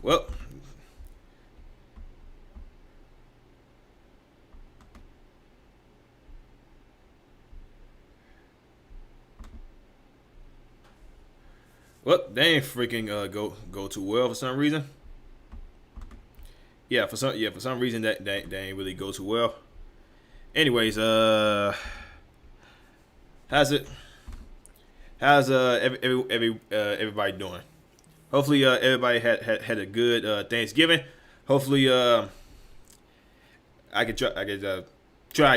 Well, they ain't freaking go too well for some reason. For some reason that ain't really go too well. Anyways, how's it? How's everybody doing? Hopefully, everybody had a good Thanksgiving. Hopefully, I could try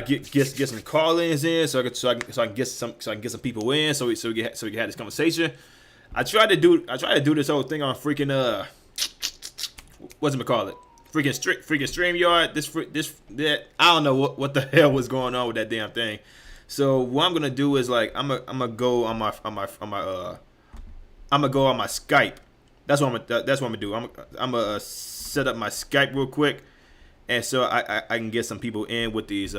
to get some call-ins in so I can get some people in so we can have this conversation. I tried to do this whole thing on freaking what's it call it? Freaking StreamYard. This that I don't know what the hell was going on with that damn thing. So what I'm gonna do is like I'm gonna go on I'm gonna go on my Skype. That's what I'm gonna do. I'm gonna set up my Skype real quick, and so I can get some people in with these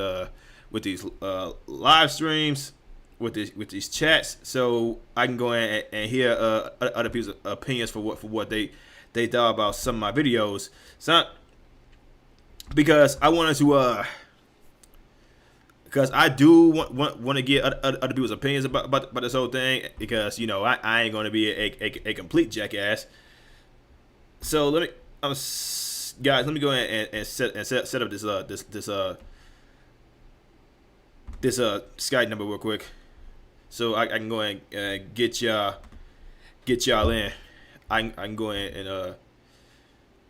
live streams with these chats, so I can go in and hear other people's opinions for what they thought about some of my videos. So because I wanted to because I do want to get other people's opinions about this whole thing, because you know I ain't gonna be a complete jackass. So guys, let me go ahead and set up this Skype number real quick, so I can go ahead and get y'all in. I can go ahead and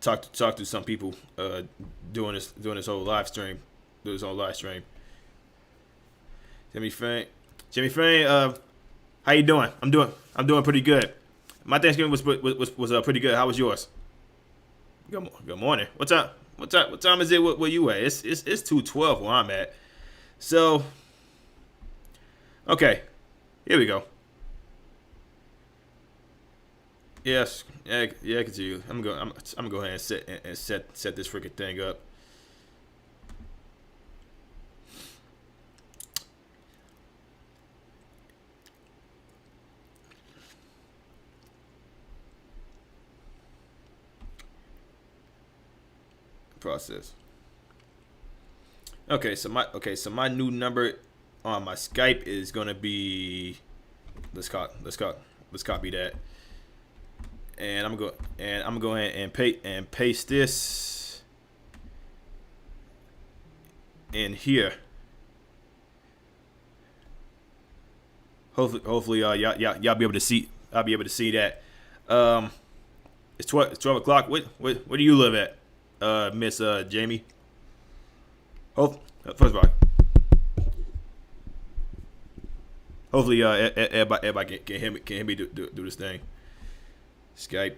talk to some people doing this whole live stream. Do this whole live stream. Jimmy Frank, how you doing? I'm doing pretty good. My Thanksgiving was pretty good. How was yours? Good morning. What time is it where you at? It's 2:12 where I'm at. So, okay, here we go. Yes, yeah, I can see you. I'm gonna go ahead and set this freaking thing up. Process. Okay, so my new number on my Skype is gonna be let's copy that, and I'm gonna go ahead and paste this in here. Hopefully y'all be able to see. I'll be able to see that. It's 12 o'clock. Where do you live at? Miss Jamie. First of all, hopefully everybody can hear me do this thing. Skype.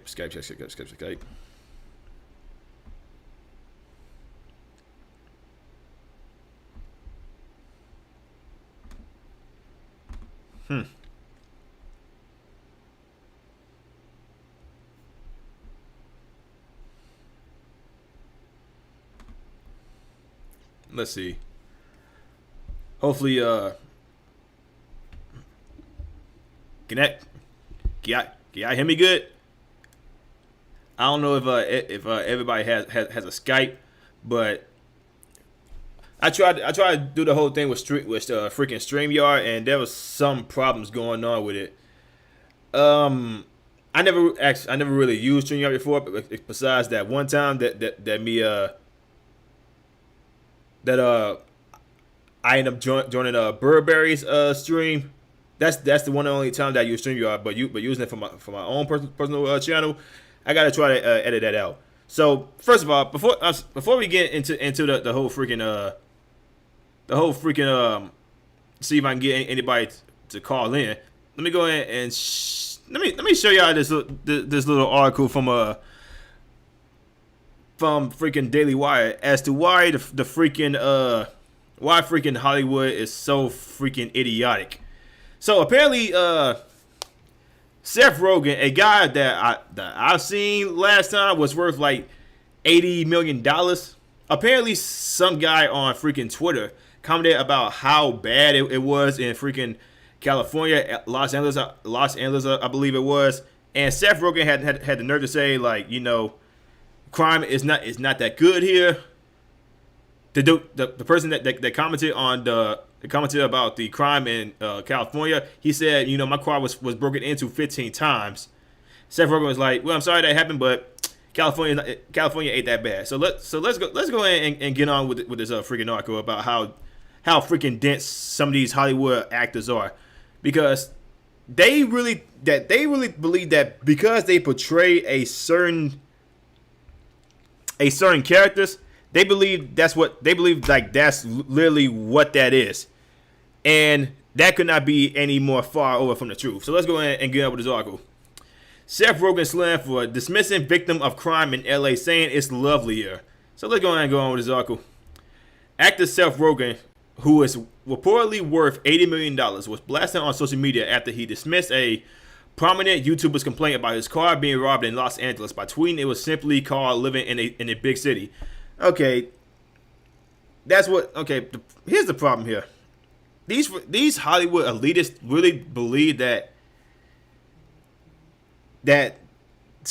Let's see. Hopefully, can y'all hear me good? I don't know if everybody has a Skype, but I tried to do the whole thing with freaking StreamYard, and there was some problems going on with it. I never really used StreamYard before, besides that one time that I ended up joining Burberry's stream. That's the one and only time that I use StreamYard, but using it for my own personal channel, I gotta try to edit that out. So first of all, before we get into the whole freaking see if I can get anybody to call in, let me go ahead and let me show y'all this little article from freaking Daily Wire as to why the freaking why freaking Hollywood is so freaking idiotic. So apparently, Seth Rogen, a guy that I've seen last time, was worth like $80 million. Apparently, some guy on freaking Twitter commented about how bad it was in freaking California, Los Angeles, I believe it was. And Seth Rogen had the nerve to say, like, crime is not that good here. The person that commented on commented about the crime in California, he said, my car was broken into 15 times. Seth Rogen was like, well, I'm sorry that happened, but California ain't that bad. So let's go ahead and get on with this freaking article about how freaking dense some of these Hollywood actors are, because they really believe that because they portray a certain characters, they believe that's literally what that is, and that could not be any more far over from the truth. So let's go ahead and get up with this article. Seth Rogen slammed for dismissing victim of crime in LA, saying it's lovelier. So let's go ahead and go on with this article. Actor Seth Rogen, who is reportedly worth $80 million, was blasted on social media after he dismissed a prominent YouTuber's complaint about his car being robbed in Los Angeles by tweeting it was simply called living in a big city. Okay, here's the problem here. These Hollywood elitists really believe that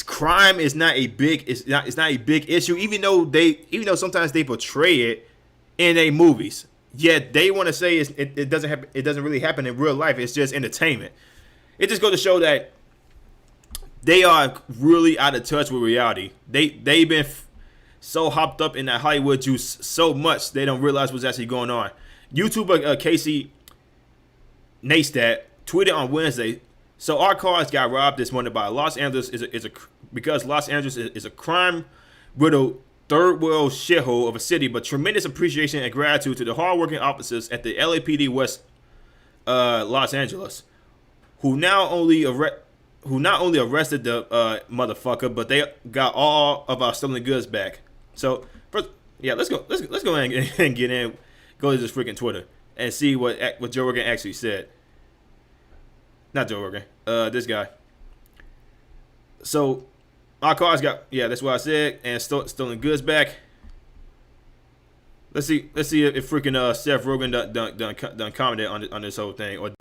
crime is not a big issue, even though sometimes they portray it in their movies. Yet they want to say it doesn't really happen in real life. It's just entertainment. It just goes to show that they are really out of touch with reality. They've been so hopped up in that Hollywood juice so much they don't realize what's actually going on. YouTuber Casey Neistat tweeted on Wednesday, so our cars got robbed this morning by Los Angeles because Los Angeles is a crime-riddled third world shithole of a city, but tremendous appreciation and gratitude to the hardworking officers at the LAPD West Los Angeles, who not only arrested the motherfucker, but they got all of our stolen goods back. So first, let's go ahead and get in, go to this freaking Twitter and see what Joe Rogan actually said. Not Joe Rogan, this guy. So our cars got, that's what I said, and stolen goods back. Let's see if freaking Seth Rogen done commented on this whole thing, or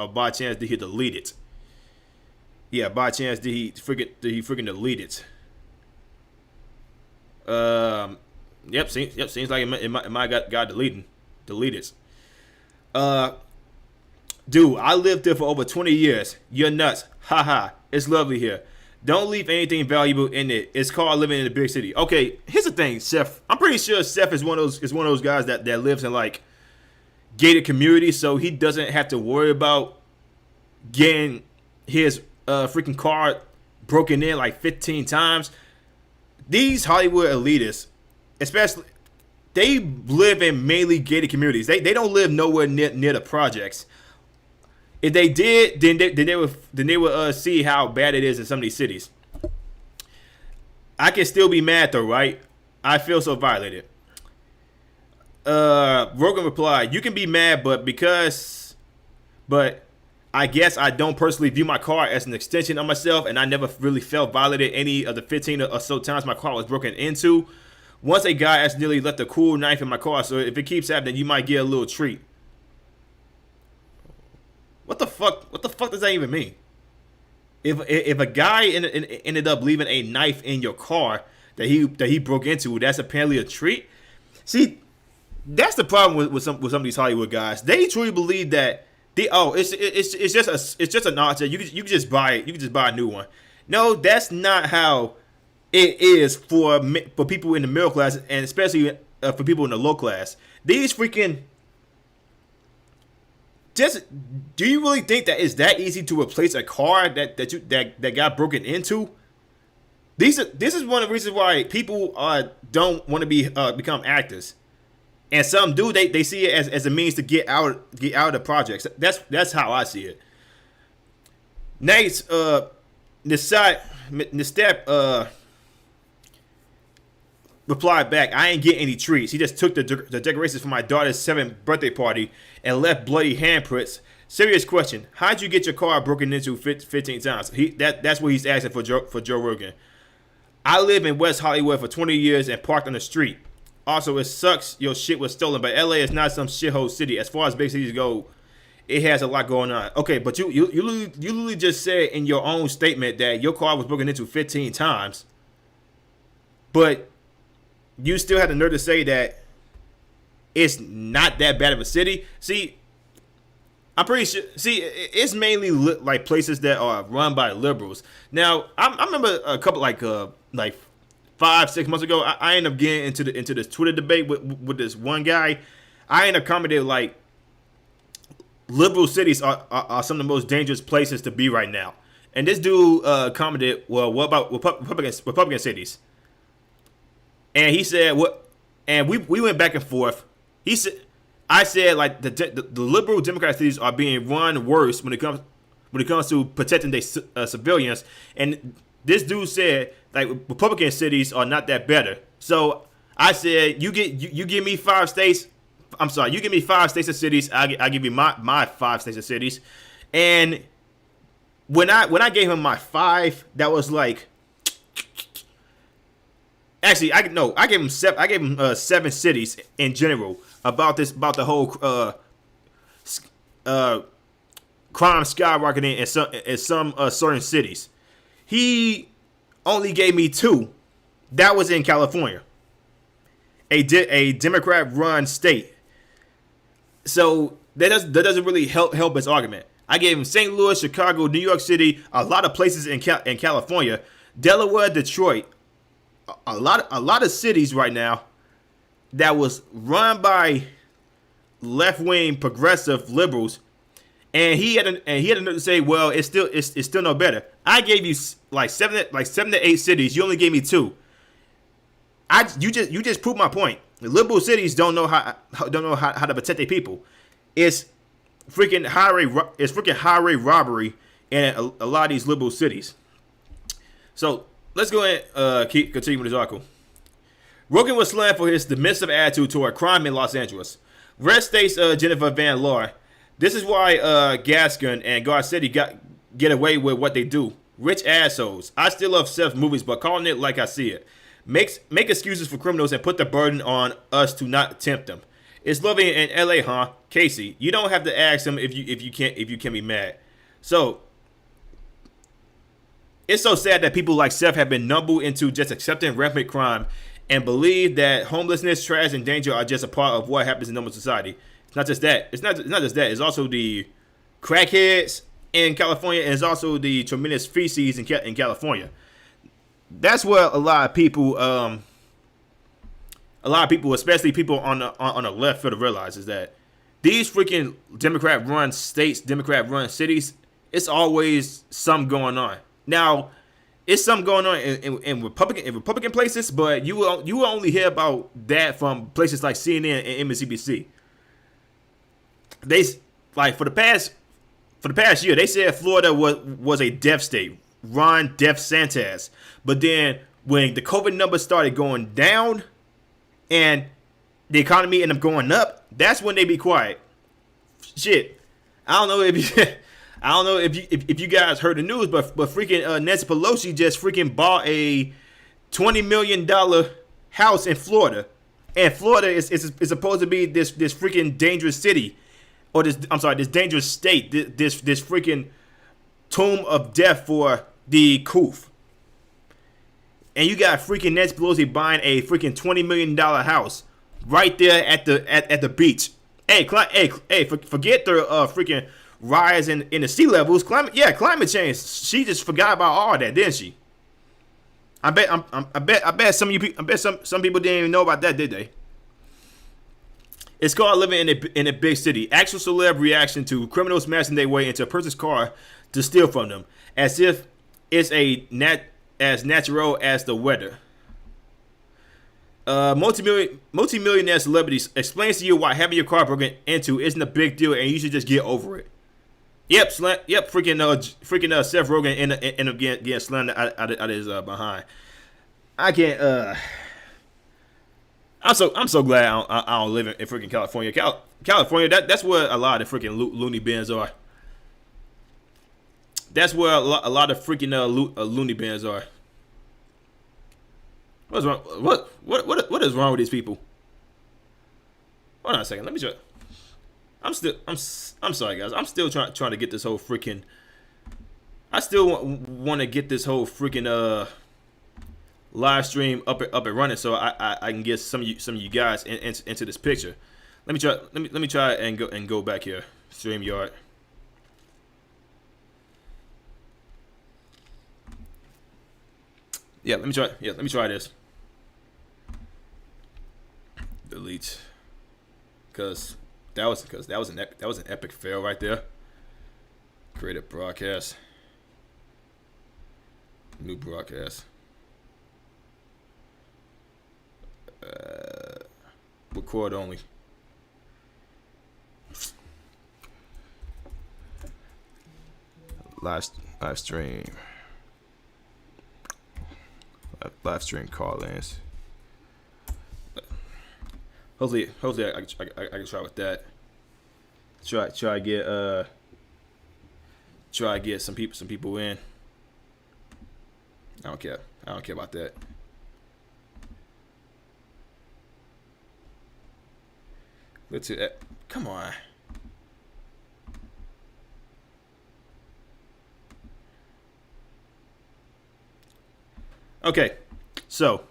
by chance did he delete it? Yeah, by chance did he freaking delete it? Seems like it might got deleted. Dude, I lived there for over 20 years. You're nuts. Haha. It's lovely here. Don't leave anything valuable in it. It's called living in a big city. Okay, here's the thing, Seth. I'm pretty sure Seth is one of those guys that lives in like gated communities, so he doesn't have to worry about getting his freaking car broken in like 15 times. These Hollywood elitists, especially, they live in mainly gated communities. They don't live nowhere near the projects. If they did, then they would see how bad it is in some of these cities. I can still be mad though, right? I feel so violated. Rogan replied, "You can be mad, but I guess I don't personally view my car as an extension of myself, and I never really felt violated any of the 15 or so times my car was broken into. Once a guy accidentally left a cool knife in my car, so if it keeps happening, you might get a little treat." What the fuck? What the fuck does that even mean? If a guy ended up leaving a knife in your car that he broke into, that's apparently a treat. See, that's the problem with some of these Hollywood guys. They truly believe that it's just an object. You can just buy it. You can just buy a new one. No, that's not how it is for people in the middle class, and especially for people in the low class. These freaking. Do you really think that it's that easy to replace a car that got broken into? This is one of the reasons why people don't want to become actors, and some do. They see it as a means to get out of the projects. That's how I see it. Next, Nistep replied back, "I ain't getting any treats. He just took the decorations for my daughter's 7th birthday party and left bloody handprints. Serious question. How'd you get your car broken into 15 times?" That's what he's asking for Joe Rogan. "I live in West Hollywood for 20 years and parked on the street. Also, it sucks your shit was stolen, but LA is not some shithole city. As far as big cities go, it has a lot going on. Okay, but you literally just said in your own statement that your car was broken into 15 times, but you still had the nerve to say that it's not that bad of a city. See, I'm pretty sure. See, it's mainly like places that are run by liberals. Now, I remember a couple like 5-6 months ago, I ended up getting into this Twitter debate with this one guy. I ended up commenting like liberal cities are some of the most dangerous places to be right now. And this dude commented, well, what about Republican cities? And he said what? And we went back and forth. He said, I said like the liberal Democrat cities are being run worse when it comes to protecting their civilians. And this dude said like Republican cities are not that better. So I said you give me 5 states. I'm sorry, you give me 5 states and cities. I give you my 5 states and cities. And when I gave him my 5, that was like. Actually, I gave him 7. I gave him 7 cities in general about the whole crime skyrocketing in some certain cities. He only gave me 2. That was in California, a Democrat-run state. So that doesn't really help his argument. I gave him St. Louis, Chicago, New York City, a lot of places in California, Delaware, Detroit. A lot of cities right now that was run by left-wing progressive liberals, and he had to say, well, it's still no better. I gave you like 7 to 8 cities. You only gave me 2. You just proved my point. The liberal cities don't know how to protect their people. It's freaking highway robbery in a lot of these liberal cities. So let's go ahead and continue with this article. Rogan was slammed for his dismissive attitude toward crime in Los Angeles. Red State's Jennifer Van Laar. This is why Gaskin and Garcetti get away with what they do. Rich assholes. I still love Seth's movies, but calling it like I see it. Make excuses for criminals and put the burden on us to not tempt them. It's loving in LA, huh? Casey, you don't have to ask them if you can be mad. So it's so sad that people like Seth have been nubbled into just accepting rampant crime and believe that homelessness, trash, and danger are just a part of what happens in normal society. It's not just that. It's not just that. It's also the crackheads in California, and it's also the tremendous feces in California. That's what a lot of people, especially people on the left, fail to realize is that these freaking Democrat-run states, Democrat-run cities, it's always something going on. Now, it's something going on in Republican places, but you will only hear about that from places like CNN and MSNBC. They like for the past year, they said Florida was a death state. Ron DeSantis. But then when the COVID numbers started going down and the economy ended up going up, that's when they be quiet. Shit, I don't know if you guys heard the news, but freaking Nancy Pelosi just freaking bought a $20 million house in Florida, and Florida is supposed to be this freaking dangerous city, or this dangerous state, this freaking tomb of death for the Koof. And you got freaking Nancy Pelosi buying a freaking $20 million house right there at the beach. Hey, forget the freaking rise in the sea levels. Climate change. She just forgot about all that, didn't she? I bet some people didn't even know about that, did they? It's called living in a big city. Actual celeb reaction to criminals smashing their way into a person's car to steal from them, as if it's as natural as the weather. Multi-millionaire celebrities explains to you why having your car broken into isn't a big deal and you should just get over it. Yep. Freaking Seth Rogen end up getting slammed out of his behind. I can't. I'm so glad I don't live in freaking California. California, that's where a lot of freaking loony bins are. That's where a lot of freaking loony bins are. What's wrong? What is wrong with these people? Hold on a second. Let me check. I'm sorry guys. I'm still trying to get this whole freaking. I still want to get this whole freaking live stream up and running so I can get some of you guys into this picture. Let me try and go back here. StreamYard. Yeah, let me try. Yeah, let me try this. Delete, because that was an epic fail right there. Create a broadcast. New broadcast. Record only. Live stream. Live stream call-ins. Hopefully I can try with that. Try get some people in. I don't care about that. Let's see. Come on. Okay, so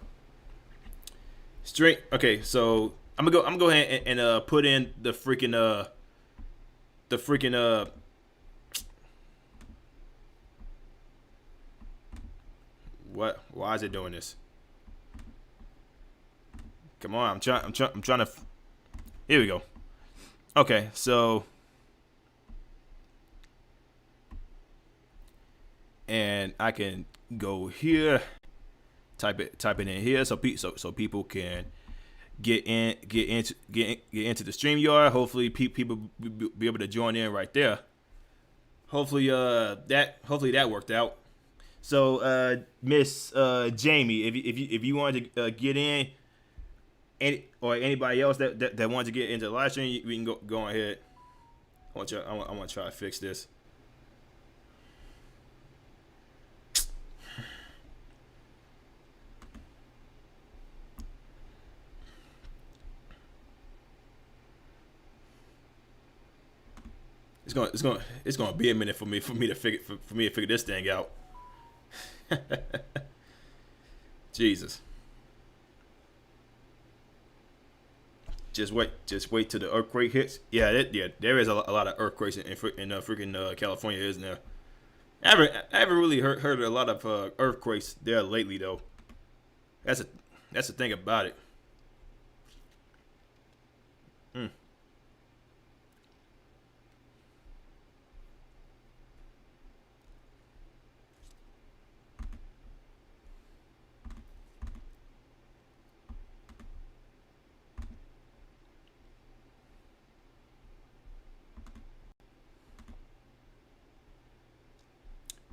Okay, so I'm gonna go ahead and put in the freaking what? Why is it doing this? Come on, I'm trying to. Here we go. Okay, so and I can go here. Type it in here so people can get into the StreamYard. Hopefully people be able to join in right there. Hopefully that worked out. So Miss Jamie, if you wanted to get in, or anybody else that wanted to get into the live stream, we can go ahead. I want to try to fix this. It's gonna be a minute for me to figure this thing out. Jesus. Just wait till the earthquake hits. Yeah, there is a lot of earthquakes in freaking California, isn't there? I haven't really heard a lot of earthquakes there lately though. That's the thing about it.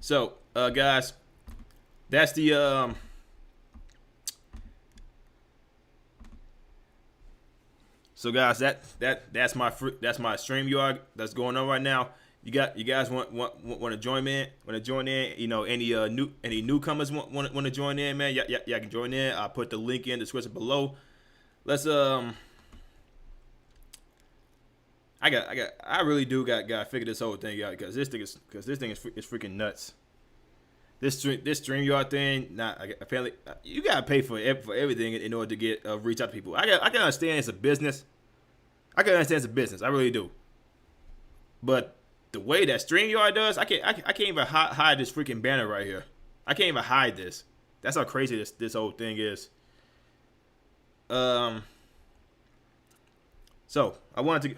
So, guys, that's the So guys, that's my StreamYard that's going on right now. You guys want to join in? Want to join in? You know, any newcomers want to join in, man? Yeah, can join in. I'll put the link in the description below. Let's I really do got to figure this whole thing out because this thing is freaking nuts. This StreamYard thing, apparently you gotta pay for everything in order to get reach out to people. I can understand it's a business. I really do. But the way that StreamYard does, I can't even hide this freaking banner right here. I can't even hide this. That's how crazy this whole thing is. So I wanted to.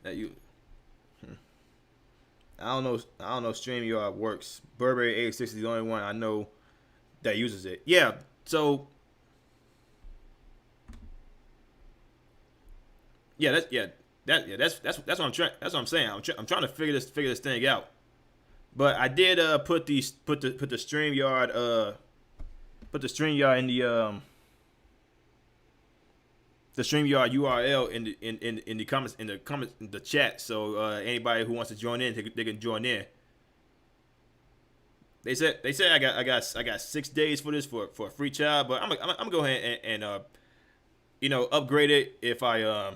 That you. I don't know if StreamYard works. Burberry 86 is the only one I know that uses it. Yeah, so that's what I'm trying. That's what I'm saying. I'm trying to figure this thing out. But I did put the StreamYard in the StreamYard URL in the comments in the chat. So anybody who wants to join in, they can join in. They said I got 6 days for this for a free trial, but I'm gonna go ahead and upgrade it if I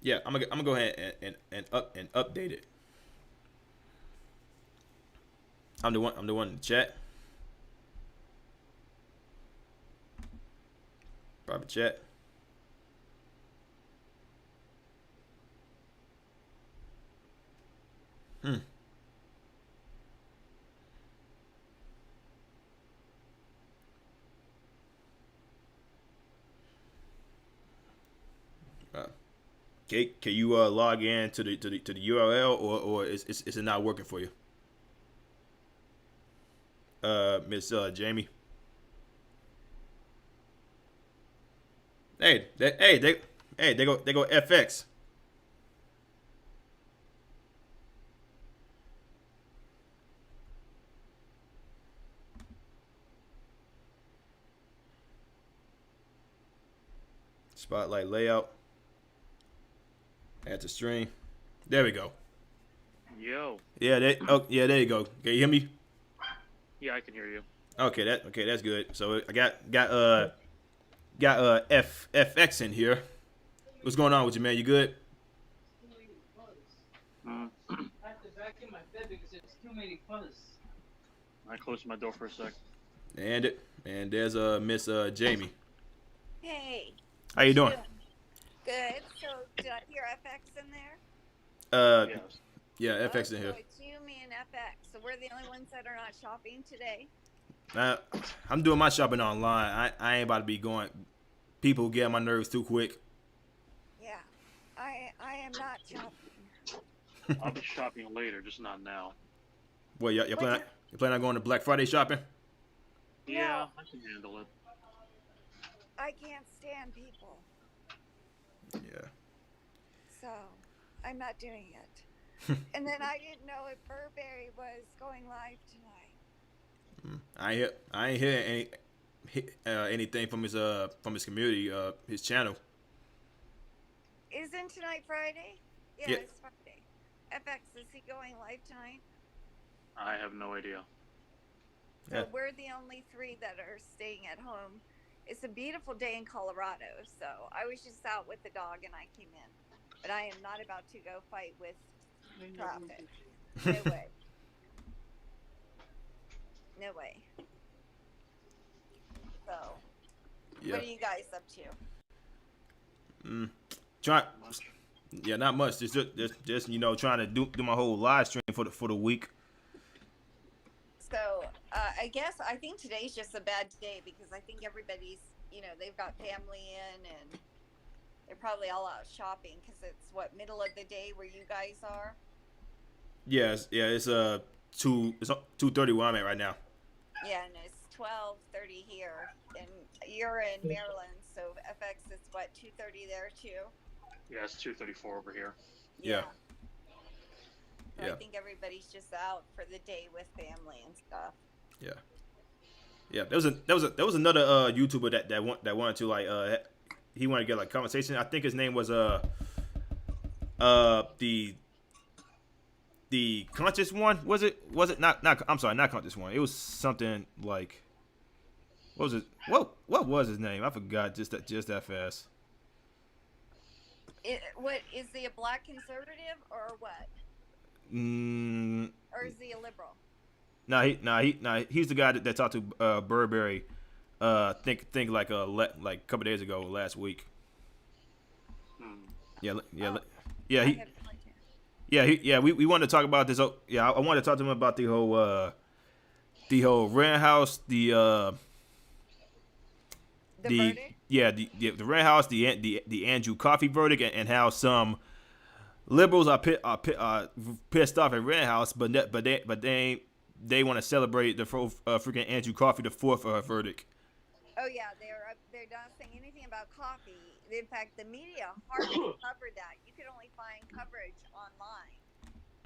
yeah, I'm gonna go ahead and update it. I'm the one in the chat. Private chat. Hmm. Uh, can you log in to the URL, or is it not working for you? Miss Jamie. Hey, they go FX. Spotlight layout. Add to stream. There we go. Yo. Yeah, there you go. Can you hear me? Yeah, I can hear you. Okay, that's good. So I got FX in here. What's going on with you, man? You good? Mm. I closed my door for a sec. And there's Miss Jamie. Hey, How you what you doing? doing? Good. So did I hear FX in there? Uh, Yes. yeah, Oh, FX in so here. it's you, me, and FX. So we're the only ones that are not shopping today. Uh, I'm doing my shopping online. I ain't about to be going. People get on my nerves too quick. Yeah, I am not shopping. I'll be shopping later, just not now. Well, you What plan did? you plan on going to Black Friday shopping? Yeah, No, I can handle it. I can't stand people, Yeah. so I'm not doing it. And then I didn't know if Burberry was going live tonight. I ain't hear anything from his community his channel. Isn't tonight Friday? Yeah. Yeah, it's Friday. FX, is he going live tonight? I have no idea. Yeah. So we're the only three that are staying at home. It's a beautiful day in Colorado. So I was just out with the dog and I came in. But I am not about to go fight with traffic. No way. No way. So what Yeah. are you guys up to? Try. Not much. Yeah, not much. Just trying to do my whole live stream for the week. So I think today's just a bad day because I think everybody's, they've got family in and they're probably all out shopping because it's what, middle of the day where you guys are? Yeah, it's 2:30 where I'm at right now. Yeah, and it's 12:30 here, and you're in Maryland, so FX is what, 2:30 there too. Yeah, it's 2:34 over here. Yeah, Yeah, so I yeah, think everybody's just out for the day with family and stuff. yeah, yeah. There was another YouTuber that wanted to he wanted to get like conversation. I think his name was uh the the conscious one. Was it not I'm sorry, not conscious one. It was something like, what was it? What was his name? I forgot just that fast. What is he, a black conservative or what? Mm, Or is he a liberal? he's the guy that talked to Burberry. Think like like a couple days ago, last week. Hmm. Yeah, Oh, yeah. I have no idea. We wanted to talk about this. Yeah, I wanted to talk to him about the whole rent house, The the verdict? yeah the rent house, the Andrew Coffey verdict, and how some liberals are pissed off at rent house, but they want to celebrate the freaking Andrew Coffey the fourth verdict. Oh yeah, they're not saying anything about coffee. In fact, the media hardly covered that. You could only find coverage online.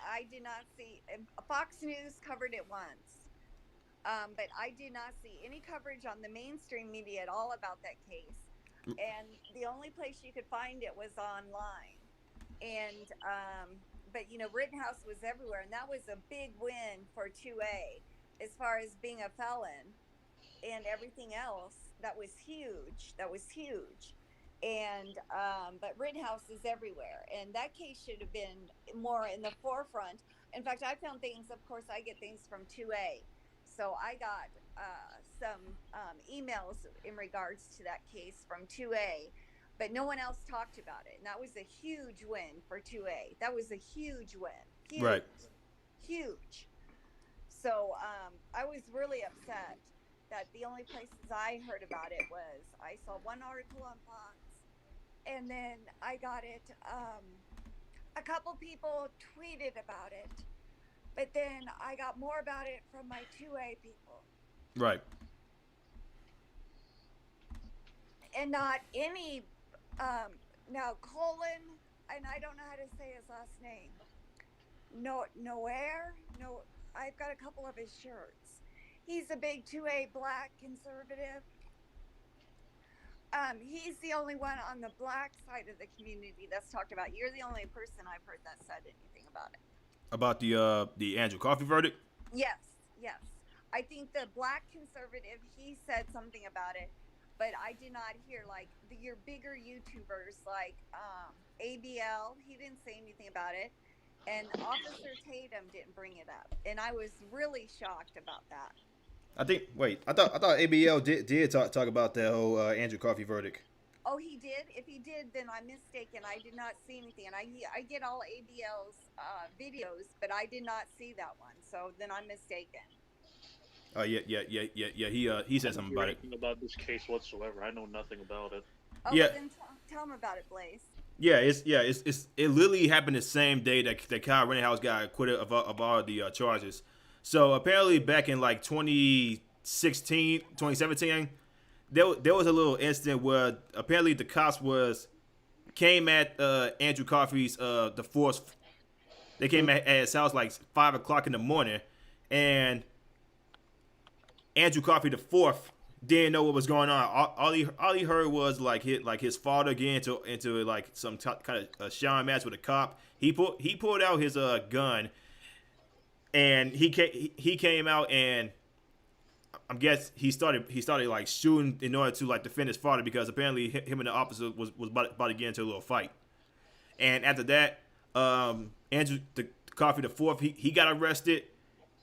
I did not see. Fox News covered it once, but I did not see any coverage on the mainstream media at all about that case. And the only place you could find it was online. and but Rittenhouse was everywhere, and that was a big win for 2A as far as being a felon and everything else. That was huge. That was huge. And but Rittenhouse is everywhere, and that case should have been more in the forefront. In fact, I found things. Of course, I get things from 2A, so I got some emails in regards to that case from 2A, but no one else talked about it, and that was a huge win for 2A. That was a huge win, Right. huge, huge. So I was really upset that the only places I heard about it was I saw one article on Fox, and then I got it. A couple people tweeted about it, but then I got more about it from my 2A people, Right. and not any. Now Colin, and I don't know how to say his last name. No, nowhere. No, I've got a couple of his shirts. He's a big 2A black conservative. He's the only one on the black side of the community that's talked about. You're the only person I've heard that said anything about it. About the Andrew Coffey verdict. Yes, yes. I think the black conservative, he said something about it, but I did not hear like your bigger YouTubers like ABL. He didn't say anything about it, and Officer Tatum didn't bring it up, and I was really shocked about that. I think. Wait. I thought ABL did talk about that whole Andrew Coffey verdict. Oh, he did. If he did, then I'm mistaken. I did not see anything, and I get all ABL's videos, but I did not see that one. So then I'm mistaken. Yeah. He I said didn't something hear about it. anything about this case whatsoever. I know nothing about it. Oh, well, Yeah. then tell him about it, Blaze. It literally happened the same day that Kyle Rittenhouse got acquitted of all the charges. So apparently back in like 2016, 2017, there was a little incident where apparently the cops came at Andrew Coffey's the force. They came at his house like 5 o'clock in the morning, and Andrew Coffey the fourth didn't know what was going on. All he heard was like his father getting into like some kind of a shouting match with a cop. He pulled out his gun, and he came out, and I guess he started like shooting in order to like defend his father, because apparently him and the officer was about to get into a little fight. And after that, Andrew the Coffey the fourth, he got arrested,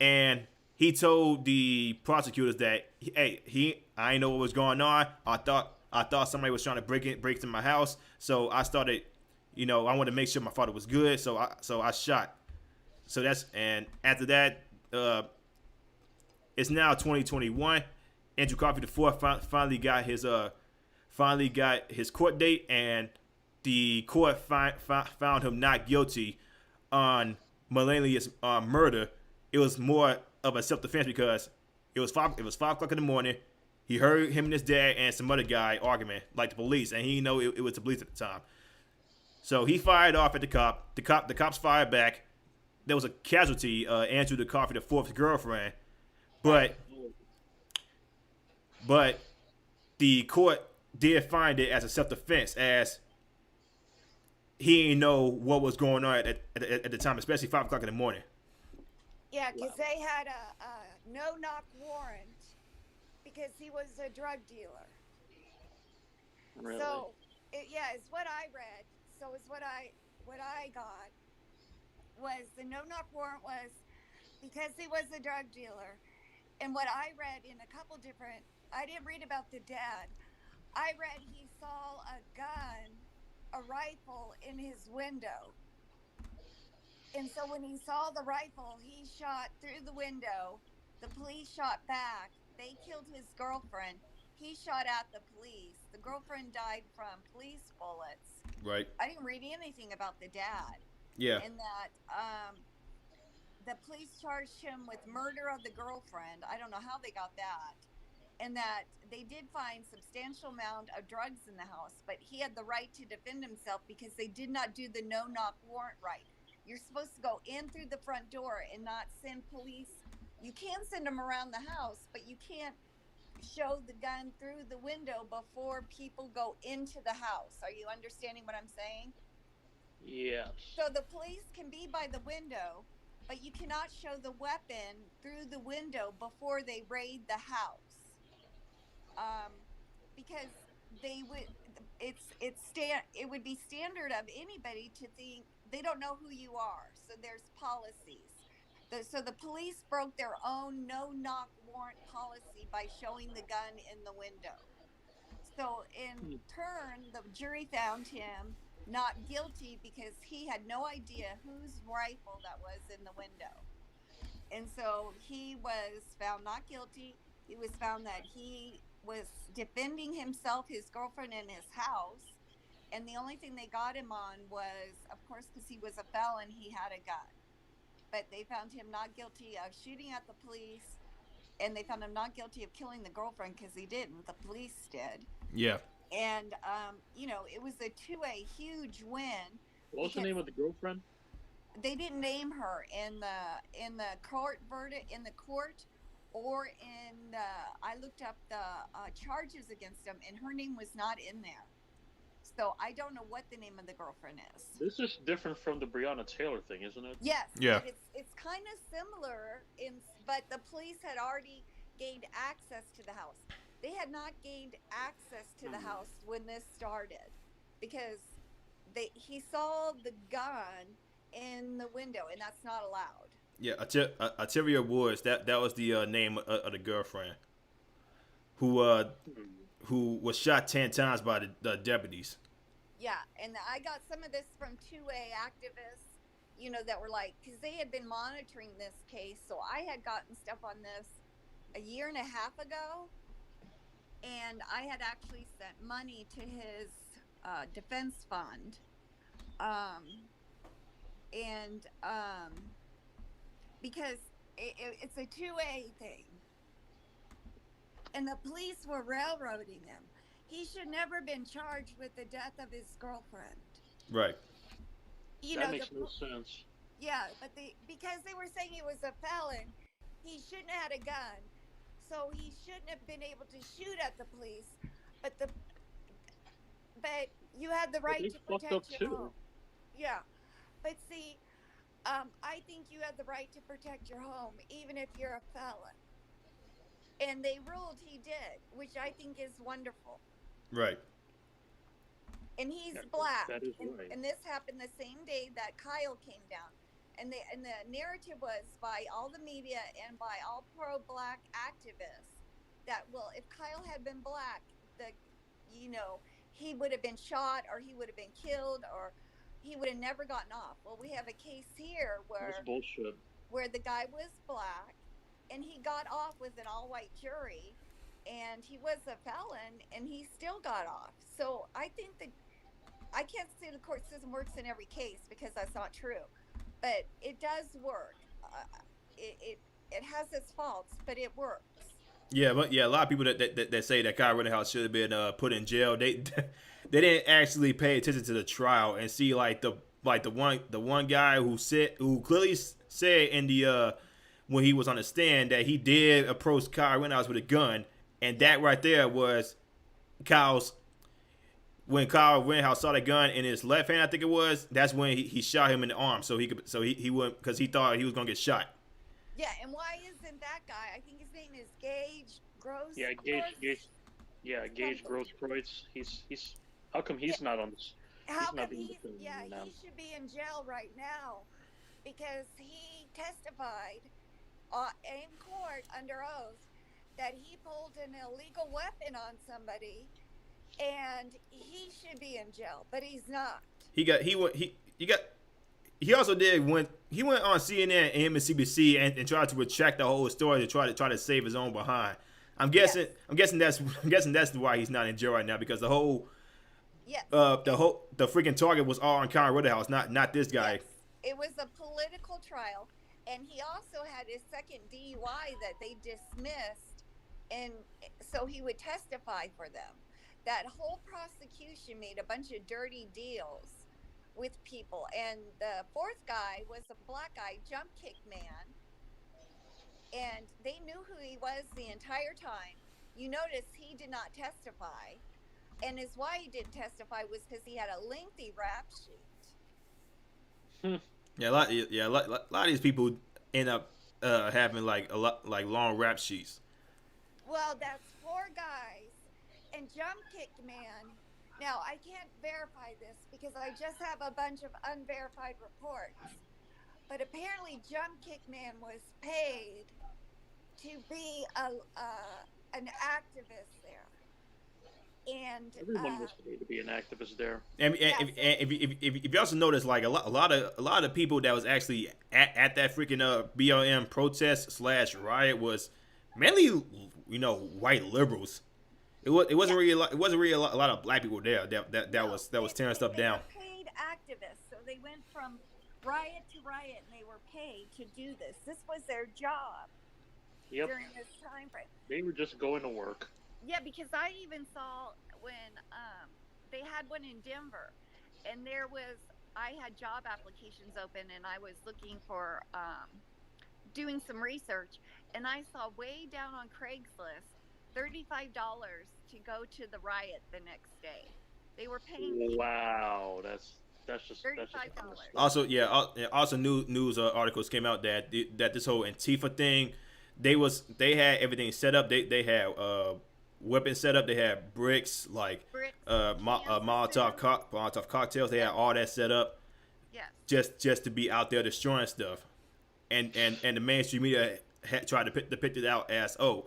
and he told the prosecutors that, hey, I didn't know what was going on. I thought somebody was trying to break into my house, so I started, I wanted to make sure my father was good, so I shot. So and after that, it's now 2021. Andrew Coffey the fourth finally got his court date, and the court found him not guilty on malicious murder. It was more of a self-defense because it was 5 o'clock in the morning. He heard him and his dad and some other guy arguing, like the police, and he didn't know it was the police at the time. So he fired off at the cop. The cops fired back. There was a casualty, Andrew the Coffey the fourth's girlfriend, but the court did find it as a self-defense, as he didn't know what was going on at the time, especially 5 o'clock in the morning. Yeah, because they had a no-knock warrant because he was a drug dealer. Really? So, it's what I read. So, it's what I got was the no-knock warrant was because he was a drug dealer. And what I read in a couple different, I didn't read about the dad. I read he saw a gun, a rifle in his window. And so when he saw the rifle, he shot through the window. The police shot back. They killed his girlfriend. He shot at the police. The girlfriend died from police bullets. Right. I didn't read anything about the dad. Yeah. And that the police charged him with murder of the girlfriend. I don't know how they got that. And that they did find substantial amount of drugs in the house, but he had the right to defend himself because they did not do the no-knock warrant right. You're supposed to go in through the front door and not send police. You can send them around the house, but you can't show the gun through the window before people go into the house. Are you understanding what I'm saying? Yes. So the police can be by the window, but you cannot show the weapon through the window before they raid the house. Because they would it would be standard of anybody to think they don't know who you are. So there's policies. So the police broke their own no knock warrant policy by showing the gun in the window. So in Hmm. turn, the jury found him not guilty because he had no idea whose rifle that was in the window. And so he was found not guilty. He was found that he was defending himself, his girlfriend, in his house. And the only thing they got him on was, of course, because he was a felon, he had a gun. But they found him not guilty of shooting at the police, and they found him not guilty of killing the girlfriend because he didn't. The police did. Yeah. And it was a huge win What was the because name of the girlfriend? they didn't name her in the court verdict in the court or in the I looked up the charges against him, and her name was not in there. So I don't know what the name of the girlfriend is. This is different from the Breonna Taylor thing, isn't it? Yes, Yeah. but it's kind of similar but the police had already gained access to the house. They had not gained access to the house when this started because he saw the gun in the window, and that's not allowed. Yeah. Arteria Woods. That was the name of the girlfriend Hmm. who was shot 10 times by the deputies. Yeah, and I got some of this from 2A activists, that were like, because they had been monitoring this case. So I had gotten stuff on this a year and a half ago, and I had actually sent money to his defense fund. Um, and because it's a 2A thing, and the police were railroading him. He should never been charged with the death of his girlfriend. Right. You That know, makes no sense. yeah, but because they were saying he was a felon, he shouldn't have had a gun, so he shouldn't have been able to shoot at the police. But you had the But right they to fucked up protect your too. home. Yeah, but see, I think you have the right to protect your home even if you're a felon, and they ruled he did, which I think is wonderful. Right. And he's Yeah, black, that is and right. this happened the same day that Kyle came down. And the narrative was by all the media and by all pro-black activists that, well, if Kyle had been black, the you know he would have been shot, or he would have been killed, or he would have never gotten off. Well, we have a case here That's where bullshit. the guy was black, and he got off with an all-white jury, and he was a felon, and he still got off. So I think that I can't say the court system works in every case because that's not true, but it does work. It has its faults, but it works. Yeah, but yeah, a lot of people that say that Kyle Rittenhouse should have been put in jail. They didn't actually pay attention to the trial and see the one guy who clearly said in the when he was on the stand that he did approach Kyle Rittenhouse with a gun, and Yeah, that right there was Kyle's when Kyle Rittenhouse saw the gun in his left hand. I think it was that's when he shot him in the arm, he went because he thought he was gonna get shot. yeah. And why isn't that guy? I think his name is Gage Gross Yeah, Gross Gage something. Grosskreutz. He's. How come Yeah, he's not on this? how He's not come being he's defended yeah, right now. he should be in jail right now because he testified in court under oath that he pulled an illegal weapon on somebody, and he should be in jail, but he's not. He got he also did when he went on CNN and MSNBC and tried to retract the whole story to try to save his own behind. I'm Yes, guessing I'm guessing that's I'm guessing that's why he's not in jail right now because yes, it, the freaking target was all on Kyle Rittenhouse, not this guy. yes. It was a political trial, and he also had his second DUI that they dismissed, and so he would testify for them. That whole prosecution made a bunch of dirty deals with people, and the fourth guy was a black guy, jump kick man, and they knew who he was the entire time. You notice he did not testify, and his why he didn't testify was because he had a lengthy rap sheet. Yeah, a lot of these people end up having like a lot like long rap sheets. Well, that's four guys and Jump Kick Man. Now, I can't verify this because I just have a bunch of unverified reports. But apparently, Jump Kick Man was paid to be an activist there. And Everyone was paid to be an activist there. yeah, so If you also notice, like a lot of people that was actually at that freaking BLM protest slash riot was mainly white liberals. It wasn't yeah, really it wasn't really a lot of black people there no, that was tearing stuff they down. were paid activists. So they went from riot to riot and they were paid to do this. This was their job Yep, during this time frame. they were just going to work. Yeah, because I even saw when they had one in Denver, and I had job applications open, and I was looking for doing some research, and I saw way down on Craigslist $35 to go to the riot the next day. They were paying people Wow, that's just $35. messed up. Also, also news articles came out that this whole Antifa thing, they had everything set up. They had weapons set up. They had bricks like Bricks, Kansas, Molotov cocktails. They had yeah, all that set up yes, just to be out there destroying stuff. And the mainstream media tried to depict it out as, oh,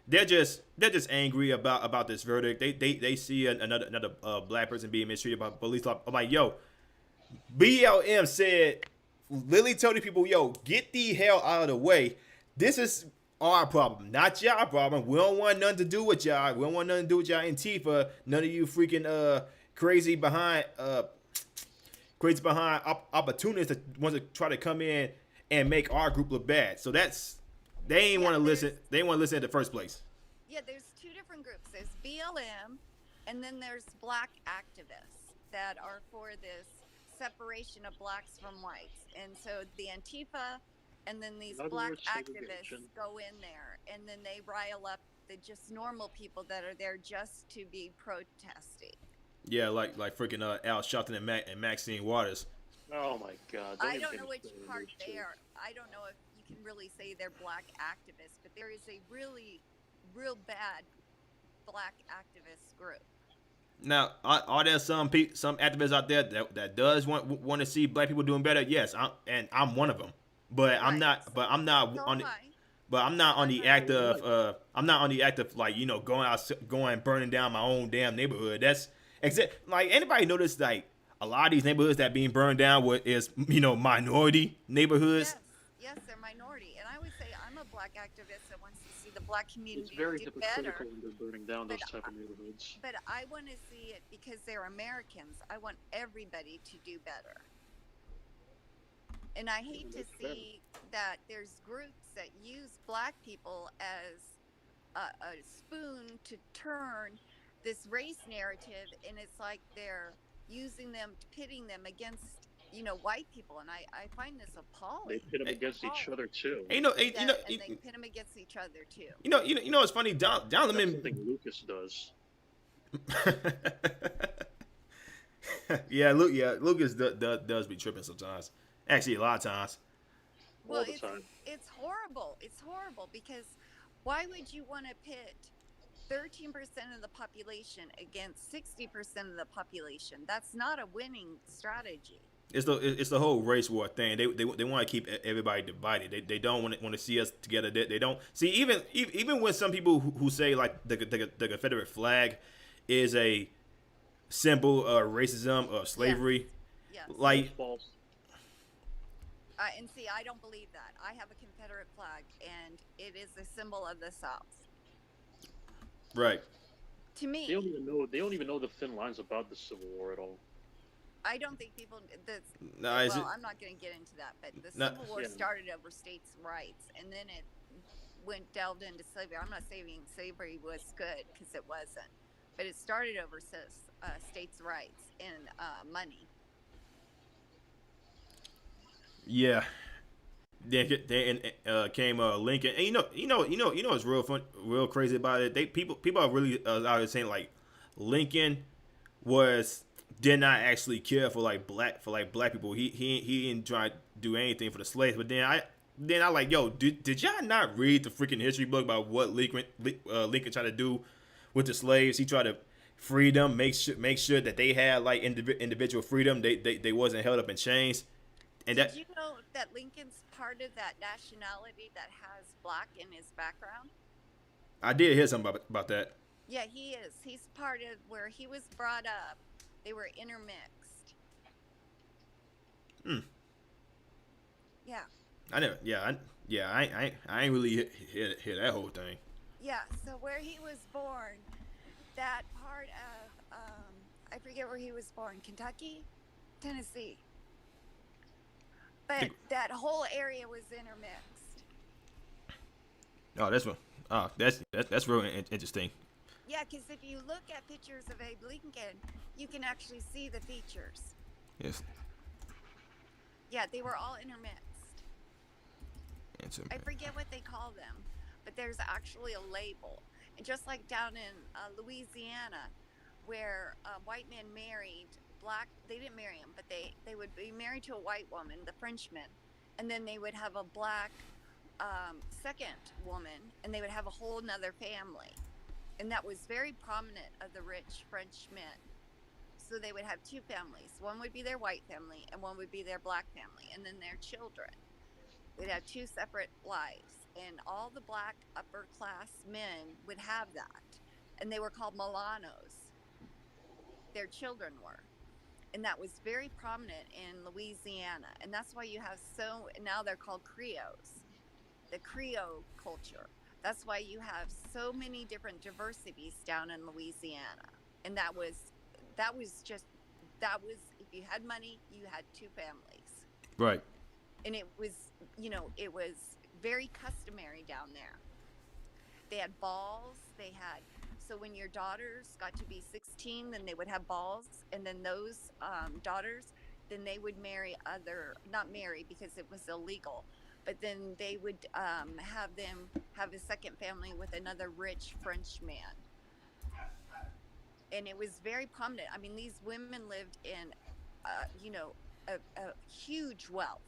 they're just angry about this verdict. They see another black person being mistreated by police. I'm like, yo, BLM said, Lily told the people, yo, get the hell out of the way. This is our problem, not y'all problem. We don't want nothing to do with y'all. We don't want nothing to do with y'all Antifa. None of you freaking crazy behind opportunists that want to try to come in and make our group look bad. So they ain't yeah. want to listen. They want to listen in the first place. Yeah, there's two different groups. There's BLM, and then there's black activists that are for this separation of blacks from whites. And so the Antifa and then these In other black words, activists segregation. go in there, and then they rile up the just normal people that are there just to be protesting. Yeah, like freaking Al Sharpton and Maxine Waters. Oh my God! Don't I even don't get know me which started on part those they two. are. I don't know if you can really say they're black activists, but there is a really, real bad black activist group. Now, are there some activists out there that does want to see black people doing better? Yes, I'm one of them. But I'm Right. not. But I'm not So on. am I. But I'm not on I'm the not. act So am of. I. I'm not on the act of like going burning down my own damn neighborhood. That's like anybody notice like a lot of these neighborhoods that being burned down is minority neighborhoods. Yes, yes, they're minority. And I would say I'm a black activist that wants to see the black It's community very do hypocritical better. when they're burning down But those type of neighborhoods. but I want to see it because they're Americans. I want everybody to do better. And I hate to That's better. see that there's groups that use black people as a spoon to turn this race narrative, and it's like they're using them, pitting them against white people, and I find this They appalling. pit them against each Appalling. other too. Yeah, and they pit them against each other too. It's funny. Don That's Lemon. something Lucas does Lucas does be tripping sometimes. Actually, a lot of times. Well, all the time. it's horrible. It's horrible because why would you want to pit 13% of the population against 60% of the population? That's not a winning strategy. It's the whole race war thing. They want to keep everybody divided. They don't want to see us together. They don't see even when some people who say like the Confederate flag is a symbol of racism or Yes, slavery. yes. Like False. And see, I don't believe that. I have a Confederate flag, and it is a symbol of the South. right. To me, They don't even know the thin lines about the Civil War at all. I don't think people. Nah, is it? Well, I'm not going to get into that, but the Nah. Civil War Yeah. started over states' rights, and then it delved into slavery. I'm not saying slavery was good because it wasn't, but it started over states' rights and money. Yeah. Then came Lincoln, and what's real fun, real crazy about it. People are really out here saying like Lincoln was did not actually care for black people. He didn't try to do anything for the slaves. But then I like, yo, did y'all not read the freaking history book about what Lincoln tried to do with the slaves? He tried to free them, make sure that they had like individual freedom. They wasn't held up in chains. And Did that you know that Lincoln's part of that nationality that has black in his background? I did hear something about that. Yeah, he is. He's part of where he was brought up. They were intermixed. Hmm. Yeah. I never. I ain't really hear that whole thing. Yeah. So where he was born, that part of I forget where he was born, Kentucky, Tennessee. But that whole area was intermixed. Oh, that's one. Oh, that's real interesting. Yeah, because if you look at pictures of Abe Lincoln, you can actually see the features. Yes. Yeah, they were all intermixed. I forget what they call them, but there's actually a label. And just like down in Louisiana, where white men married black, they didn't marry them, but they would be married to a white woman, the Frenchman, and then they would have a black second woman, and they would have a whole nother family. And that was very prominent of the rich French men. So they would have two families. One would be their white family, and one would be their black family, and then their children. They'd have two separate lives. And all the black upper class men would have that. And they were called Milanos. Their children were. And that was very prominent in Louisiana. And that's why you have now they're called Creoles, the Creole culture. That's why you have so many different diversities down in Louisiana. And that was if you had money, you had two families. Right. And it was very customary down there. They had balls. So when your daughters got to be 16, then they would have balls, and then those daughters, then they would not marry because it was illegal, but then they would have them have a second family with another rich French man. And it was very prominent. I mean, these women lived in, a huge wealth.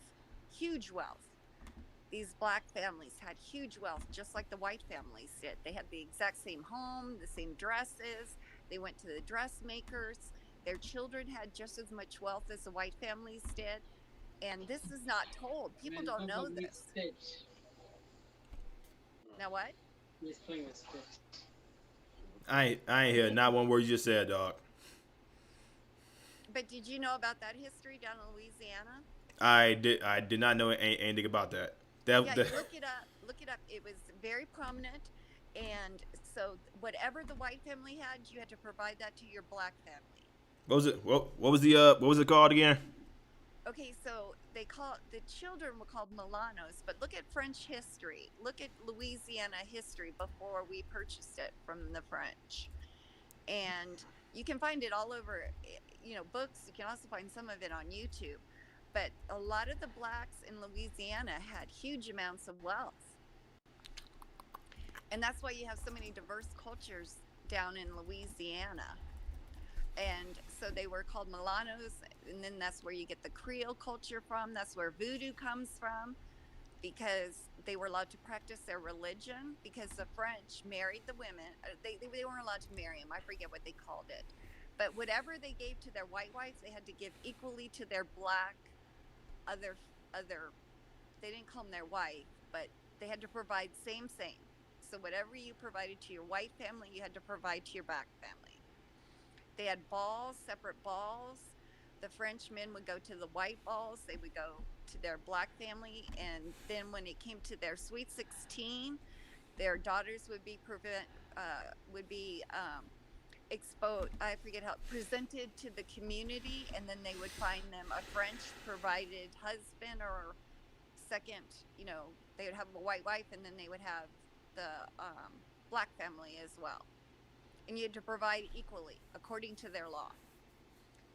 These black families had huge wealth, just like the white families did. They had the exact same home, the same dresses. They went to the dressmakers. Their children had just as much wealth as the white families did. And this is not told. People don't know this. Now what? He's playing with sticks. I ain't hear not one word you just said, dog. But did you know about that history down in Louisiana? I did not know anything about that. Yeah, look it up. Look it up. It was very prominent, and so whatever the white family had, you had to provide that to your black family. What was it? What was it called again? Okay, so the children were called Milanos, but look at French history. Look at Louisiana history before we purchased it from the French, and you can find it all over, books. You can also find some of it on YouTube. But a lot of the blacks in Louisiana had huge amounts of wealth. And that's why you have so many diverse cultures down in Louisiana. And so they were called Milanos. And then that's where you get the Creole culture from. That's where voodoo comes from, because they were allowed to practice their religion, because the French married the women. They weren't allowed to marry them. I forget what they called it. But whatever they gave to their white wives, they had to give equally to their black other they didn't call them their wife, but they had to provide same. So whatever you provided to your white family, you had to provide to your black family. They had balls, separate balls. The French men would go to the white balls, they would go to their black family, and then when it came to their sweet 16, their daughters would be exposed, I forget how, presented to the community, and then they would find them a French provided husband or second, they would have a white wife, and then they would have the black family as well. And you had to provide equally according to their law.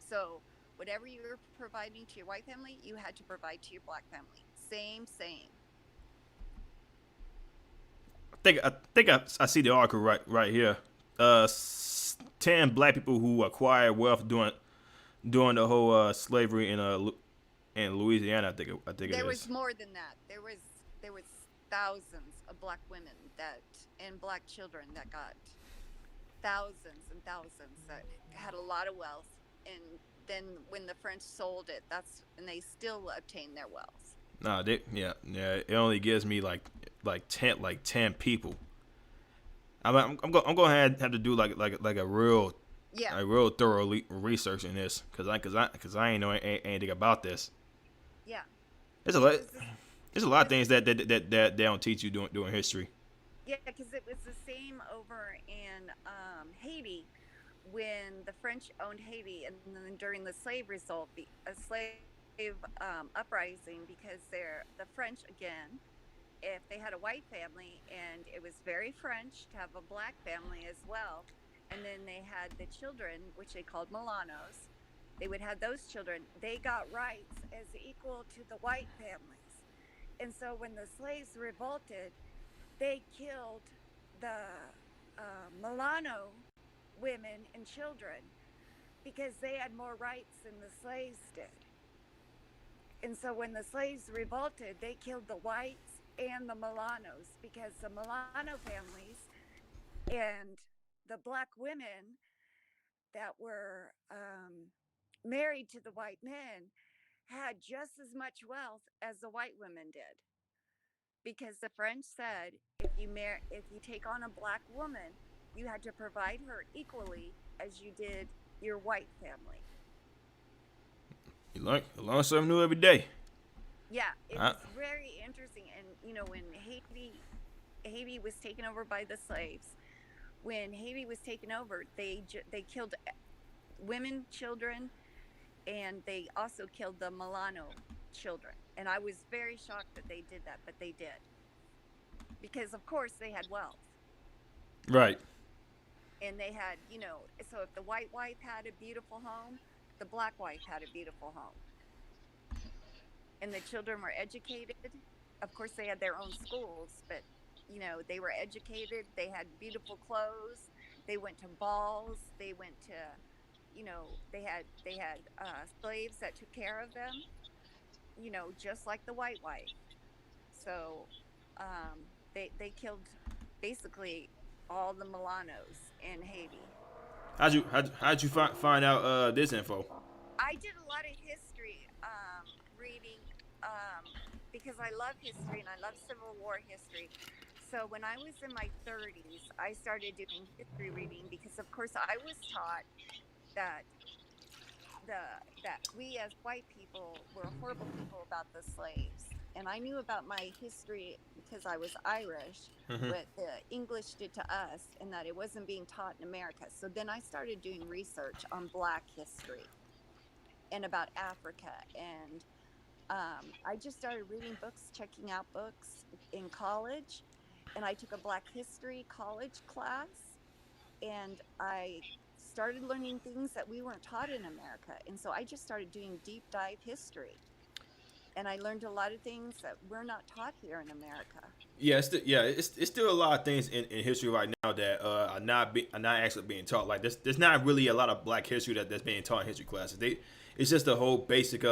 So whatever you were providing to your white family, you had to provide to your black family. Same. I think I see the article right here. 10 black people who acquired wealth during the whole slavery in Louisiana. I think it There was is. more than that. There was thousands of black women that and black children that got thousands and thousands that had a lot of wealth, and then when the French sold it, that's and they still obtained their wealth. Nah, yeah. It only gives me like 10 people. I'm going to have to do like Yeah, a real thorough research in this because I ain't know anything about this. yeah. There's a It lot was this. there's a It lot of was things that they don't teach you doing history. Yeah, because it was the same over in Haiti when the French owned Haiti, and then during the slave result, a slave uprising, because the French again, if they had a white family, and it was very French to have a black family as well, and then they had the children, which they called Milanos. They would have those children. They got rights as equal to the white families, and so when the slaves revolted, they killed the Milano women and children because they had more rights than the slaves did. And so when the slaves revolted, they killed the whites and the Milanos because the Milano families and the black women that were married to the white men had just as much wealth as the white women did, because the French said if you take on a black woman, you had to provide her equally as you did your white family. You learn something new every day. Yeah, it I, was very interesting. And when Haiti was taken over by the slaves, when Haiti was taken over, they killed women, children, and they also killed the Milano children. And I was very shocked that they did that, but they did, because of course they had wealth. right. And they had, so if the white wife had a beautiful home, the black wife had a beautiful home, and the children were educated. Of course, they had their own schools, but they were educated. They had beautiful clothes. They went to balls. They went to, they had slaves that took care of them. Just like the white wife. So, they killed basically all the Milanos in Haiti. How'd you find out this info? I did a lot of history reading, because I love history and I love Civil War history. So when I was in my 30s, I started doing history reading because, of course, I was taught that the that we as white people were horrible people about the slaves. And I knew about my history because I was Irish, Hmm. what the English did to us, and that it wasn't being taught in America. So then I started doing research on Black history and about Africa. And I just started reading books, checking out books in college. And I took a Black history college class, and I started learning things that we weren't taught in America. And so I just started doing deep dive history. And I learned a lot of things that we're not taught here in America. It's still a lot of things in history right now that are not actually being taught. Like there's not really a lot of Black history that's being taught in history classes. It's just the whole basic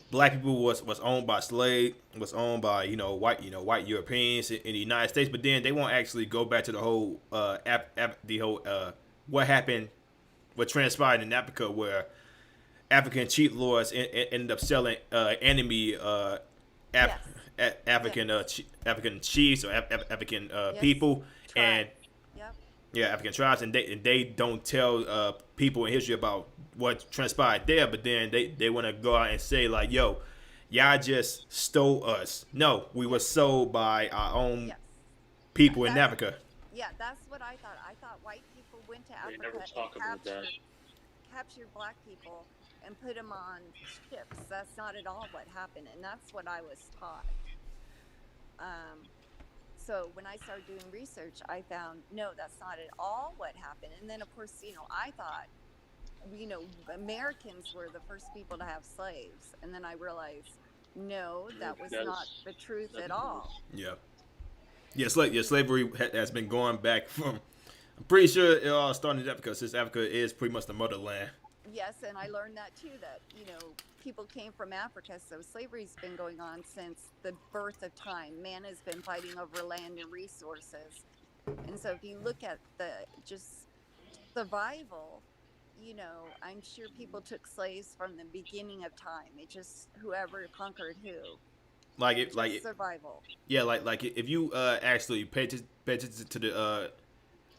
Black people was owned by slave, was owned by white Europeans in the United States, but then they won't actually go back to the whole what happened, what transpired in Africa, where African chief lords ended up selling enemy Af- Yes. Yes. African chiefs or African Yes. people, and Tribes. Yep. yeah, African tribes, and they don't tell people in history about what transpired there, but then they want to go out and say like, yo, y'all just stole us. No, we were Yes. sold by our own Yes. people in That's Africa. yeah. That's what I thought. I thought white people went to They never Africa and talk about that. captured black people and put them on ships. That's not at all what happened, and that's what I was taught. Um, so when I started doing research, I found no, that's not at all what happened. And then of course, I thought, Americans were the first people to have slaves, and then I realized no, that was not That's the truth that's at all. Yeah, slavery has been going back from. I'm pretty sure it all started in Africa, since Africa is pretty much the motherland. Yes, and I learned that too, that, people came from Africa, so slavery's been going on since the birth of time. Man has been fighting over land and resources. And so if you look at the just survival, I'm sure people took slaves from the beginning of time. It just whoever conquered who, Like it, like just it, survival. yeah, like if you actually pay attention to the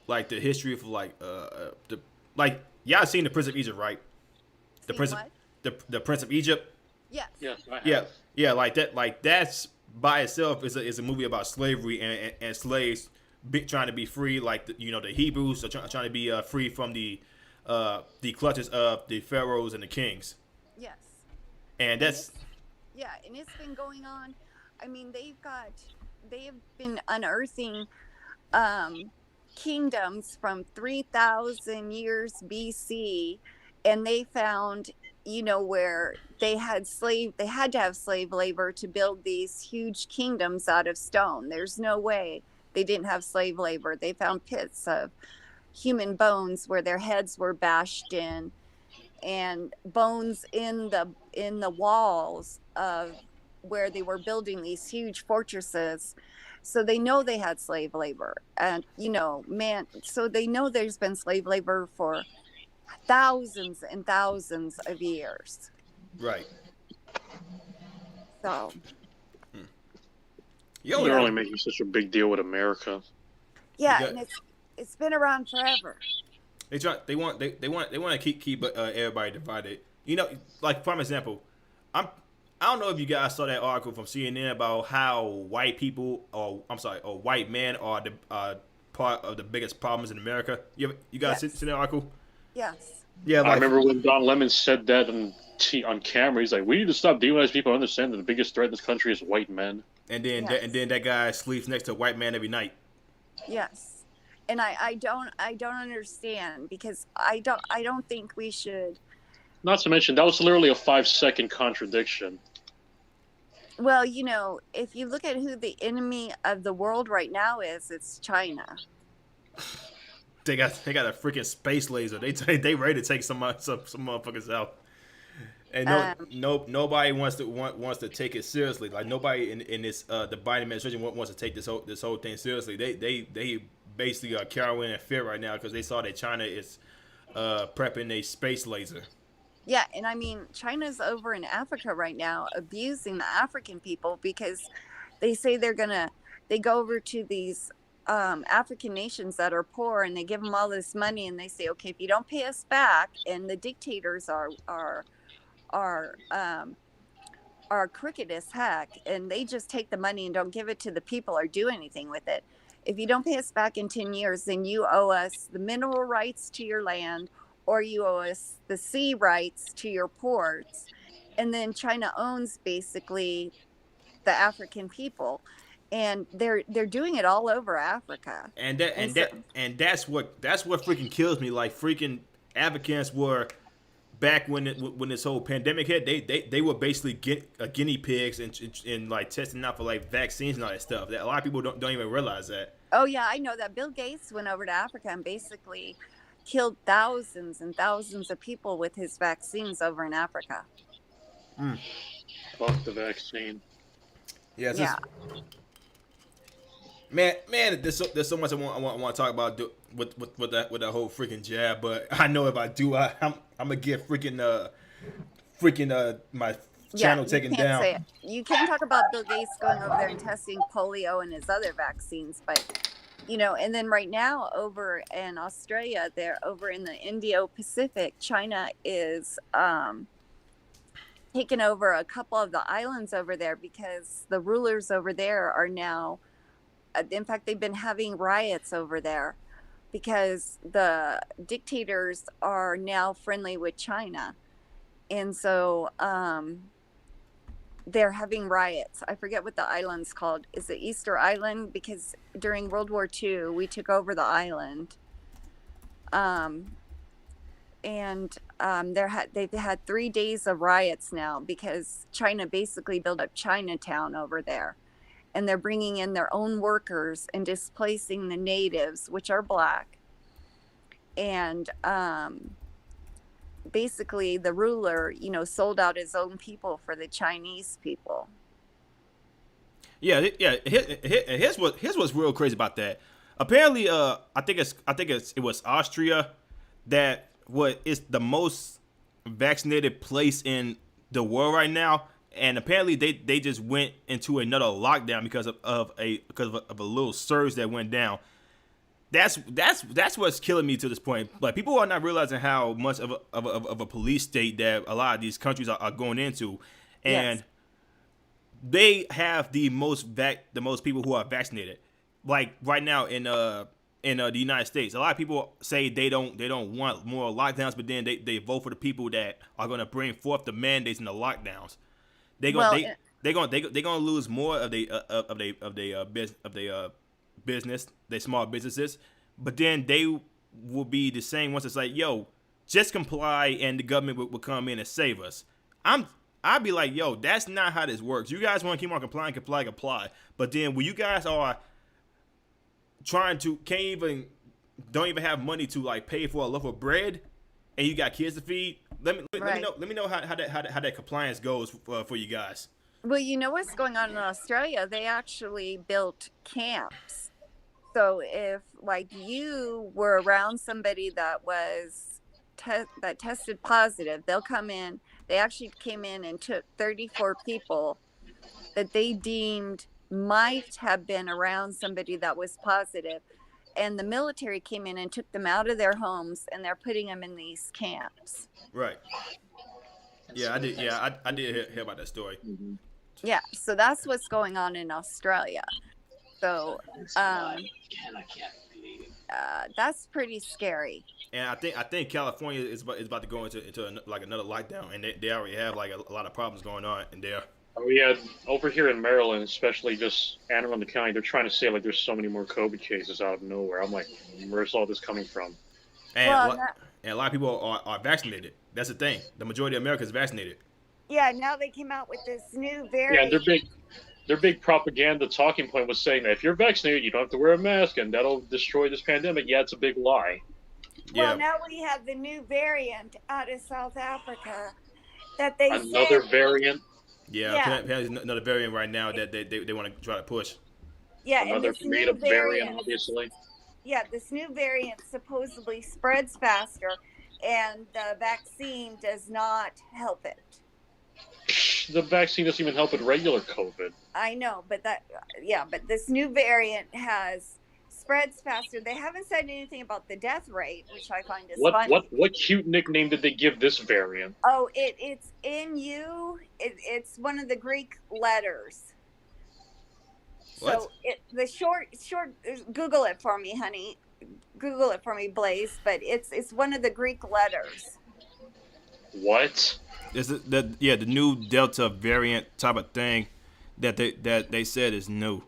like the history of the like y'all seen the Prince of Egypt, right? The Seen Prince of what? the Prince of Egypt. Yes. Yes, I Yeah, have. yeah, like that. Like that's by itself is a movie about slavery and slaves trying to be free. Like the Hebrews are trying to be free from the clutches of the pharaohs and the kings. Yes. And And that's it's yeah, and it's been going on. I mean, they've been unearthing um kingdoms from 3000 years BC, and they found, where they had to have slave labor to build these huge kingdoms out of stone. There's no way they didn't have slave labor. They found pits of human bones where their heads were bashed in, and bones in the walls of where they were building these huge fortresses. So they know they had slave labor, and man, so they know there's been slave labor for thousands and thousands of years. right. So Yo, They're yeah, only making such a big deal with America. yeah, because and it's been around forever. they want to keep everybody divided. Like for example, I'm I don't know if you guys saw that article from CNN about how white people, or I'm sorry, or white men are the part of the biggest problems in America. You guys seen Yes, that article? yes. Yeah, I like remember when Don Lemon said that on camera. He's like, "We need to stop demonizing people. Understand that the biggest threat in this country is white men." Yes, that guy sleeps next to a white man every night. yes. And I don't understand, because I don't think we should. Not to mention that was literally a 5-second contradiction. Well, if you look at who the enemy of the world right now is, it's China. They got a freaking space laser. They ready to take some motherfuckers out. And Um, nobody wants to take it seriously. Like nobody in this the Biden administration wants to take this whole thing seriously. They basically are cowering in fear right now because they saw that China is prepping a space laser. yeah, and I mean, China's over in Africa right now abusing the African people, because they say they go over to these African nations that are poor, and they give them all this money, and they say, okay, if you don't pay us back, and the dictators are are crooked as heck, and they just take the money and don't give it to the people or do anything with it. If you don't pay us back in 10 years, then you owe us the mineral rights to your land, or you owe us the sea rights to your ports. And then China owns basically the African people, and they're doing it all over Africa. And that And and so that and that's what freaking kills me. Like freaking Africans were back when this whole pandemic hit. They were basically guinea pigs and like testing out for like vaccines and all that stuff. That a lot of people don't even realize that. oh yeah, I know that Bill Gates went over to Africa and basically killed thousands and thousands of people with his vaccines over in Africa. Fuck the vaccine. Yeah, it's Yeah. just man. There's so much I want to talk about with that whole freaking jab. But I know if I do, I'm gonna get freaking my Yeah, channel you taken can't down. say it. You can't talk about Bill Gates going over there and testing polio and his other vaccines, but and then right now over in Australia, they're over in the Indo Pacific, China is taking over a couple of the islands over there, because the rulers over there are now, in fact, they've been having riots over there because the dictators are now friendly with China. And so they're having riots. I forget what the island's called. Is it Easter Island? Because during World War II, we took over the island. Um, and they've had 3 days of riots now, because China basically built up Chinatown over there, and they're bringing in their own workers and displacing the natives, which are black. And basically the ruler, sold out his own people for the Chinese people. Yeah, yeah. Here's what's real crazy about that. Apparently, it was Austria that what is the most vaccinated place in the world right now, and apparently they just went into another lockdown because of a little surge that went down. That's what's killing me to this point. Like people are not realizing how much of a police state that a lot of these countries are going into, and Yes. they have the most people who are vaccinated. Like right now in the United States, a lot of people say they don't want more lockdowns, but then they vote for the people that are going to bring forth the mandates and the lockdowns. They going Well, they gonna lose more of their business, their small businesses, but then they will be the same once it's like, yo, just comply and the government will come in and save us. I'd be like, yo, that's not how this works. You guys want to keep on comply, but then when you guys are trying to don't even have money to like pay for a loaf of bread, and you got kids to feed, right. let me know how that compliance goes for you guys. Well, you know what's going on in Australia? They actually built camps. So if like you were around somebody that was that tested positive, they'll come in. They actually came in and took 34 people that they deemed might have been around somebody that was positive, and the military came in and took them out of their homes, and they're putting them in these camps. Right. Yeah, I did. Yeah, I did hear about that story. Mhm. Yeah, so that's what's going on in Australia. So that's pretty scary. And I think California is about to go into like another lockdown, and they already have like a lot of problems going on in there. Oh yeah, over here in Maryland, especially just Anne Arundel County, they're trying to say like there's so many more COVID cases out of nowhere. I'm like, where's all this coming from? And Well, and a lot of people are vaccinated. That's the thing. The majority of America is vaccinated. yeah, now they came out with this new Yeah, and variant. their big propaganda talking point was saying that if you're vaccinated, you don't have to wear a mask, and that'll destroy this pandemic. Yeah, it's a big lie. Well, Yeah, now we have the new variant out of South Africa that they Another said, variant, yeah. yeah, Apparently there's another variant right now that they want to try to push. yeah, and another this made new up variant, variant, obviously. yeah, this new variant supposedly spreads faster, and the vaccine does not help it. The vaccine doesn't even help with regular COVID. I know, but but this new variant has spreads faster. They haven't said anything about the death rate, which I find is funny. What cute nickname did they give this variant? Oh, it's NU. It's one of the Greek letters. What? So the short Google it for me, honey. Google it for me, Blaze. But it's one of the Greek letters. What? The new Delta variant type of thing that they said is new.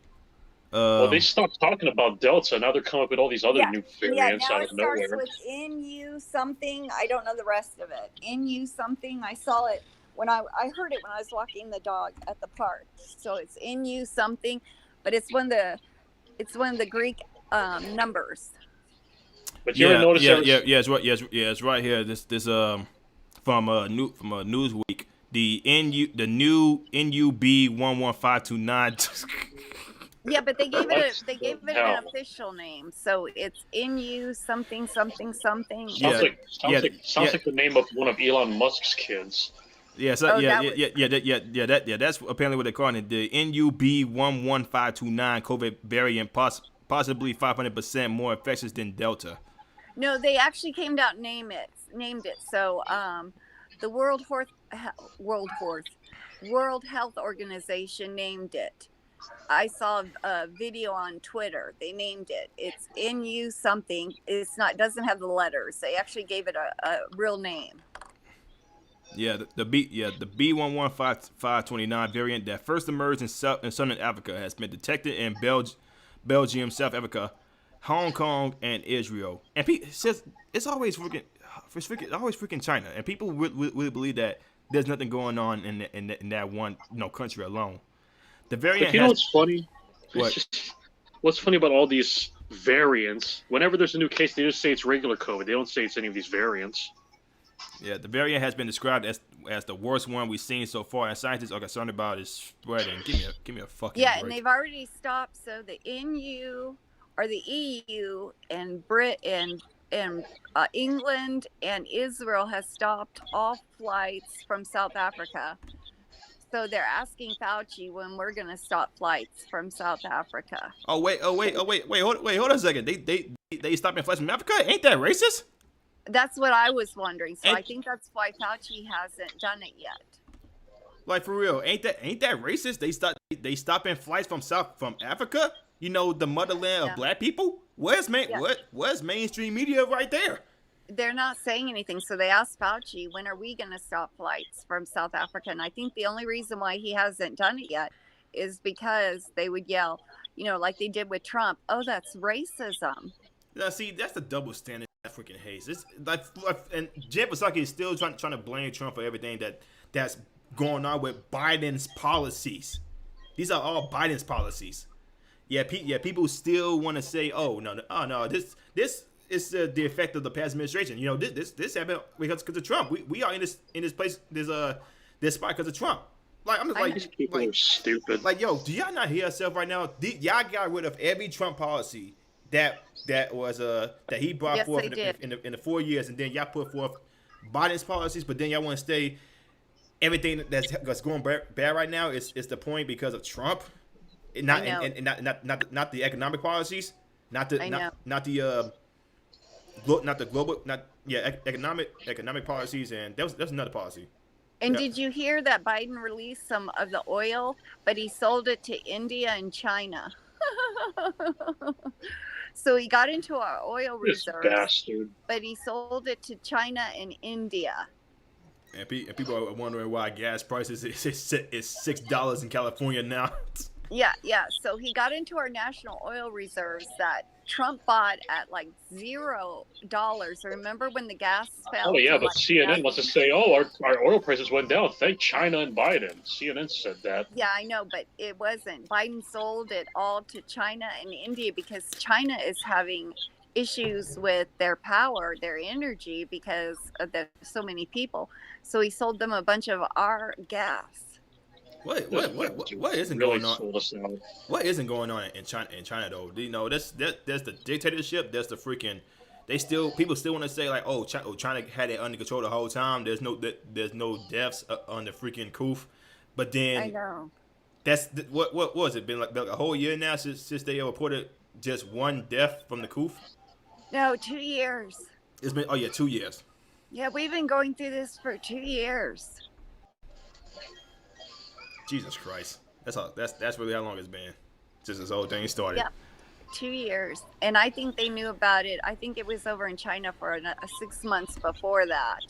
Well, they stopped talking about Delta. Now they're coming up with all these other Yeah, new yeah. variants Now out it of starts nowhere. with NU something. I don't know the rest of it. NU something. I saw it when I heard it when I was walking the dog at the park. So it's NU something, but it's one of the Greek numbers. But you ever notice It's right. It's right here. This from Newsweek. The new NUB 11529. Yeah, but they gave it hell? an official name. So it's NU something something something. Yeah. Sounds like the name of one of Elon Musk's kids. Yeah, so Oh, that was- that's apparently what they're calling it. The NUB 11529 COVID variant, possibly 500% more infectious than Delta. No, they actually came out named it. So the World Health Organization named it. I saw a video on Twitter. They named it. It's NU something. It's not. Doesn't have the letters. They actually gave it a real name. Yeah, the B 11529 variant that first emerged in Southern Africa has been detected in Belgium, South Africa, Hong Kong, and Israel. And it says it's always freaking China. And people really believe that there's nothing going on in that one country alone. The variant But you know what's funny? What? What's funny about all these variants? Whenever there's a new case, they just say it's regular COVID. They don't say it's any of these variants. Yeah, the variant has been described as the worst one we've seen so far, and scientists are concerned about its spreading. Give me a fucking Yeah, and break. they've already stopped. So the NU or the EU and Brit and England and Israel has stopped all flights from South Africa. So they're asking Fauci when we're going to stop flights from South Africa. Wait, hold on a second. They stopping flights from Africa? Ain't that racist? That's what I was wondering. So I Ain't, think that's why Fauci hasn't done it yet. like for real, ain't that racist? They stopping flights from Africa? You know, the motherland of Yeah. black people? Yeah. Where's mainstream media right there? They're not saying anything. So they asked Fauci, when are we going to stop flights from South Africa? And I think the only reason why he hasn't done it yet is because they would yell, like they did with Trump, oh, that's racism. Now, see, that's the double standard that freaking hates. It's like, and Jen Psaki is still trying to blame Trump for everything that's going on with Biden's policies. These are all Biden's policies. Yeah, people still want to say, oh no, this is the effect of the past administration. You know, this happened because of Trump. We are in this place, this spot because of Trump. Like I'm just like, These people are stupid. like, yo, do y'all not hear yourself right now? Y'all got rid of every Trump policy that was that he brought Yes, forth they in the 4 years, and then y'all put forth Biden's policies, but then y'all want to stay everything that's going bad right now is the point because of Trump, and not I know. and not the economic policies, not the I know. not the global economic policies, and that's another policy. And Yeah. did you hear that Biden released some of the oil, but he sold it to India and China? So he got into our oil This reserves, bastard. but he sold it to China and India. And people are wondering why gas prices is $6 in California now. Yeah. So he got into our national oil reserves that Trump bought at like $0. Remember when the gas fell? Oh yeah, to, but like, CNN wants to say, oh, our oil prices went down. Thank China and Biden. CNN said that. Yeah, I know, but it wasn't. Biden sold it all to China and India because China is having issues with their power, their energy, because there's so many people. So he sold them a bunch of our gas. What isn't really going on? sold us out. What isn't going on in China though? You know, that's the dictatorship. That's the freaking. People still want to say like, oh, China had it under control the whole time. There's no deaths on the freaking coup. But then I know. that's what was it been like a whole year now since they reported just one death from the coup? No, 2 years. It's been 2 years. Yeah, we've been going through this for 2 years. Jesus Christ, that's really how long it's been since this whole thing started. Yeah. 2 years. And I think they knew about it. I think it was over in China for 6 months before that.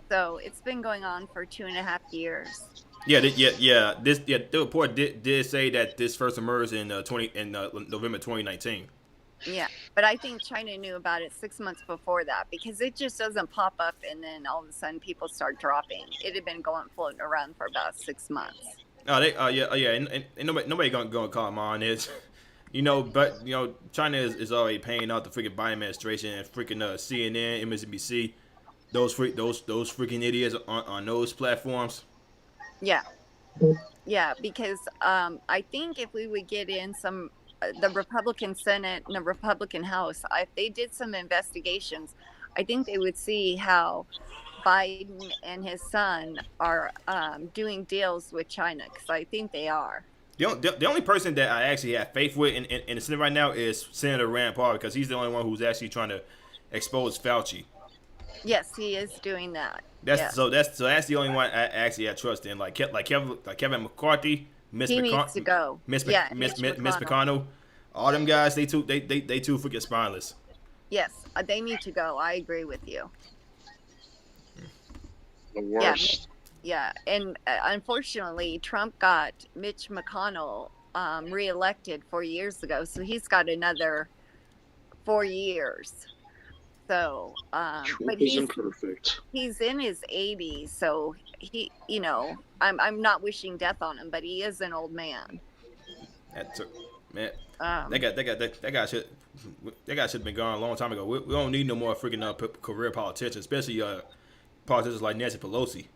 So it's been going on for 2.5 years. The report did say that this first emerged in November 2019. Yeah, but I think China knew about it 6 months before that because it just doesn't pop up and then all of a sudden people start dropping. It had been floating around for about 6 months. And nobody gonna call them on this. But China is already paying out the freaking Biden administration and freaking CNN, MSNBC, those freaking idiots on those platforms. Yeah, because I think if we would get in the Republican Senate and the Republican House, if they did some investigations, I think they would see how Biden and his son are doing deals with China, because I think they are. The only person that I actually have faith with in the Senate right now is Senator Rand Paul, because he's the only one who's actually trying to expose Fauci. Yes, he is doing that. That's the only one I actually have trust in. Like Kevin McCarthy, He needs to go. Miss Mitch McConnell, all them guys, they too freaking spineless. Yes, they need to go. I agree with you. The worst. Yeah, and unfortunately, Trump got Mitch McConnell reelected 4 years ago, so he's got another 4 years. So, but he's in his 80s, so he, I'm not wishing death on him, but he is an old man. Man, that guy should have been gone a long time ago. We don't need no more freaking career politicians, especially politicians like Nancy Pelosi.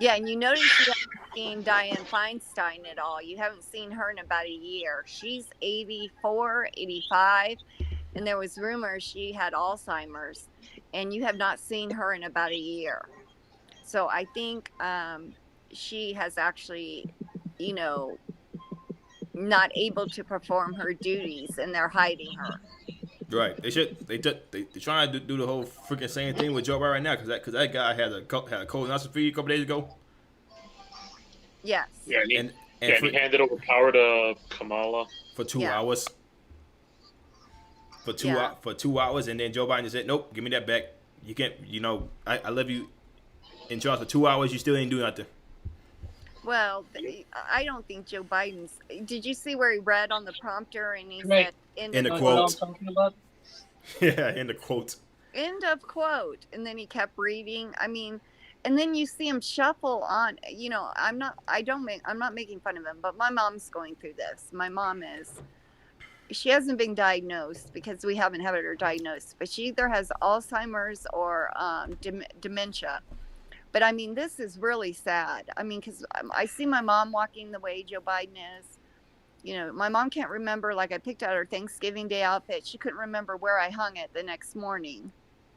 Yeah, and you notice you haven't seen Dianne Feinstein at all. You haven't seen her in about a year. She's 84, 85, and there was rumors she had Alzheimer's, and you have not seen her in about a year. So I think she has actually, you know, not able to perform her duties, and they're hiding her. Right. They should. They trying to do the whole freaking same thing with Joe Biden right now because that guy had a colonoscopy a couple days ago. Yes. Yeah, and and he handed over power to Kamala. for 2 Yeah. hours. Yeah. For 2 hours, and then Joe Biden said, "Nope, give me that back. You can't. You know, I love you in charge for 2 hours. You still ain't do nothing." Well, I don't think Joe Biden's. Did you see where he read on the prompter and he Right. said, "End In of the You know what I'm quote. talking about? Yeah, in the quote. End of quote," and then he kept reading. I mean, and then you see him shuffle on. You know, I'm not making fun of him, but my mom's going through this. My mom is. She hasn't been diagnosed because we haven't had her diagnosed, but she either has Alzheimer's or dementia. But I mean, this is really sad. I mean, because I see my mom walking the way Joe Biden is. You know, my mom can't remember, like I picked out her Thanksgiving Day outfit. She couldn't remember where I hung it the next morning.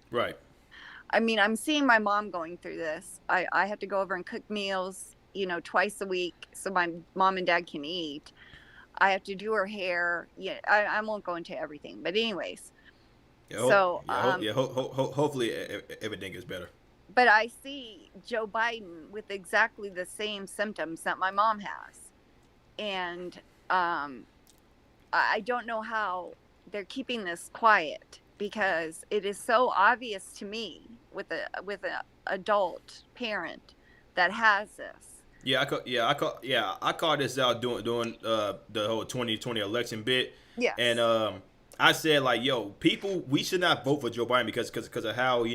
Right. I mean, I'm seeing my mom going through this. I have to go over and cook meals, you know, twice a week so my mom and dad can eat. I have to do her hair. Yeah, I won't go into everything. But anyways, Yeah, so, hopefully everything gets better. but I see Joe Biden with exactly the same symptoms that my mom has. And I don't know how they're keeping this quiet because it is so obvious to me with an adult parent that has this. I called this out during the whole 2020 election bit. Yes. And I said like, yo, people, we should not vote for Joe Biden because of how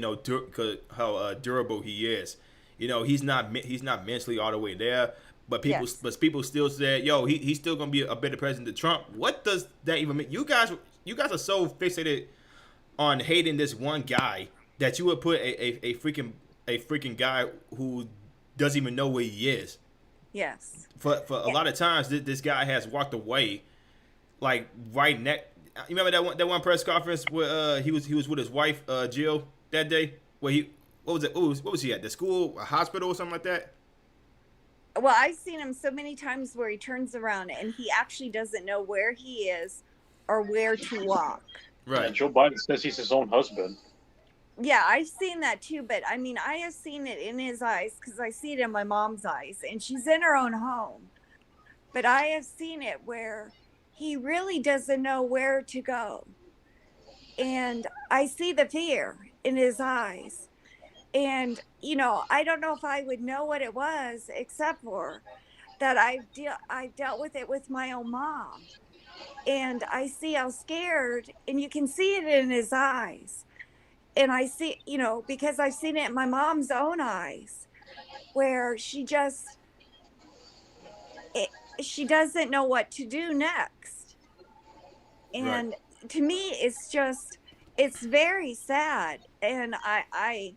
how durable he is. You know, he's not mentally all the way there. But people still said, yo, he's still gonna be a better president than Trump. What does that even mean? You guys are so fixated on hating this one guy that you would put a freaking guy who doesn't even know where he is. Yes. For a lot of times, this guy has walked away, like right next. You remember that one press conference where he was with his wife Jill that day, where what was he at the school, a hospital or something like that? Well, I've seen him so many times where he turns around and he actually doesn't know where he is or where to walk. Right. And Joe Biden says he's his own husband. Yeah, I've seen that too, but I mean, I have seen it in his eyes because I see it in my mom's eyes, and she's in her own home. But I have seen it where he really doesn't know where to go. And I see the fear in his eyes. And, you know, I don't know if I would know what it was except for that I dealt with it with my own mom. And I see how scared, and you can see it in his eyes. And I see, you know, because I've seen it in my mom's own eyes, where she doesn't know what to do next. And to me, it's very sad. And I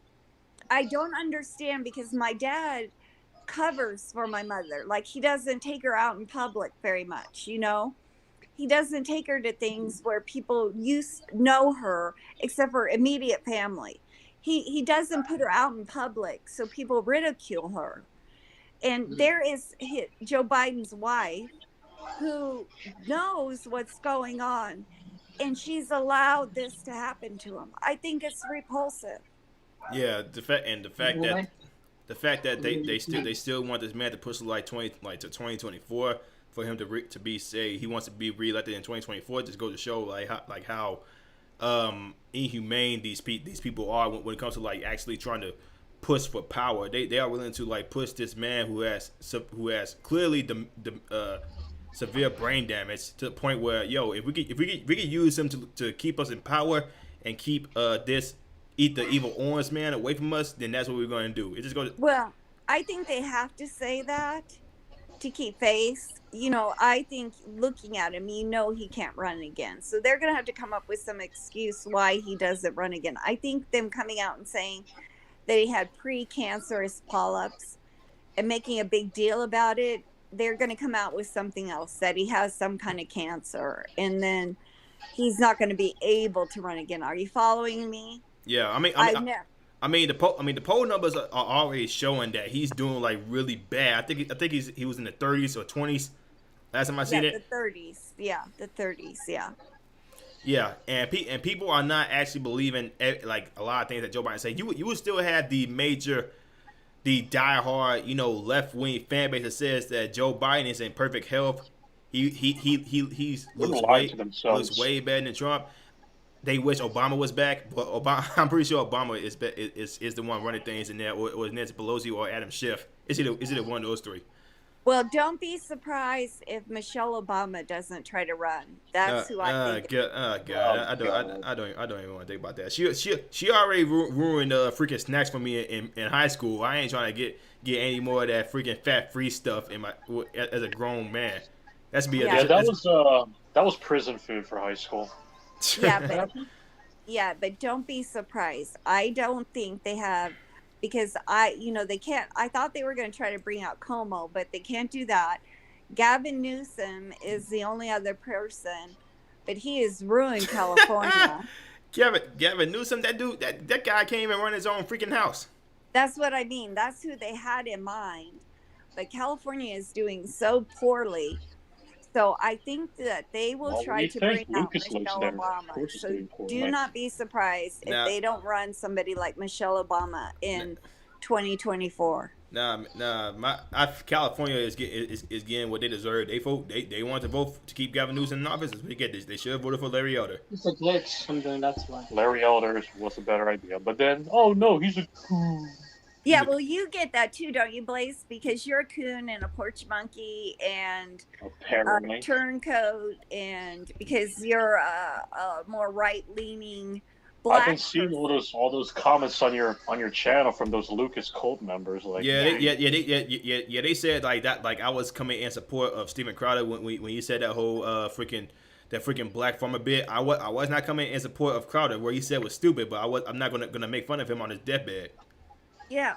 don't understand because my dad covers for my mother. Like, he doesn't take her out in public very much, you know? He doesn't take her to things where people know her except for immediate family. He doesn't put her out in public so people ridicule her. And there is Joe Biden's wife who knows what's going on, and she's allowed this to happen to him. I think it's repulsive. Yeah, the fact that they still want this man to push to 2024 for him to be say he wants to be reelected in 2024 just goes to show how inhumane these people are when it comes to like actually trying to push for power. They are willing to like push this man who has clearly severe brain damage to the point where, yo, if we could use him to keep us in power and keep this eat the evil orange man away from us, then that's what we're going to do. It just goes. Well, I think they have to say that to keep face. You know, I think looking at him, you know, he can't run again. So they're going to have to come up with some excuse why he doesn't run again. I think them coming out and saying that he had precancerous polyps and making a big deal about it, they're going to come out with something else that he has some kind of cancer, and then he's not going to be able to run again. Are you following me? Yeah, I've never. the poll numbers are already showing that he's doing like really bad. I think he was in the 30s or 20s last time I Yeah, seen the it. 30s. Yeah, the 30s. Yeah. Yeah, and people are not actually believing like a lot of things that Joe Biden said. You would still have the diehard left wing fan base that says that Joe Biden is in perfect health. He's They're lying to looks themselves. way better than Trump. They wish Obama was back, but Obama, I'm pretty sure Obama is the one running things in there, or Nancy Pelosi or Adam Schiff. Is it one of those three? Well, don't be surprised if Michelle Obama doesn't try to run. That's who I think. God, Oh God. I don't even want to think about that. She already ruined freaking snacks for me in high school. I ain't trying to get any more of that freaking fat free stuff in my as a grown man. That's be Yeah. Yeah, that was prison food for high school. Yeah, What but happened? yeah, but don't be surprised. I don't think they have, because they can't. I thought they were going to try to bring out Como, but they can't do that. Gavin Newsom is the only other person, but he has ruined California. Gavin Newsom, that dude, that guy can't even run his own freaking house. That's what I mean. That's who they had in mind. But California is doing so poorly. So I think that they will Well, what do try you to think? bring out Lucas lives Michelle there. Of Obama. course, it's So doing do poorly. not be surprised if Now, they don't run somebody like Michelle Obama in 2024. California is getting what they deserve. They want to vote to keep Gavin Newsom in office. We get this. They should have voted for Larry Elder. It's a glitch. I'm doing that's why. Larry Elder was a better idea, but then, oh no, he's a coon. Yeah, well, you get that too, don't you, Blaze? Because you're a coon and a porch monkey and a Apparently. turncoat, and because you're a more right-leaning I've black been seeing person. all those comments on your channel from those Lucas cult members. Like, They said like that. Like I was coming in support of Steven Crowder when he said that whole freaking black farmer bit. I was not coming in support of Crowder where he said was stupid, but I'm not gonna make fun of him on his deathbed. Yeah.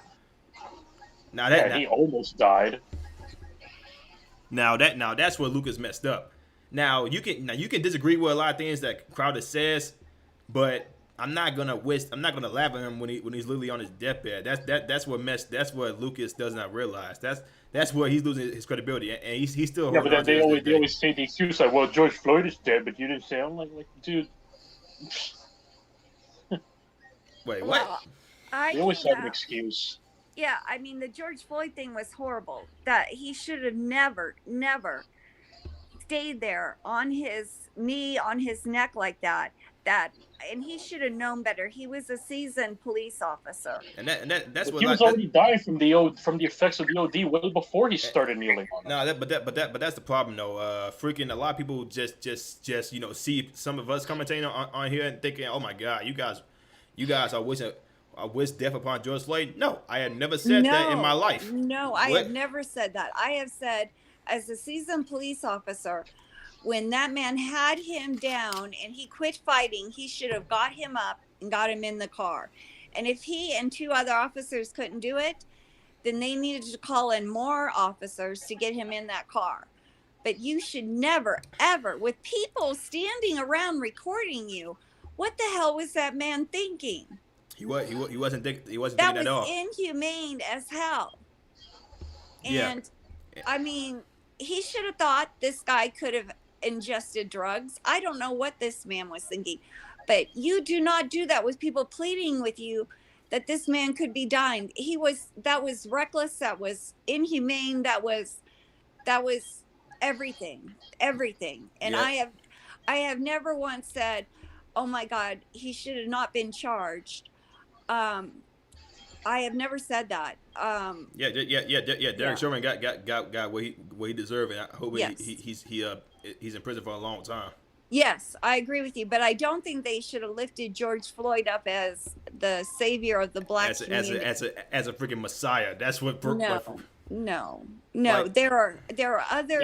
Now yeah, he almost died. Now that's where Lucas messed up. Now you can disagree with a lot of things that Crowder says, but I'm not gonna laugh at him when he's literally on his deathbed. That's what Lucas does not realize. That's where he's losing his credibility, and he's still Yeah, holding but on then to this they day. always say the excuse like, well, George Floyd is dead, but you didn't say. I'm like, dude. Wait, what? Well, I They always think have an excuse. yeah, I mean, the George Floyd thing was horrible. That he should have never stayed there on his knee, on his neck like that. And he should have known better. He was a seasoned police officer. That's But what he was already dying from the effects of the OD way before he started kneeling on him. but that's the problem though. Freaking a lot of people just see some of us commentating on here and thinking, oh my god, you guys are wishing. I wish death upon George Floyd. No, I had never said that in my life. No, I What? have never said that. I have said, as a seasoned police officer, when that man had him down and he quit fighting, he should have got him up and got him in the car. And if he and two other officers couldn't do it, then they needed to call in more officers to get him in that car. But you should never, ever, with people standing around recording you, what the hell was that man thinking? He wasn't thinking That at was all. inhumane as hell. Yeah. And I mean, he should have thought this guy could have ingested drugs. I don't know what this man was thinking, but you do not do that with people pleading with you that this man could be dying. That was reckless. That was inhumane. That was everything. And Yeah. I have never once said, oh my God, he should have not been charged. I have never said that. Derek Chauvin got what he deserved, and I hope Yes. he's in prison for a long time. Yes, I agree with you, but I don't think they should have lifted George Floyd up as the savior of the black community. As a freaking messiah. That's what. No. Like- there are other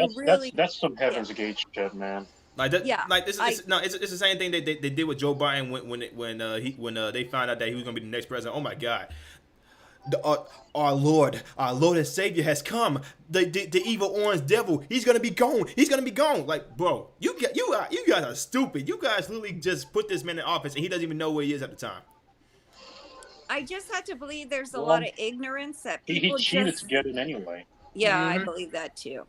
That's some Heaven's Gate shit, man. Like that, Yeah, like this. It's the same thing they did with Joe Biden when they found out that he was gonna be the next president. Oh my God, our Lord and Savior has come. The evil orange devil, he's gonna be gone. He's gonna be gone. Like, bro, you guys are stupid. You guys literally just put this man in office, and he doesn't even know where he is at the time. I just have to believe there's a lot Well, of ignorance that he people cheated just. to get it anyway. Yeah, I Mhm. believe that too.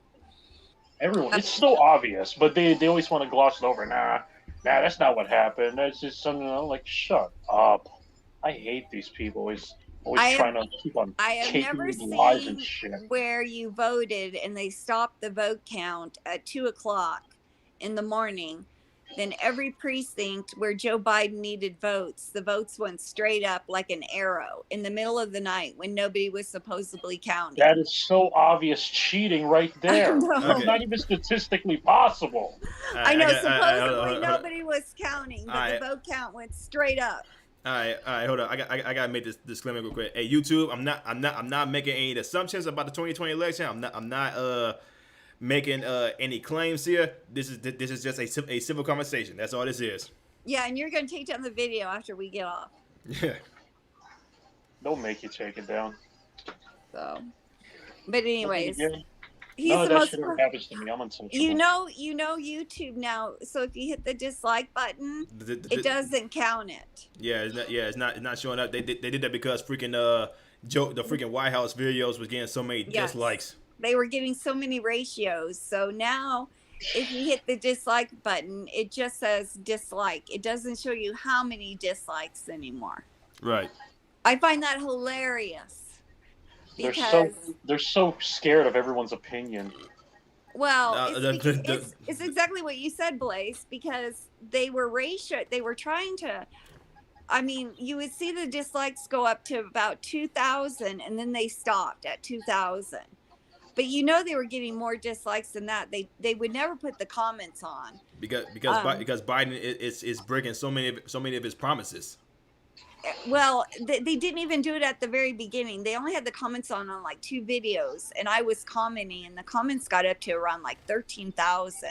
Everyone, it's so obvious, but they always want to gloss it over. Nah, that's not what happened. That's just something. I'm like, shut up. I hate these people. Always I have trying to keep on I have caking never with lies and seen shit. where you voted and they stopped the vote count at 2 o'clock in the morning. Then every precinct where Joe Biden needed votes, the votes went straight up like an arrow in the middle of the night when nobody was supposedly counting. That is so obvious cheating right I there. know. That's Okay. not even statistically possible. I know. Hold Supposedly on. nobody was counting, but the Alright, vote count went straight up. alright, hold on. I gotta make this disclaimer real quick. Hey, YouTube, I'm not making any assumptions about the 2020 election. I'm not making any claims here. This is just a civil conversation. That's all this is. Yeah, and you're going to take down the video after we get off. Yeah. They'll make you take it down. So, but anyways, Again, he's none the of that most. shit ever happens to me. I'm untouchable. You know YouTube now. So if you hit the dislike button, it doesn't count it. Yeah, it's not showing up. They did that because freaking the freaking White House videos was getting so many Yes. dislikes. They were getting so many ratios. So now, if you hit the dislike button, it just says dislike. It doesn't show you how many dislikes anymore. Right. I find that hilarious They're because so scared of everyone's opinion. well, The- it's exactly what you said, Blaze, because they were trying to. I mean, you would see the dislikes go up to about 2,000, and then they stopped at 2,000. But they were getting more dislikes than that. They would never put the comments on. because Biden is breaking so many of his promises. Well, they didn't even do it at the very beginning. They only had the comments on like 2 videos, and I was commenting, and the comments got up to around like 13,000,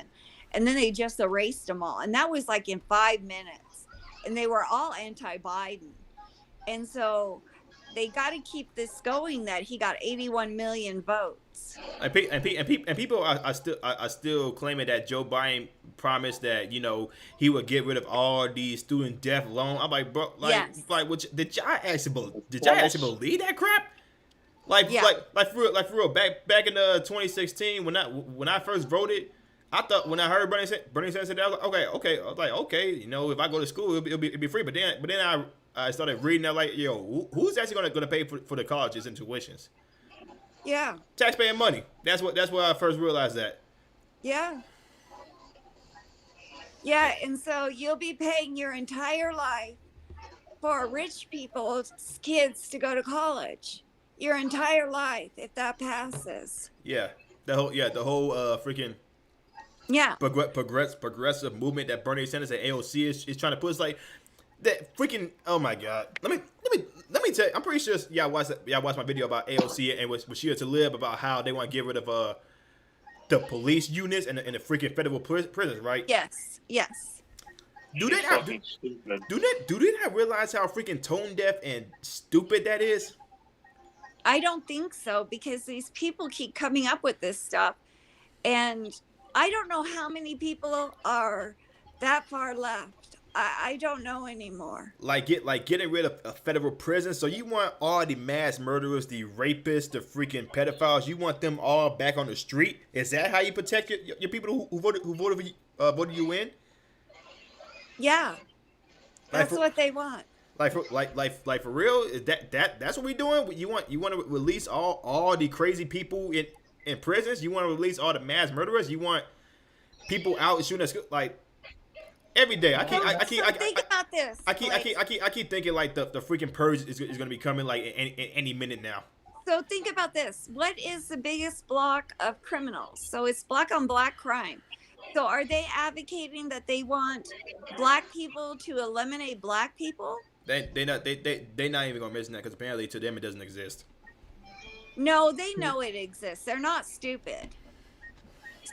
and then they just erased them all, and that was like in 5 minutes, and they were all anti-Biden, and so they got to keep this going. That he got 81 million votes. And people are still claiming that Joe Biden promised that he would get rid of all these student debt loan. I'm like, bro, Yes. did y'all actually believe that crap? Like for real. Back in 2016 when I first voted, I thought when I heard Bernie Sanders say that, I was like, okay. I was like, okay, if I go to school, it'll be free. But then I started reading that, like, yo, who's actually gonna pay for the colleges and tuitions? Yeah. Taxpayer money. That's where I first realized that. Yeah. Yeah, and so you'll be paying your entire life for rich people's kids to go to college. Your entire life, if that passes. Yeah. The whole freaking Yeah. progressive movement that Bernie Sanders and AOC is trying to put. It's like that freaking. Oh my God. Let me tell you. I'm pretty sure y'all watched my video about AOC and was here to live about how they want to get rid of the police units and the freaking federal prisons, right? Yes. Do they not realize how freaking tone deaf and stupid that is? I don't think so, because these people keep coming up with this stuff, and I don't know how many people are that far left. I don't know anymore. Like getting rid of a federal prison. So you want all the mass murderers, the rapists, the freaking pedophiles? You want them all back on the street? Is that how you protect your people who voted you in? Yeah, that's what they want. Like for real? Is that's what we doing? You want to release all the crazy people in prisons? You want to release all the mass murderers? You want people out shooting at school? Like every day, think about this. I keep thinking like the freaking purge is gonna be coming like any minute now. So think about this. What is the biggest block of criminals? So it's black on black crime. So are they advocating that they want black people to eliminate black people? They not even gonna mention that because apparently to them it doesn't exist. No, they know it exists. They're not stupid.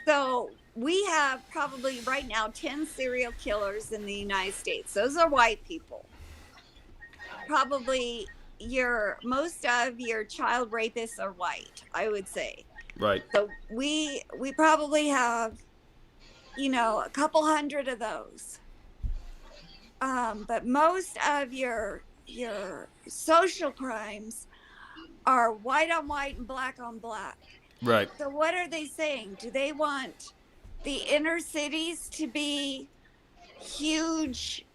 So we have probably right now 10 serial killers in the United States. Those are white people. Probably most of your child rapists are white, I would say. Right. So we probably have, a couple hundred of those. But most of your social crimes are white on white and black on black. Right. So what are they saying? Do they want the inner cities to be huge?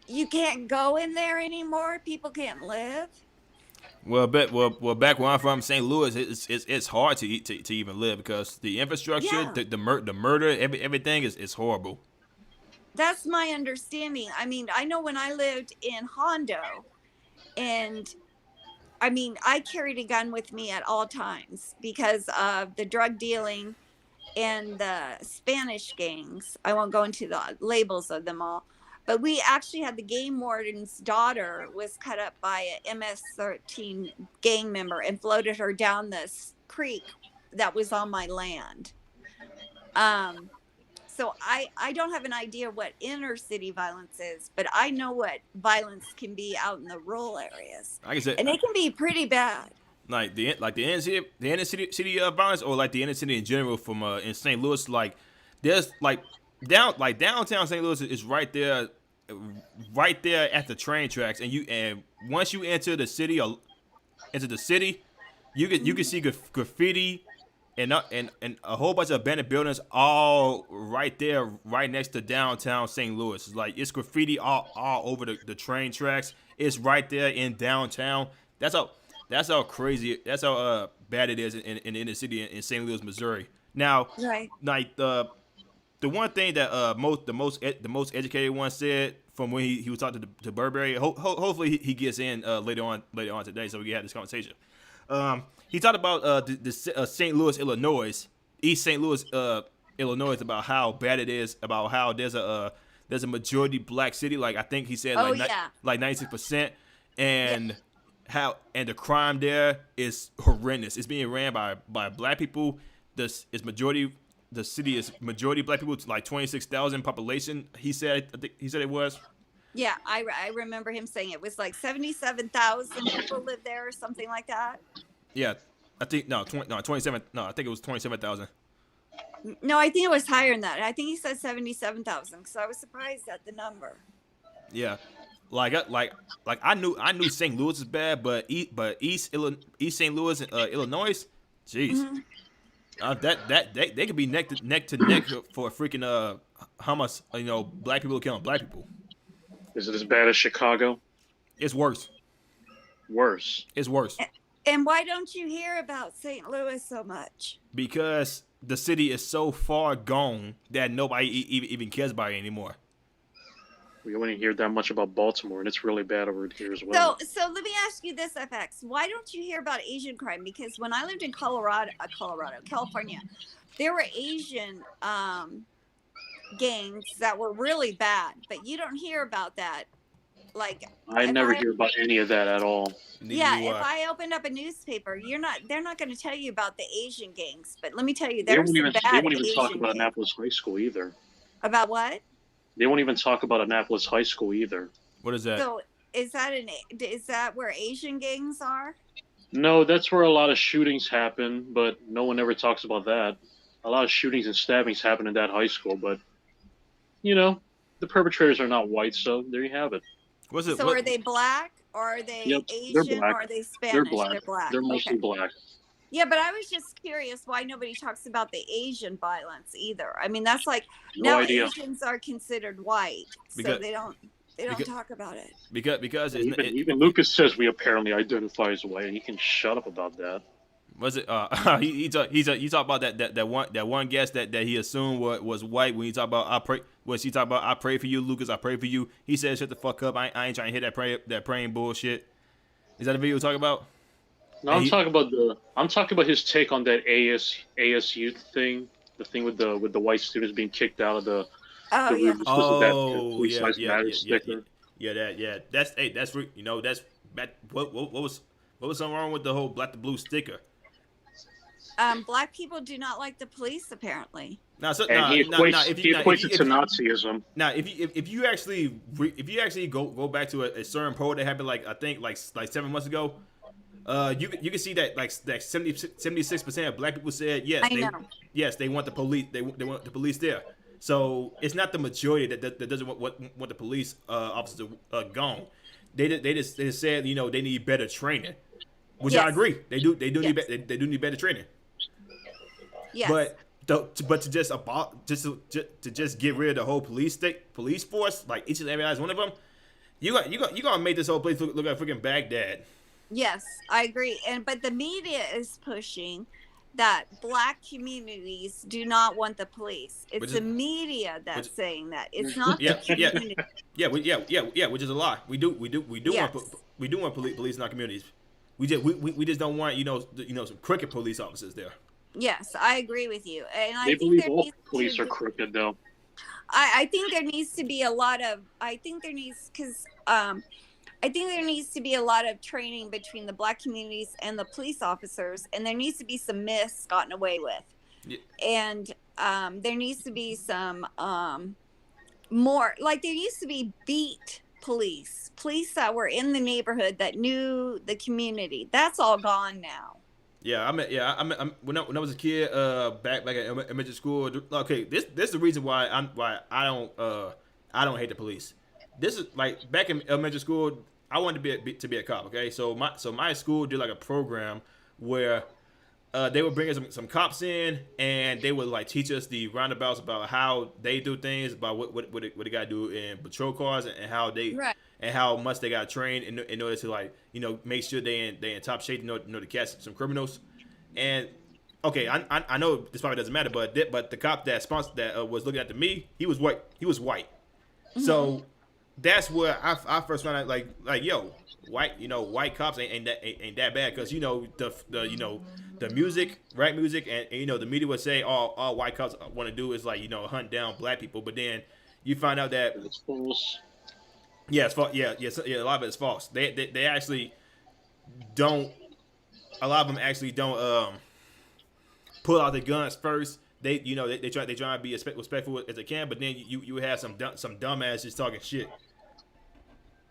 You can't go in there anymore. People can't live. Back where I'm from, St. Louis, it's hard to even live because the infrastructure, Yeah, the murder, everything is horrible. that's my understanding. I mean, I know when I lived in Hondo, and I mean, I carried a gun with me at all times because of the drug dealing and the Spanish gangs. I won't go into the labels of them all, but we actually had the game warden's daughter was cut up by a MS-13 gang member and floated her down this creek that was on my land. So I don't have an idea what inner city violence is, but I know what violence can be out in the rural areas, Like I said, and it can be pretty bad. the inner city violence, or like the inner city in general from in St. Louis. Like there's like downtown St. Louis is right there at the train tracks, and once you enter the city or into the city, you can see graffiti and a whole bunch of abandoned buildings all right there, right next to downtown St. Louis. It's like it's graffiti all over the train tracks. It's right there in downtown. That's how that's how crazy. That's how bad it is in the inner city in St. Louis, Missouri. Now, Right. like the one thing that the most educated one said from when he was talking to Burberry. Hopefully he gets in later on today, so we can have this conversation. He talked about the St. Louis, Illinois, East St. Louis, Illinois, about how bad it is, about how there's a majority black city. Like I think he said Oh like yeah. like 96%, Yeah. and the crime there is horrendous. It's being ran by black people. This is majority. The city is majority black people. It's like 26,000 population. I think he said it was. Yeah, I remember him saying it was like 77,000 people live there or something like that. Yeah, I think no 27. No, I think it was 27,000. No, I think it was higher than that. I think he said 77,000. So I was surprised at the number. Yeah, like I knew St. Louis is bad, but East St. Louis, Illinois, jeez, Hmm. that they could be neck to neck for freaking how much black people killing black people. Is it as bad as Chicago? It's worse. Worse. It's worse And why don't you hear about St. Louis so much? because the city is so far gone that nobody even cares about it anymore. We only hear that much about Baltimore, and it's really bad over here as well. So let me ask you this, FX. Why don't you hear about Asian crime? Because when I lived in California, there were Asian gangs that were really bad, but you don't hear about that. Like I if never I hear about any of that at all. yeah, You, if I opened up a newspaper, they're not going to tell you about the Asian gangs, but let me tell you, They there's won't some even they bad won't even talk Asian about gangs. Annapolis High School either. About what? They won't even talk about Annapolis High School either. what is that? So is that where Asian gangs are? No, that's where a lot of shootings happen, but no one ever talks about that. A lot of shootings and stabbings happen in that high school, but the perpetrators are not white, so there you have it. What's it? So What, are they black or are they Yep, they're Asian black. or are they Spanish? They're black. They're black. They're mostly Okay. black. Yeah, but I was just curious why nobody talks about the Asian violence either. I mean, that's like No now idea. Asians are considered white, so Because- they don't because- talk about it. because it's, Even Lucas says we apparently identify as white, and he can shut up about that. was it? He talked about that one guest that he assumed was white when he talked about I pray. When she talked about I pray for you, Lucas. I pray for you. He said, "Shut the fuck up. I ain't trying to hear that praying bullshit." Is that the video you're talking about? No, I'm talking about his take on that ASU thing, the thing with the white students being kicked out of the Oh room yeah. just because of that police yeah, size yeah, matter yeah, sticker. yeah. That's that's what was something wrong with the whole black to blue sticker? Black people do not like the police, apparently. Now, so, And nah, nah, nah. If he you, nah, if equates you, it to if you, Nazism. now, if you actually go back to a certain poll that happened like I think like 7 months ago, you can see that like that 76% of black people said I know. yes they want the police they want the police there. So it's not the majority that doesn't want the police officers gone. They just said they need better training, which I Yes. agree they do Yes. they do need better training. Yes. But to just get rid of the whole police force, like each and every last one of them, you gonna make this whole place look like freaking Baghdad. Yes, I agree. But the media is pushing that black communities do not want the police. It's the media that's saying that. It's not the community. Which is a lie. We do Yes. want police in our communities. We just don't want some crooked police officers there. Yes, I agree with you. And I They think believe there all needs police to are crooked, though. I think there needs to be a lot of I think there needs to be a lot of training between the black communities and the police officers, and there needs to be some myths gotten away with. Yeah. And there needs to be some more, like there used to be beat police that were in the neighborhood that knew the community. That's all gone now. Yeah, when I was a kid, back at elementary school. Okay, this is the reason why I don't hate the police. This is like back in elementary school. I wanted to be a cop. Okay, so my school did like a program where they would bring us some cops in, and they would like teach us the roundabouts about how they do things, about what they got to do in patrol cars, and how they Right. and how much they got trained in order to like make sure they in top shape, to catch some criminals. And okay, I know this probably doesn't matter, but the cop that sponsored that was looking after me, he was white. So that's where I first found out like yo, white cops ain't that bad, because the music, rap music, and the media would say all white cops want to do is like hunt down black people, but then you find out that It's false. yeah, it's false. Yeah, a lot of it is false. They actually don't. A lot of them actually don't pull out the guns first. They try to be as respectful as they can, but then you have some dumbass just talking shit.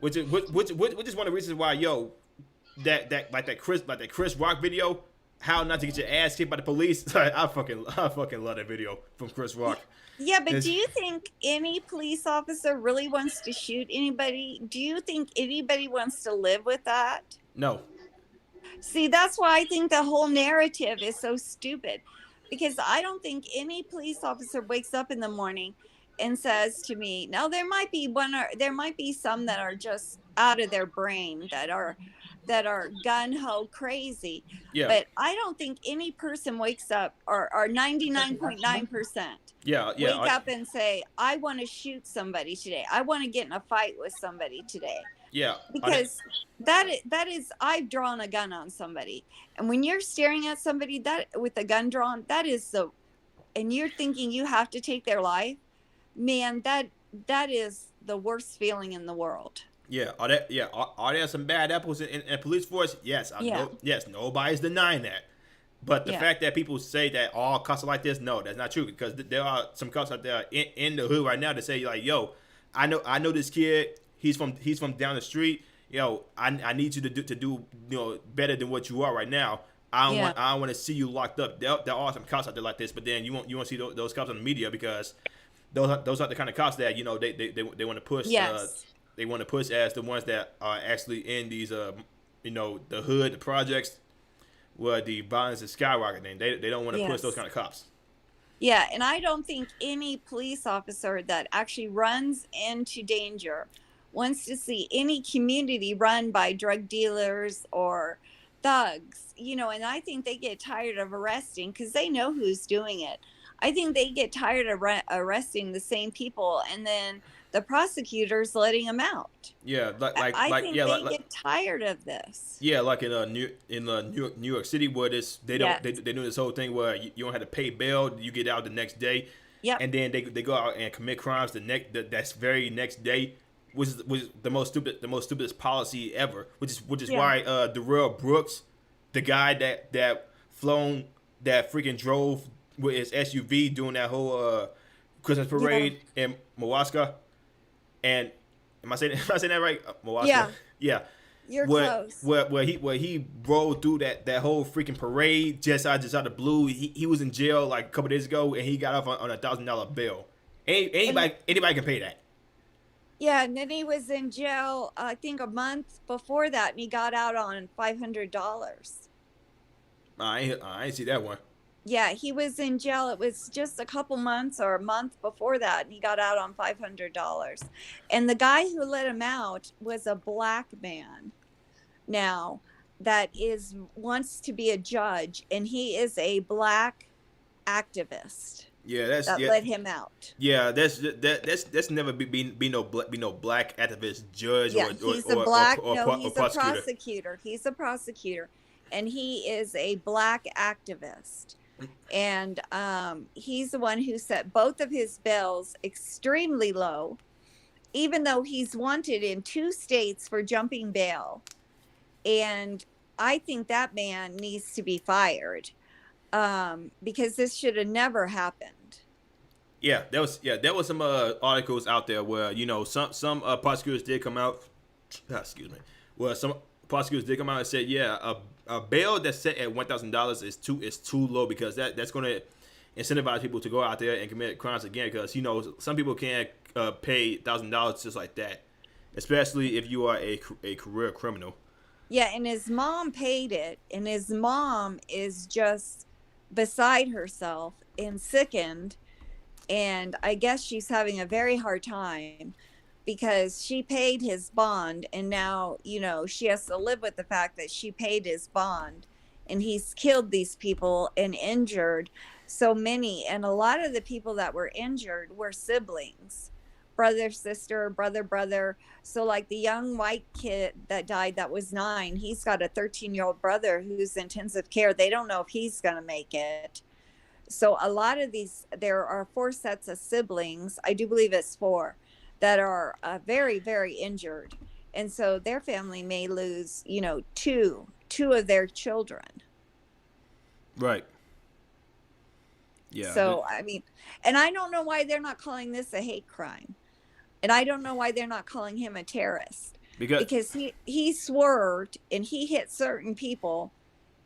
Which is one of the reasons why that Chris Rock video, how not to get your ass kicked by the police. I fucking love that video from Chris Rock. Yeah, but do you think any police officer really wants to shoot anybody? Do you think anybody wants to live with that? No. See, that's why I think the whole narrative is so stupid, because I don't think any police officer wakes up in the morning and says to me, now there might be some that are just out of their brain, that are gun-ho crazy. Yeah. But I don't think any person wakes up, or 99.9% wake up and say, I want to shoot somebody today. I want to get in a fight with somebody today. Yeah. Because that is I've drawn a gun on somebody. And when you're staring at somebody that with a gun drawn, and you're thinking you have to take their life, man, that is the worst feeling in the world. Yeah, are there some bad apples in police force? Yes, yes, nobody's denying that. But the fact that people say that all cops are like this, no, that's not true, because there are some cops out there in the hood right now that say like, yo, I know this kid, he's from down the street, yo, I need you to do better than what you are right now. I don't want to see you locked up. There are some cops out there like this, but then you won't see those cops on the media, because those are the kind of cops that they want to push. Yes. They want to push as the ones that are actually in these the hood, the projects, where the violence is skyrocketing. They don't want to push those kind of cops. Yeah, and I don't think any police officer that actually runs into danger wants to see any community run by drug dealers or thugs, and I think they get tired of arresting, because they know who's doing it. I think they get tired of arresting the same people, and then the prosecutors letting them out. Yeah, I think they get tired of this. Yeah, like in New York City, where they do this whole thing where you don't have to pay bail, you get out the next day. Yep. And then they go out and commit crimes that's very next day, which is the most stupidest policy ever. Which is why Darrell Brooks, the guy that flown that freaking drove with his SUV doing that whole Christmas Yeah. parade in Mawaska. And am I saying am I saying that right? Mawaska. Yeah. Yeah. You're Where close. he rode through that whole freaking parade just out of the blue. He was in jail like a couple days ago, and he got off on $1,000 bail. And Anybody can pay that. yeah, and then he was in jail, I think a month before that, and he got out on $500. I ain't see that one. Yeah, he was in jail. It was just a couple months or a month before that, and he got out on $500. And the guy who let him out was a black man now that is wants to be a judge, and he is a black activist Yeah, that's that let him out. Yeah, that's never be no black activist judge Yeah, he's a black, no, he's a prosecutor. prosecutor. He's a prosecutor, and he is a black activist. And he's the one who set both of his bails extremely low, even though he's wanted in 2 states for jumping bail. And I think that man needs to be fired, because this should have never happened. Yeah, there was some articles out there where some prosecutors did come out. Excuse me. Well, some prosecutors did come out and said, yeah, a bail that's set at $1,000 is too low, because that's going to incentivize people to go out there and commit crimes again, because some people can't pay $1,000 just like that, especially if you are a career criminal. Yeah, and his mom paid it, and his mom is just beside herself and sickened, and I guess she's having a very hard time because she paid his bond, and now she has to live with the fact that she paid his bond, and he's killed these people and injured so many, and a lot of the people that were injured were siblings, brother, sister, brother. So like the young white kid that died that was 9, he's got a 13-year-old brother who's in intensive care. They don't know if he's going to make it. So a lot of these, there are 4 sets of siblings, I do believe it's 4, that are very, very injured. And so their family may lose, two of their children. Right. Yeah. So, I mean, and I don't know why they're not calling this a hate crime. And I don't know why they're not calling him a terrorist. Because he swerved and he hit certain people.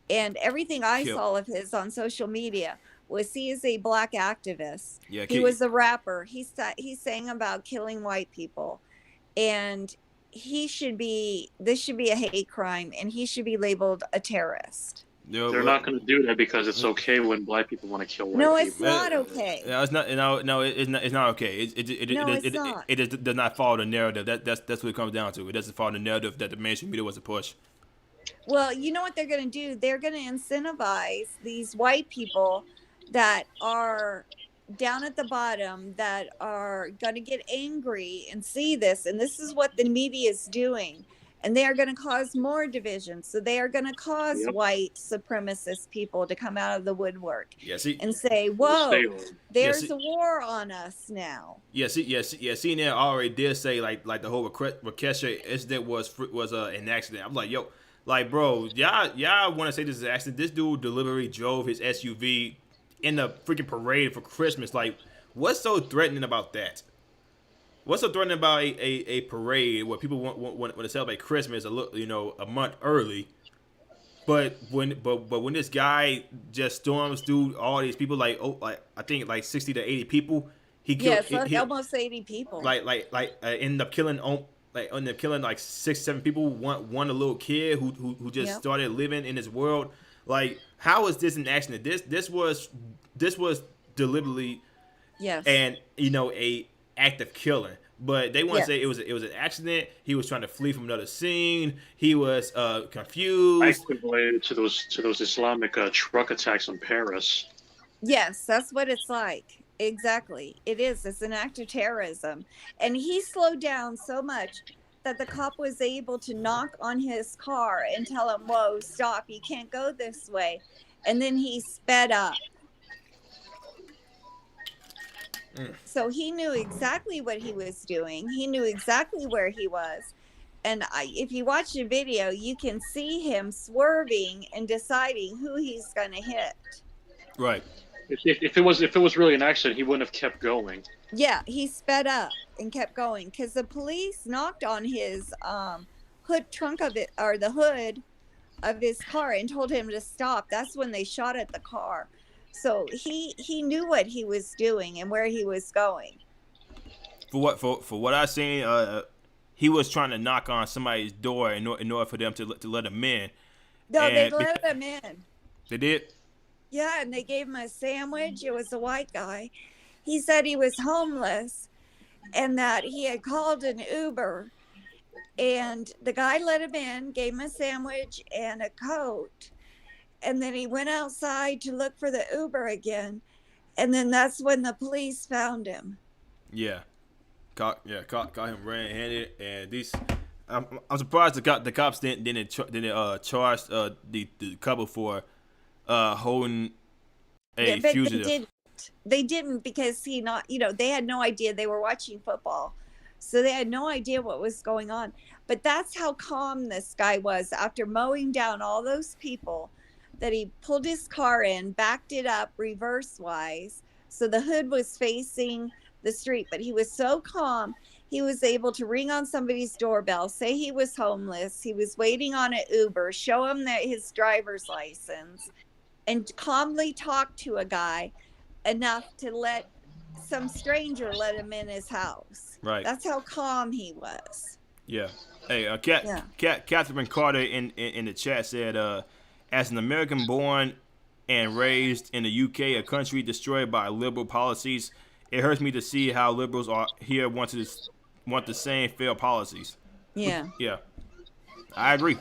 And everything I saw of his on social media was he is a black activist. Yeah, he was a rapper. He sang about killing white people. And this should be a hate crime, and he should be labeled a terrorist. No, they're not going to do that because it's okay when black people want to kill white people. No, it's not okay. No, it's not. No, it's not. It's not okay. It does not follow the narrative. That's what it comes down to. It doesn't follow the narrative that the mainstream media was to push. Well, you know what they're going to do? They're going to incentivize these white people that are down at the bottom, that are going to get angry and see this, and this is what the media is doing. And they are going to cause more division. So they are going to cause white supremacist people to come out of the woodwork and say, whoa, there's a war on us now. CNN already did say like the whole Rakesha incident was an accident. I'm like, yo, like, bro, y'all want to say this is an accident? This dude deliberately drove his SUV in the freaking parade for Christmas. Like, what's so threatening about that? What's so threatening about a parade where people want to celebrate Christmas a month early, but when this guy just storms through all these people, like I think like 60 to 80 people, he killed almost 80 people. Ended up killing like 6-7 people. One a little kid who just started living in this world. Like, how is this an accident? This was deliberately and a act of killing, but they want to say it was an accident. He was trying to flee from another scene. He was confused. I think related to those Islamic truck attacks in Paris. Yes, that's what it's like. Exactly, it is. It's an act of terrorism, and he slowed down so much that the cop was able to knock on his car and tell him, "Whoa, stop! You can't go this way," and then he sped up. So he knew exactly what he was doing. He knew exactly where he was. And if you watch the video, you can see him swerving and deciding who he's going to hit. Right. If it was really an accident, he wouldn't have kept going. Yeah, he sped up and kept going because the police knocked on his hood trunk of it, or the hood of his car, and told him to stop. That's when they shot at the car. So he knew what he was doing and where he was going. For what I seen, he was trying to knock on somebody's door in order for them to let him in, No, they and let him in. they did. Yeah, and they gave him a sandwich. It was a white guy. He said he was homeless and that he had called an Uber, and the guy let him in, gave him a sandwich and a coat, and then he went outside to look for the Uber again, and then that's when the police found him. Yeah, caught him red-handed, and these. I'm surprised the cops didn't charge the couple for holding a But fugitive. they didn't because they had no idea. They were watching football, so they had no idea what was going on. But that's how calm this guy was after mowing down all those people, that he pulled his car in, backed it up reverse wise, so the hood was facing the street, but he was so calm. He was able to ring on somebody's doorbell, say he was homeless, he was waiting on an Uber, show him that his driver's license, and calmly talk to a guy enough to let some stranger let him in his house. Right. That's how calm he was. Yeah. Hey, Yeah. Catherine Carter in the chat said, as an American born and raised in the UK, a country destroyed by liberal policies, it hurts me to see how liberals are here want the same failed policies. Yeah. Yeah, I agree.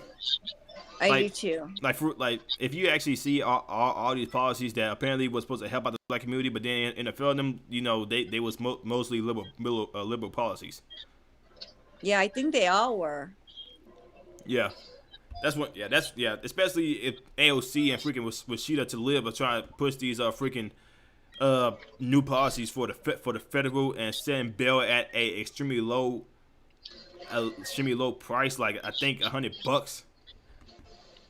I do too. Like if you actually see all these policies that apparently was supposed to help out the black community, but then in the field of them, they was mostly liberal policies. Yeah, I think they all were. Yeah. That's what. Yeah, that's yeah. Especially if AOC and freaking Rashida Tlaib are trying to push these freaking new policies for the federal and setting bail at a extremely low price, like I think $100.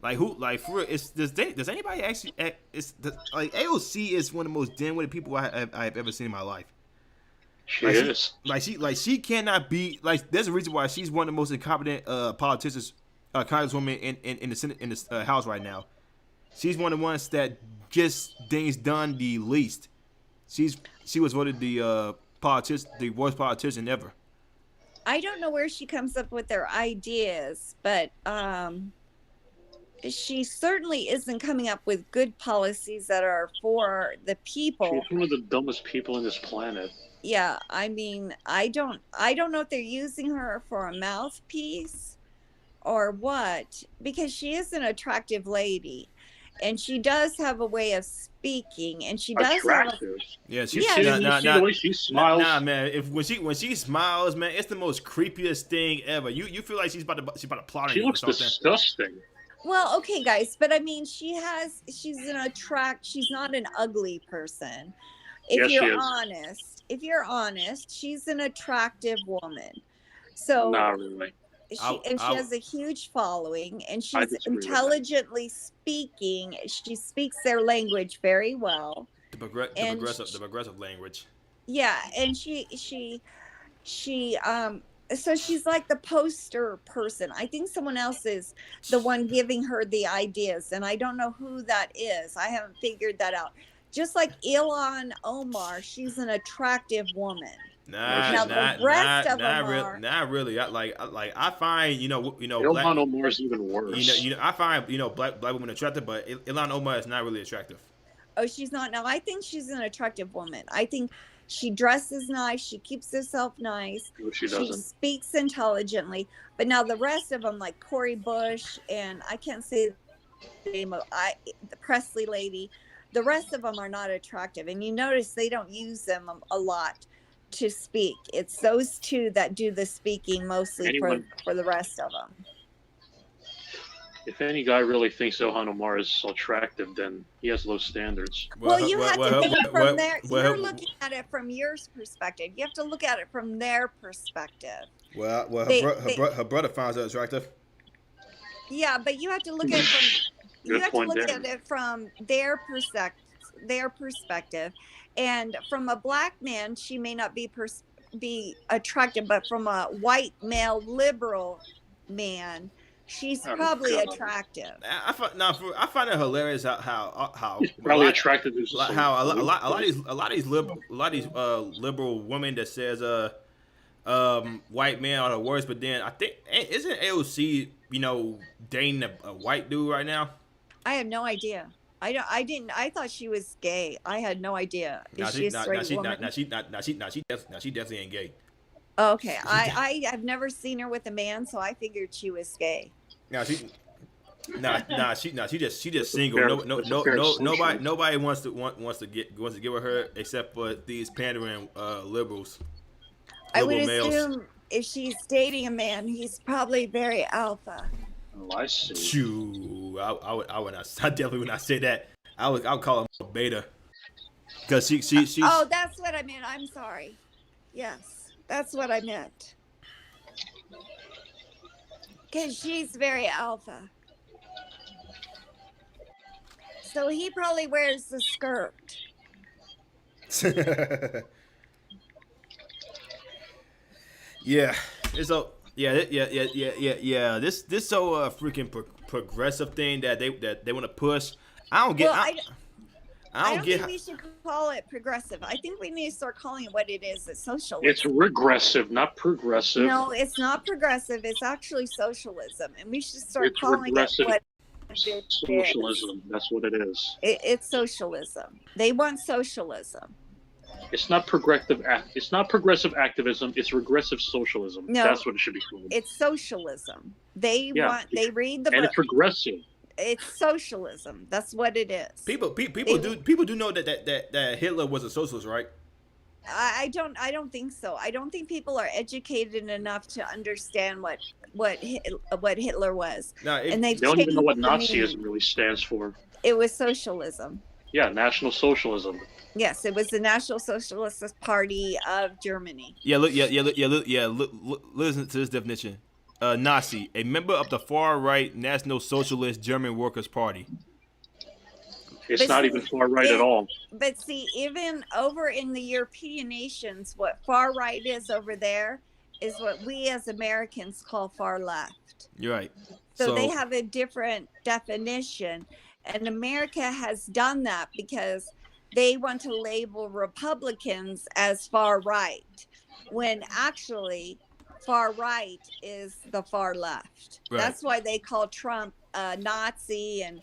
Like who? Like for real, does anybody actually? Like AOC is one of the most dim-witted people I've ever seen in my life. She Like is. she cannot be like. There's a reason why she's one of the most incompetent politicians, congresswoman in the Senate, in the House right now. She's one of the ones that gets things done the least. She was voted the worst politician ever. I don't know where she comes up with their ideas, but she certainly isn't coming up with good policies that are for the people. She's one of the dumbest people on this planet. Yeah, I mean, I don't know if they're using her for a mouthpiece or what, because she is an attractive lady, and she does have a way of speaking, and she does Attractive. Yeah, You see the way she smiles. Nah, man. If when she smiles, man, it's the most creepiest thing ever. You feel like she's about to plot on She you or looks something. disgusting. Well, okay, guys, but I mean, she's not an ugly person. Yes, she is. If you're honest, she's an attractive woman. So Not really. she has a huge following, and I she's disagree with that. intelligently speaking. She speaks their language very well. The progressive language. Yeah, and she so she's like the poster person. I think someone else is the one giving her the ideas, and I don't know who that is. I haven't figured that out. Just like Ilhan Omar, she's an attractive woman. Not really. I find Ilhan Omar is even worse. I find black women attractive, but Ilhan Omar is not really attractive. Oh, she's not. No, I think she's an attractive woman. I think she dresses nice. She keeps herself nice. No, she doesn't. She speaks intelligently. But now the rest of them, like Cori Bush, and I can't say the name of the Presley lady, the rest of them are not attractive. And you notice they don't use them a lot to speak. It's those two that do the speaking mostly for the rest of them. If any guy really thinks Ilhan Omar is attractive, then he has low standards. Well, you have to think from there. You're looking at it from your perspective. You have to look at it from their perspective. Well, her brother finds her attractive. Yeah, but you have to look at it from their their perspective, and from a black man, she may not be attractive, but from a white male liberal man, she's Oh probably God, attractive. I find it hilarious how he's probably attracted to some how weird a lot of shit. these liberal women that says white man are the worst, but then I think isn't AOC dating a white dude right now? I have no idea. I thought she was gay. I had no idea. Is she a straight woman? She definitely ain't gay. Okay. She, I have never seen her with a man, so I figured she was gay. now she she just That's a single. fair, No that's a fair assumption. nobody wants to get with her except for these pandering liberals, I would liberal males. assume if she's dating a man, he's probably very alpha. Oh, I see. Shoo, I would not. I definitely would not say that. I would call him a beta because she's. Oh, that's what I meant. I'm sorry. Yes, that's what I meant. Because she's very alpha. So he probably wears the skirt. Yeah, it's so yeah. This so freaking progressive thing that they want to push. I don't get. Well, I don't get. think we should call it progressive. I think we need to start calling it what it is. It's socialism. It's regressive, not progressive. No, it's not progressive. It's actually socialism, and we should start It's calling regressive it what it socialism. is. That's what it is. It's socialism. They want socialism. It's not progressive. It's not progressive activism. It's regressive socialism. No, that's what it should be called. It's socialism. They read the and book. it's regressive. It's socialism. That's what it is. People do know that Hitler was a socialist, right? I don't think so. I don't think people are educated enough to understand what Hitler was. No, and they don't even know what Nazism really stands for. It was socialism. Yeah, National Socialism. Yes, it was the National Socialist Party of Germany. Listen to this definition. Nazi, a member of the far-right National Socialist German Workers' Party. It's not even far right at all. But see, even over in the European nations, what far right is over there is what we as Americans call far left. You're right. So they have a different definition. And America has done that because they want to label Republicans as far right, when actually far right is the far left. Right. That's why they call Trump a Nazi and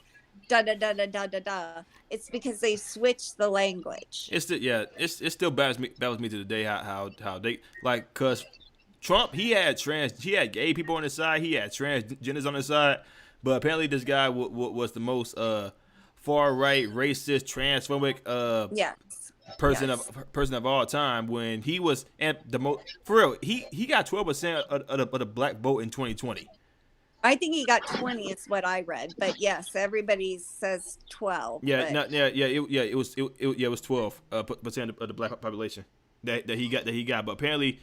da da da da da da da. It's because they switched the language. It still baffles me to the day how they like, cause Trump he had gay people on his side, he had transgenders on his side, but apparently this guy was the most far right, racist, transphobic person of all time when he was the most for real. He got 12% of the black vote in 2020. I think he got 20 is what I read, but yes, everybody says 12. Yeah, it was 12% of the black population that he got. But apparently,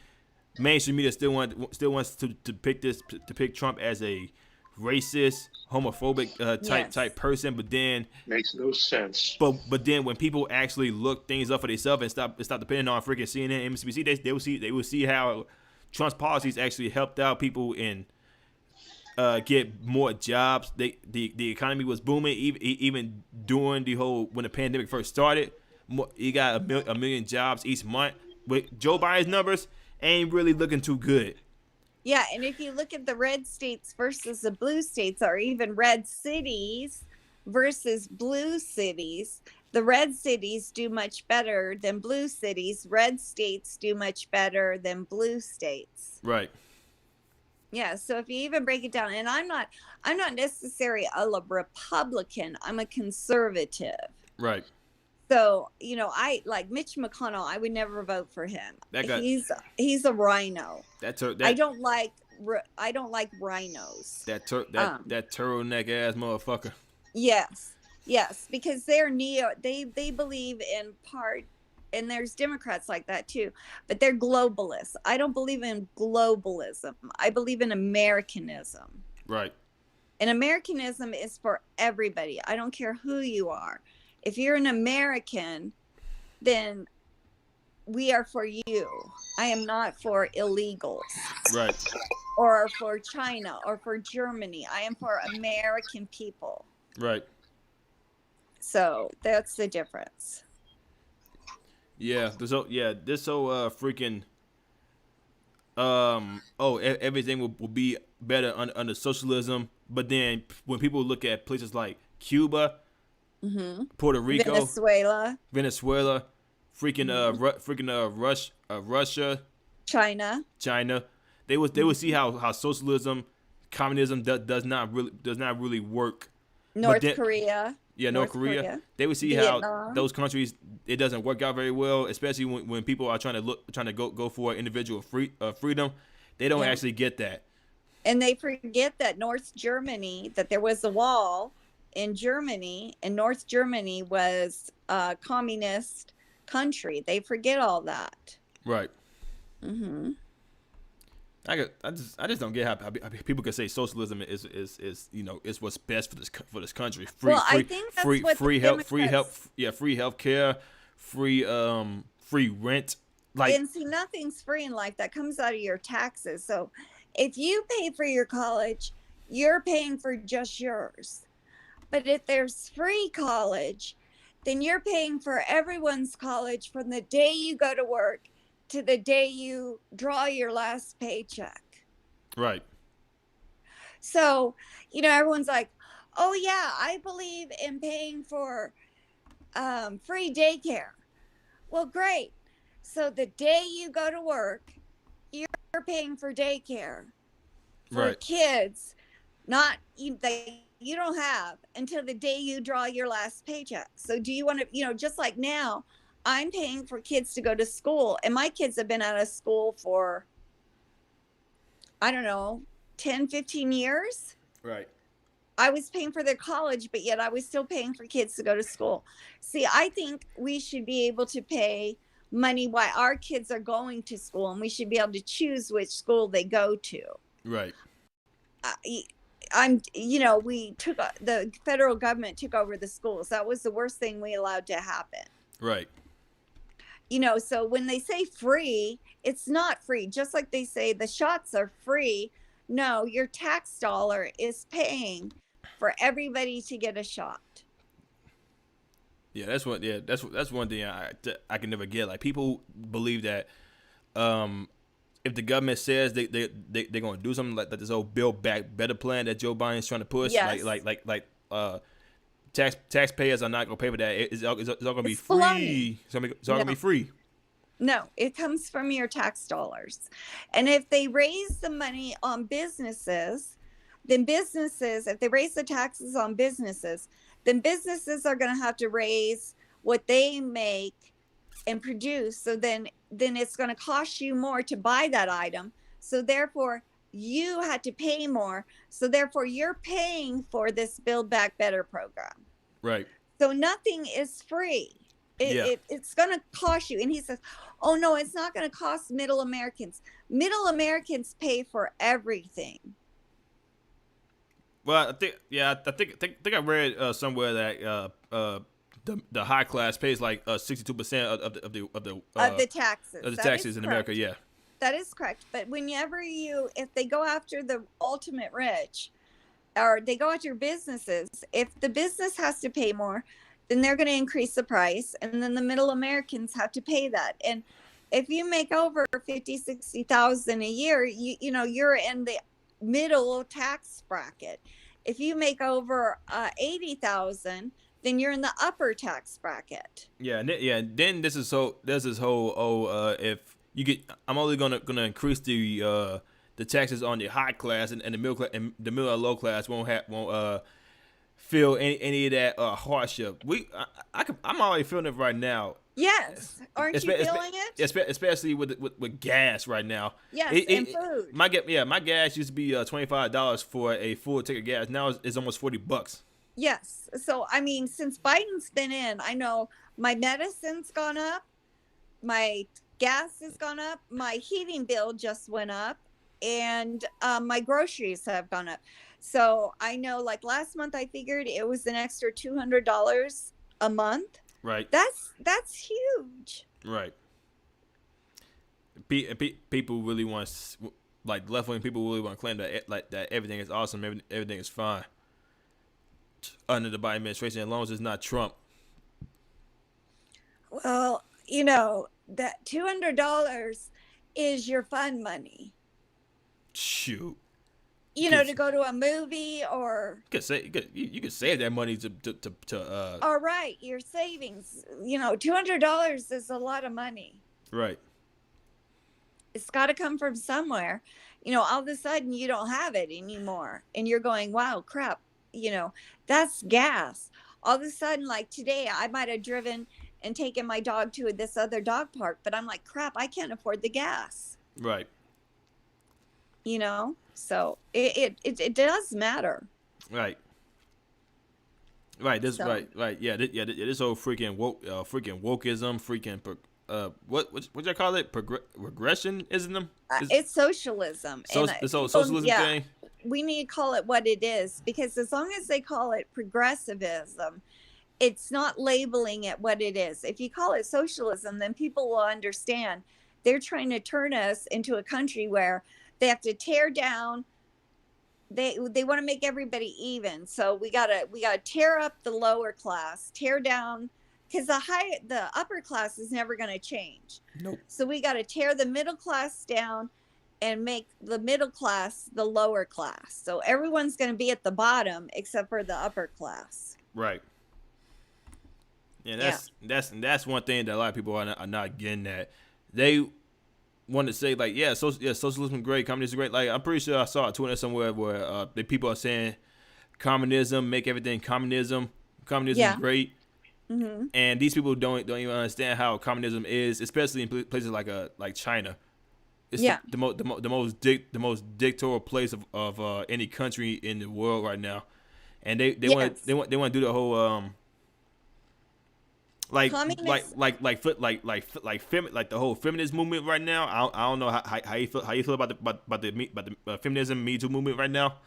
mainstream media still wants to pick Trump as a racist, homophobic type person. But then makes no sense. But then when people actually look things up for themselves and stop depending on freaking CNN, MSNBC, they will see how Trump's policies actually helped out people in. Get more jobs. The economy was booming even during when the pandemic first started. He got a million jobs each month. With Joe Biden's numbers, ain't really looking too good. Yeah, and if you look at the red states versus the blue states, or even red cities versus blue cities, the red cities do much better than blue cities. Red states do much better than blue states. Right. Yeah, so if you even break it down, and I'm not necessarily a Republican, I'm a conservative. Right. So, I like Mitch McConnell, I would never vote for him. He's a rhino. I don't like rhinos. That turtleneck ass motherfucker. Yes, because they're they believe in part. And there's Democrats like that too, but they're globalists. I don't believe in globalism. I believe in Americanism. Right. And Americanism is for everybody. I don't care who you are. If you're an American, then we are for you. I am not for illegals Right. or for China or for Germany. I am for American people. Right. So that's the difference. Yeah. This whole freaking everything will be better under socialism. But then when people look at places like Cuba, Puerto Rico, Venezuela, freaking Russia, China, they would see how socialism, communism does not really work. North Korea. Yeah, North Korea. They would see Vietnam. how those countries, it doesn't work out very well, especially when people are trying to go for individual freedom. They don't actually get that. And they forget that North Germany, that there was a wall in Germany, and North Germany was a communist country. They forget all that. Right. I just don't get how people can say socialism is is what's best for this country. I think that's what free healthcare, free rent. And see, nothing's free in life. That comes out of your taxes. So if you pay for your college, you're paying for just yours. But if there's free college, then you're paying for everyone's college from the day you go to work to the day you draw your last paycheck. Right. So, everyone's like, oh yeah, I believe in paying for free daycare. Well, great. So the day you go to work, you're paying for daycare for kids, not that you don't have until the day you draw your last paycheck. So do you want to, just like now, I'm paying for kids to go to school, and my kids have been out of school for, I don't know, 10, 15 years. Right. I was paying for their college, but yet I was still paying for kids to go to school. See, I think we should be able to pay money while our kids are going to school, and we should be able to choose which school they go to. Right. The federal government took over the schools. That was the worst thing we allowed to happen. Right. So when they say free, it's not free. Just like they say the shots are free. No, your tax dollar is paying for everybody to get a shot. Yeah, that's one thing I can never get. Like, people believe that if the government says they're going to do something like this whole Build Back Better plan that Joe Biden's trying to push, yes. Taxpayers are not going to pay for that. It's all going to be free. It's all going to be free. No, it comes from your tax dollars. And if they raise the money on businesses, then if they raise the taxes on businesses, then businesses are going to have to raise what they make and produce. So then it's going to cost you more to buy that item. So therefore, you had to pay more. So therefore, you're paying for this Build Back Better program. Right. So nothing is free. It's going to cost you. And he says, oh, no, it's not going to cost middle Americans. Middle Americans pay for everything. Well, I think I read somewhere that the high class pays like 62% of the taxes. Of the taxes in America. Yeah. That is correct. But if they go after the ultimate rich, or they go after businesses, if the business has to pay more, then they're going to increase the price, and then the middle Americans have to pay that. And if you make over 50, 60,000 a year, you're in the middle tax bracket. If you make over 80,000, then you're in the upper tax bracket. Yeah. Then this is whole if you get, I'm only gonna increase the taxes on the high class, and the middle class, and the middle and low class won't feel any of that hardship. I'm already feeling it right now. Yes, aren't you feeling it? Especially with gas right now. Yes, and food. My gas used to be $25 for a full tank of gas. Now it's almost $40. Yes. So I mean, since Biden's been in, I know my medicine's gone up, my gas has gone up, my heating bill just went up, and my groceries have gone up. So I know, like last month, I figured it was an extra $200 a month. Right. That's huge. Right. People really want, like left wing people really want to claim that like that everything is awesome, everything is fine under the Biden administration, as long as it's not Trump. Well, that $200 is your fun money. Shoot. To go to a movie or You could save that money to all right, your savings. $200 is a lot of money. right. It's got to come from somewhere. All of a sudden you don't have it anymore, and you're going, wow, crap. That's gas. All of a sudden, like today, I might have driven and taken my dog to this other dog park, but I'm like, crap, I can't afford the gas. Right. So it does matter. Right. Right. This right. Yeah. This whole freaking wokeism, what y'all call it? Regressionism. It's socialism. This whole socialism thing. We need to call it what it is, because as long as they call it progressivism, it's not labeling it what it is. If you call it socialism, then people will understand. They're trying to turn us into a country where they have to tear down. They want to make everybody even. So we gotta tear up the lower class, tear down, because the upper class is never going to change. Nope. So we got to tear the middle class down and make the middle class the lower class. So everyone's going to be at the bottom except for the upper class. Right. Yeah, that's one thing that a lot of people are not getting at. They want to say like, socialism is great, communism is great. Like, I'm pretty sure I saw a Twitter somewhere where the people are saying communism, make everything communism. Communism is great. Mm-hmm. And these people don't even understand how communism is, especially in places like China. It's the most dictatorial place of any country in the world right now, and they want to do the whole like the whole feminist movement right now. I don't know how you feel about the feminism Me Too movement right now.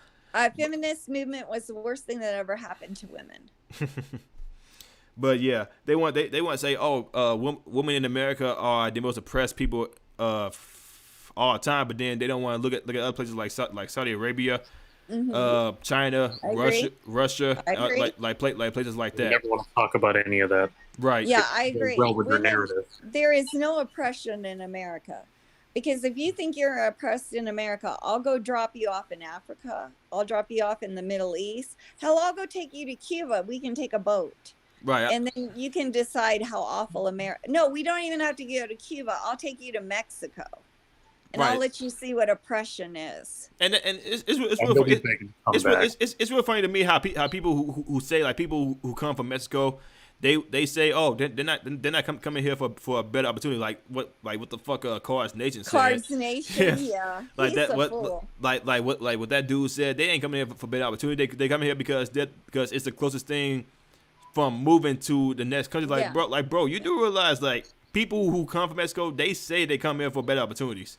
Feminist movement was the worst thing that ever happened to women. But yeah, they want to say, women in America are the most oppressed people all the time. But then they don't want to look at other places like Saudi Arabia, China, Russia, like places like that. I never want to talk about any of that. Right. Yeah, I agree. Well, with your narrative, there is no oppression in America. Because if you think you're oppressed in America, I'll go drop you off in Africa. I'll drop you off in the Middle East. Hell, I'll go take you to Cuba. We can take a boat. Right. And then you can decide how awful America. No, we don't even have to go to Cuba. I'll take you to Mexico. And I'll let you see what oppression is. And it's real funny to me how people who say, like, people who come from Mexico, they say, oh, they're not coming here for a better opportunity. Like what the fuck Cards Nation said. Cards Nation, yeah. Like He's that. Fool. Like what that dude said. They ain't coming here for better opportunity. They come here because it's the closest thing from moving to the next country. Bro, you do realize, like, people who come from Mexico, they say they come here for better opportunities.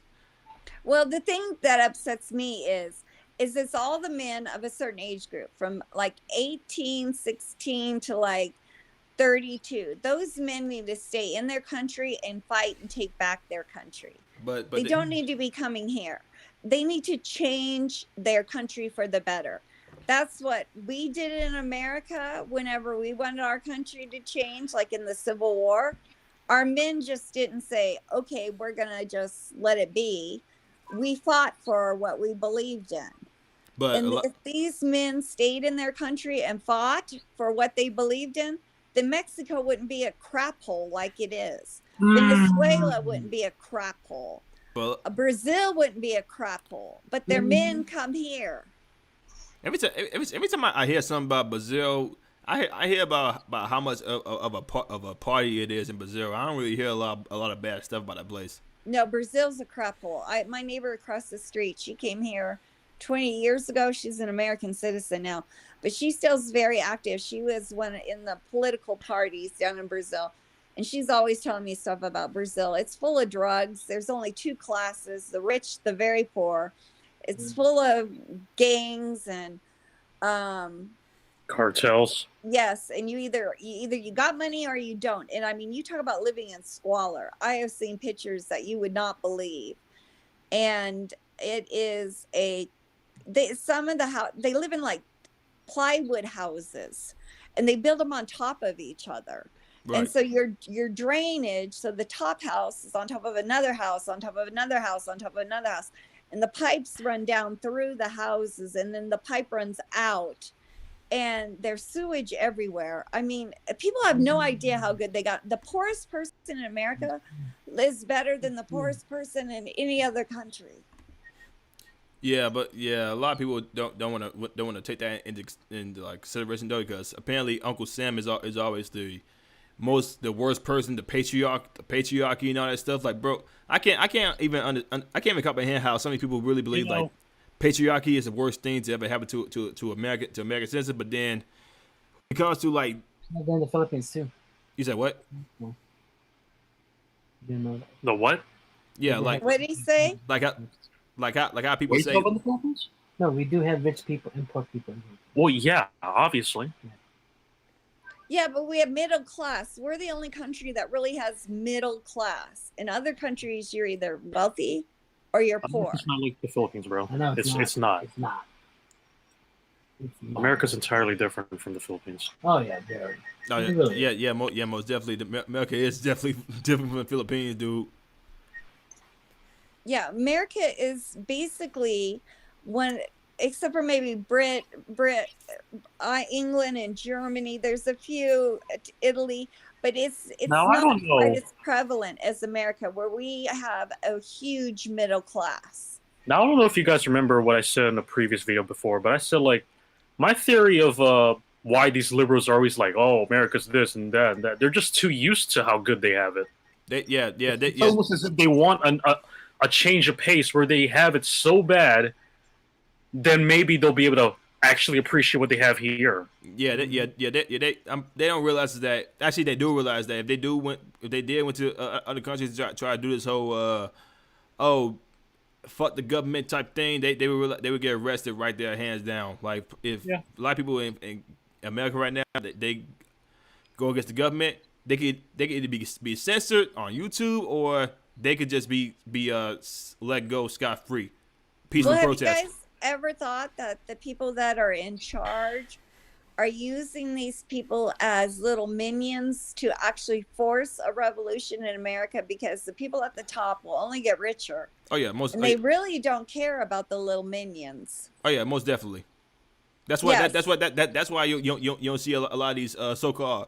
Well, the thing that upsets me is it's all the men of a certain age group from like 18, 16 to like 32. Those men need to stay in their country and fight and take back their country. But they don't need to be coming here. They need to change their country for the better. That's what we did in America whenever we wanted our country to change, like in the Civil War. Our men just didn't say, okay, we're going to just let it be. We fought for what we believed in. But if these men stayed in their country and fought for what they believed in, then Mexico wouldn't be a crap hole like it is. Venezuela wouldn't be a crap hole. Brazil wouldn't be a crap hole. But their men come here. Every time I hear something about Brazil, I hear about how much of a party it is in Brazil. I don't really hear a lot of bad stuff about that place. No, Brazil's a crap hole. My neighbor across the street, she came here 20 years ago. She's an American citizen now, but she still's very active. She was one in the political parties down in Brazil, and she's always telling me stuff about Brazil. It's full of drugs. There's only two classes: the rich, the very poor. It's full of gangs and Cartels. Yes, and you got money or you don't. And I mean, you talk about living in squalor. I have seen pictures that you would not believe, and it is some of the house they live in like plywood houses, and they build them on top of each other. And Right. so your drainage, so the top house is on top of another house, on top of another house, on top of another house, and the pipes run down through the houses, and then the pipe runs out, and there's sewage everywhere. I mean, people have no idea how good they got. The poorest person in America lives better than the poorest person in any other country. Yeah, but yeah, a lot of people don't want to take that into like consideration though, because apparently Uncle Sam is always the worst person, the patriarchy and all that stuff. Like, bro, I can't even comprehend how so many people really believe like patriarchy is the worst thing to ever happen to American citizens. But then when it comes to like, In the Philippines too. you said what? Well, didn't know that. The what? Yeah, What did he say? how people say. in the Philippines? No, we do have rich people and poor people. Well, yeah, obviously. Yeah, but we have middle class. We're the only country that really has middle class. In other countries, you're either wealthy or you're poor. It's not like the Philippines, bro. I know It's not. It's not. It's not. America's entirely different from the Philippines. Oh yeah, very. Oh, It really is. yeah, most definitely. America is definitely different from the Philippines, dude. Yeah, America is basically one, except for maybe England and Germany. There's a few, Italy, but it's Now, I not don't know. quite as prevalent as America, where we have a huge middle class. Now, I don't know if you guys remember what I said in the previous video before, but I said, like, my theory of why these liberals are always like, oh, America's this and that and that. They're just too used to how good they have it. It's almost as if they want a change of pace where they have it so bad, then maybe they'll be able to actually appreciate what they have here. They don't realize that. Actually, they do realize that if they did went to other countries to try to do this whole fuck the government type thing, they would get arrested right there, hands down. Like if a lot of people in America right now they go against the government, they could either be censored on YouTube or they could just be let go scot free. Peaceful protest. Have you guys ever thought that the people that are in charge are using these people as little minions to actually force a revolution in America, because the people at the top will only get richer? Oh yeah, they really don't care about the little minions. Oh yeah, most definitely. That's why Yes. that's why you don't see a lot of these so-called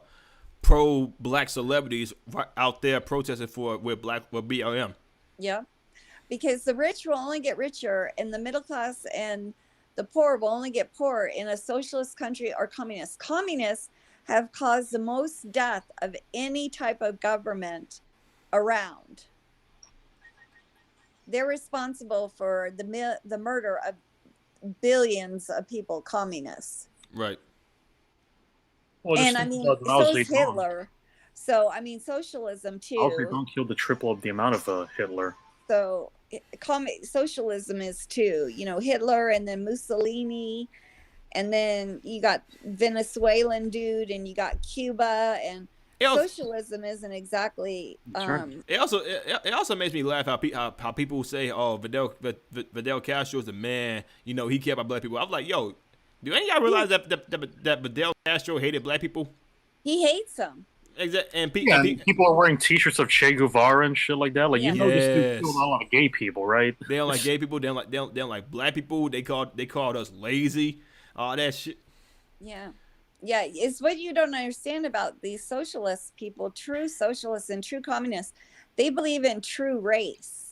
pro-black celebrities out there protesting with BLM. Yeah, because the rich will only get richer, and the middle class and the poor will only get poorer in a socialist country or communist. Communists have caused the most death of any type of government around. They're responsible for the murder of billions of people, communists. Right. Well, And I mean, so is Hitler. So, I mean, socialism too. Mao Zedong killed the triple of the amount of Hitler. So socialism is too, Hitler, and then Mussolini, and then you got Venezuelan dude, and you got Cuba, and socialism isn't exactly. It also makes me laugh how people say, oh, Fidel Castro is the man. He cared about black people. I'm like, yo, do any of y'all realize that Fidel Castro hated black people? He hates them. Exactly, and people are wearing T-shirts of Che Guevara and shit like that. Like, this dude killed a lot of gay people, right? They don't like gay people. They don't like black people. They called us lazy. All that shit. Yeah, it's what you don't understand about these socialist people. True socialists and true communists, they believe in true race.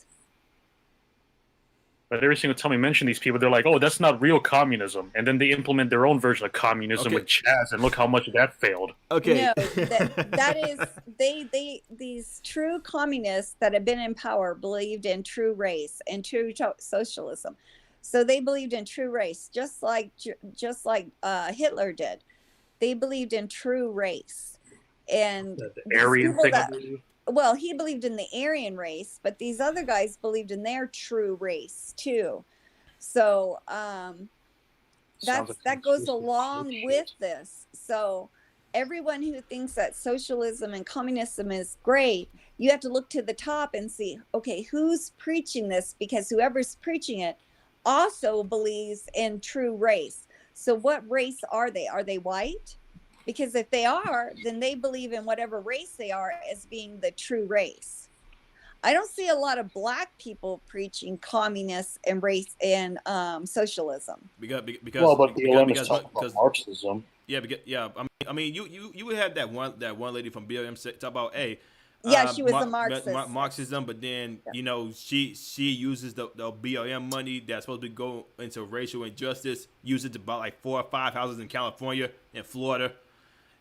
But every single time we mention these people, they're like, "Oh, that's not real communism," and then they implement their own version of communism with Chaz, and look how much that failed. Okay, no, that is these true communists that have been in power believed in true race and true socialism. So they believed in true race, just like Hitler did. They believed in true race, and the Aryan thing. Well, he believed in the Aryan race, but these other guys believed in their true race too. So, Sounds like that some goes twisted along shit. with this. So everyone who thinks that socialism and communism is great, you have to look to the top and see, okay, who's preaching this? Because whoever's preaching it also believes in true race. So what race are they? Are they white? Because if they are, then they believe in whatever race they are as being the true race. I don't see a lot of black people preaching communist and race and socialism. Well, but BLM is because talking about because Marxism. yeah, I mean, you would have that one lady from BLM talk about, hey, Yeah, she was a Marxist. Marxism, but then Yeah. she uses the BLM money that's supposed to go into racial injustice, use it to buy like 4 or 5 houses in California and Florida,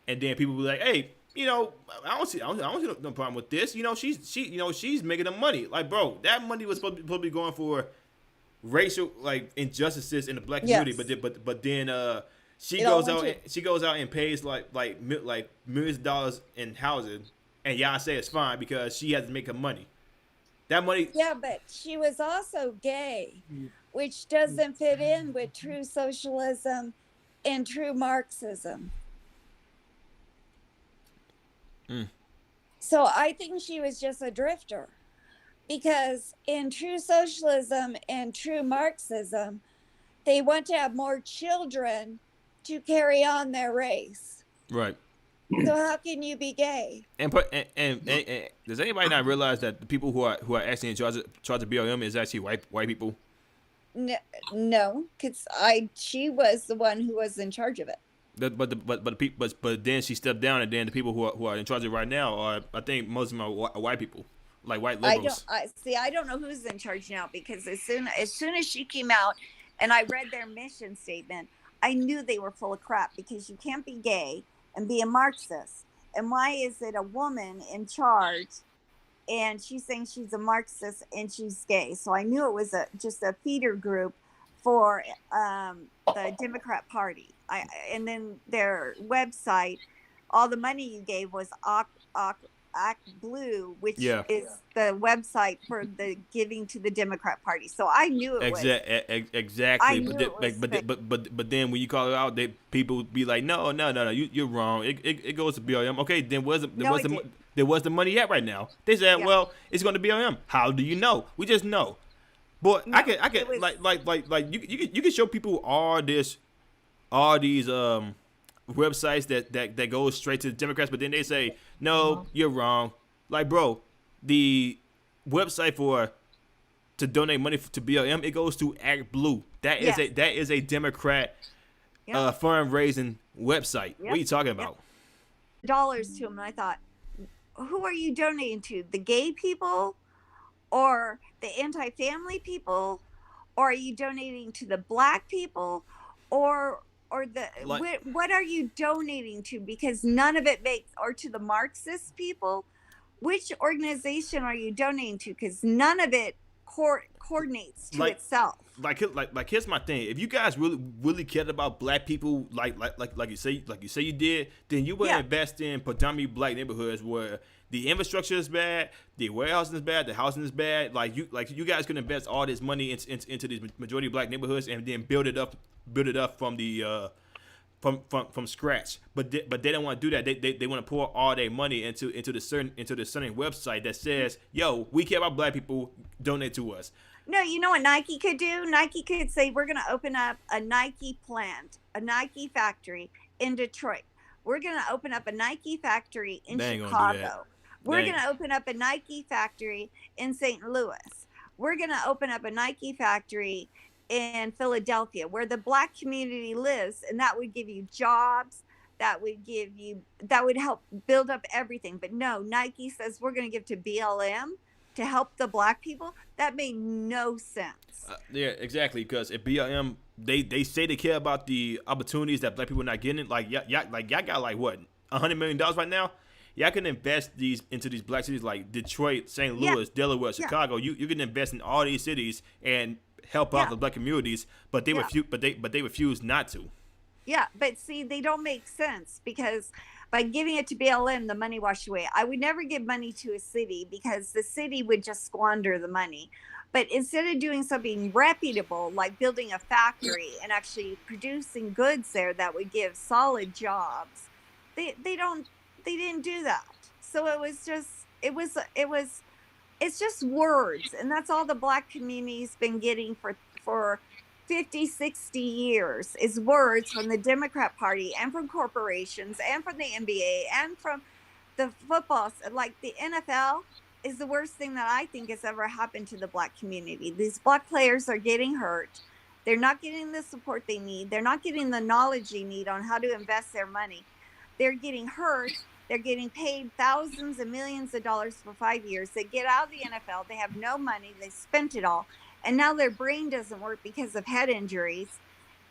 and then people be like, hey, I don't see no problem with this. She's making the money. Like, bro, that money was supposed to be going for racial like injustices in the black community, Yes. but then she It all goes went out to- and she goes out and pays like millions of dollars in housing, and y'all say it's fine because she has to make her money. That money, Yeah, but she was also gay, which doesn't fit in with true socialism and true Marxism. Mm. So I think she was just a drifter because in true socialism and true Marxism, they want to have more children to carry on their race. right? So how can you be gay? And does anybody not realize that the people who are actually in charge of BLM is actually white people? No, because she was the one who was in charge of it. But then she stepped down, and then the people who are in charge of it right now are, I think, most of them are white people, like white liberals. I don't know who's in charge now because as soon as she came out and I read their mission statement, I knew they were full of crap because you can't be gay and be a Marxist. And why is it a woman in charge and she's saying she's a Marxist and she's gay? So I knew it was just a feeder group for the Democrat Party. And then their website, all the money you gave was Act Blue, which Yeah. is the website for the giving to the Democrat Party. So I knew it was. Exactly. I knew it was But then when you call it out, people be like, no, you're wrong. It goes to BLM. Okay, then where's the money at right now? They said, Yeah. well, it's going to BLM. How do you know? We just know. But No, I can it was- like you can show people all these websites that go straight to the Democrats, but then they say, no, you're wrong. Like, bro, the website to donate money to BLM, it goes to Act Blue. That is a Democrat Yep. fundraising website. What are you Yep. talking about? dollars to them. And I thought, who are you donating to? The gay people or the anti-family people? Or are you donating to the black people or the Like- what are you donating to? Because none of it makes, or to the Marxist people. Which organization are you donating to? Because none of it coordinates to Like- itself. Like here's my thing. If you guys really cared about black people, like you say you did, then you would Yeah. invest in predominantly black neighborhoods where the infrastructure is bad, the warehousing is bad, the housing is bad. Like you guys could invest all this money into these majority black neighborhoods and then build it up from the from scratch. But they don't want to do that. They want to pour all their money into the certain website that says, yo, we care about black people, donate to us. No, you know what Nike could do? Nike could say, we're going to open up a Nike plant, a Nike factory in Detroit. We're going to open up a Nike factory in They ain't gonna do that. Chicago. We're going to open up a Nike factory in St. Louis. We're going to open up a Nike factory in Philadelphia where the black community lives, and that would give you jobs. That would help build up everything. But no, Nike says we're going to give to BLM to help the black people. That made no sense. Yeah, exactly. Because if BLM, they say they care about the opportunities that black people are not getting. Like y'all got like what, $100 million right now. Y'all can invest into these black cities like Detroit, St. Louis, Delaware, Chicago. You can invest in all these cities and help out the black communities. But they refuse not to. Yeah, but see, they don't make sense because by giving it to BLM, the money washed away. I would never give money to a city because the city would just squander the money. But instead of doing something reputable, like building a factory and actually producing goods there that would give solid jobs, they don't they didn't do that. So it's just words, and that's all the Black community's been getting for 50, 60 years is words from the Democrat Party and from corporations and from the NBA and from the football, like the NFL is the worst thing that I think has ever happened to the Black community. These Black players are getting hurt. They're not getting the support they need. They're not getting the knowledge they need on how to invest their money. They're getting hurt. They're getting paid thousands and millions of dollars for 5 years. They get out of the NFL. They have no money. They spent it all. And now their brain doesn't work because of head injuries.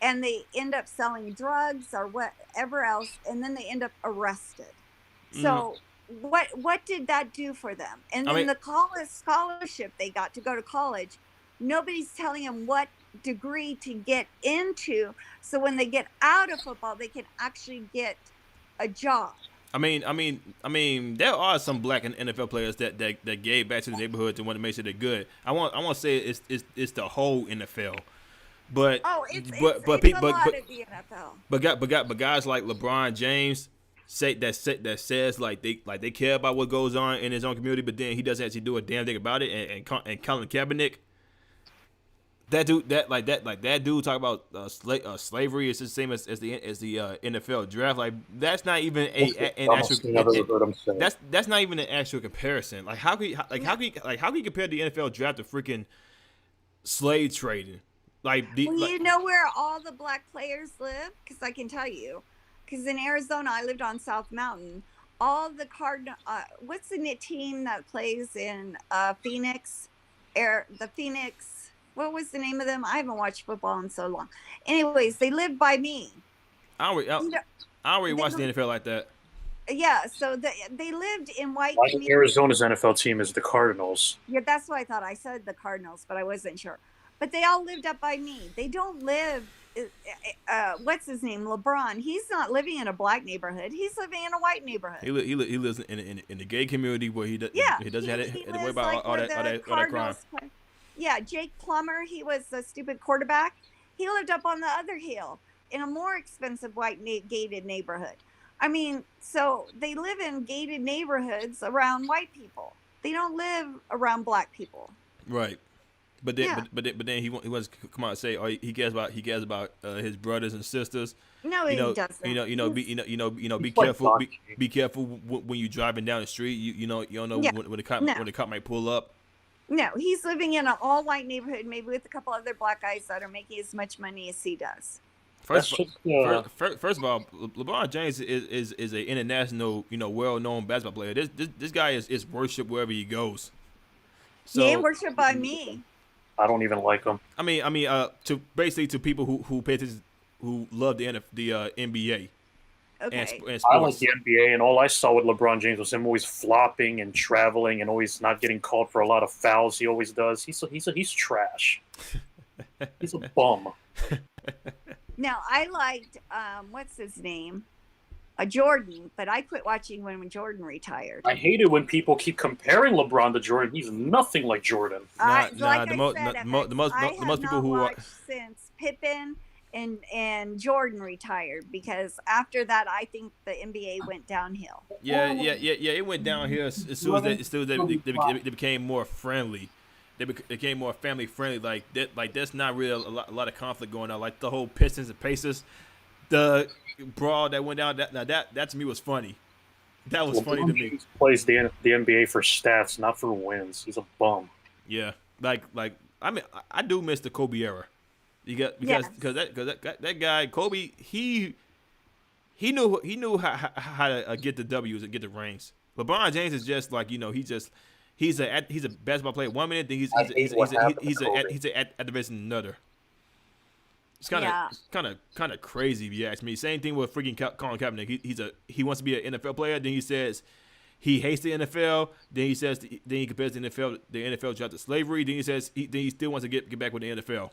And they end up selling drugs or whatever else. And then they end up arrested. So what did that do for them? And then the college scholarship they got to go to college, nobody's telling them what degree to get into. So when they get out of football, they can actually get a job. I mean, there are some Black NFL players that gave back to the neighborhood and want to make sure they're good. I want to say it's the whole NFL, but it's a lot of the NFL. But guys like LeBron James that says like they care about what goes on in his own community, but then he doesn't actually do a damn thing about it. And Colin Kaepernick, that dude talk about slavery is the same as the NFL draft. Like that's not even an actual. That's not even an actual comparison. Like how can you compare the NFL draft to freaking slave trading? You know where all the Black players live? Because I can tell you. Because in Arizona, I lived on South Mountain. All the what's the team that plays in Phoenix? The Phoenix. What was the name of them? I haven't watched football in so long. Anyways, they lived by me. I already watched the NFL like that. Yeah, so they lived in white. I think Arizona's NFL team is the Cardinals. Yeah, that's what I thought. I said the Cardinals, but I wasn't sure. But they all lived up by me. They don't live. What's his name? LeBron. He's not living in a Black neighborhood. He's living in a white neighborhood. He lives in the gay community where he doesn't have to worry about all that crime. Yeah, Jake Plummer, he was a stupid quarterback. He lived up on the other hill in a more expensive white gated neighborhood. I mean, so they live in gated neighborhoods around white people. They don't live around Black people. Right. But then he wants to come out and say, he cares about his brothers and sisters. No, he doesn't. Be careful. Be careful when you're driving down the street. You don't know when the cop might pull up. No, he's living in an all-white neighborhood, maybe with a couple other Black guys that are making as much money as he does. First of all, LeBron James is an international, well-known basketball player. This guy is worshipped wherever he goes. So, he ain't worshipped by me. I don't even like him. I mean, to people who pay attention, who love the NBA. Okay. And I like the NBA, and all I saw with LeBron James was him always flopping and traveling and always not getting called for a lot of fouls. He always does. He's trash. He's a bum. Now, I liked, what's his name? Jordan, but I quit watching when Jordan retired. I hate it when people keep comparing LeBron to Jordan. He's nothing like Jordan. The most people who watched since Pippen and Jordan retired, because after that, I think the NBA went downhill. Yeah. It went downhill as soon as they became more friendly. They became more family friendly. Like that's not really a lot of conflict going on. Like the whole Pistons and Pacers, the brawl that went down. That to me was funny. That was funny to me. He plays the NBA for stats, not for wins. He's a bum. Yeah, like I mean, I do miss the Kobe era. Because that guy Kobe, he knew how to get the W's and get the rings. LeBron James is just like, he's a basketball player 1 minute, then he's an activist another. It's kind of crazy if you ask me. Same thing with freaking Colin Kaepernick. He wants to be an NFL player, then he says he hates the NFL. Then he compares the NFL draft to slavery. Then he says he still wants to get back with the NFL.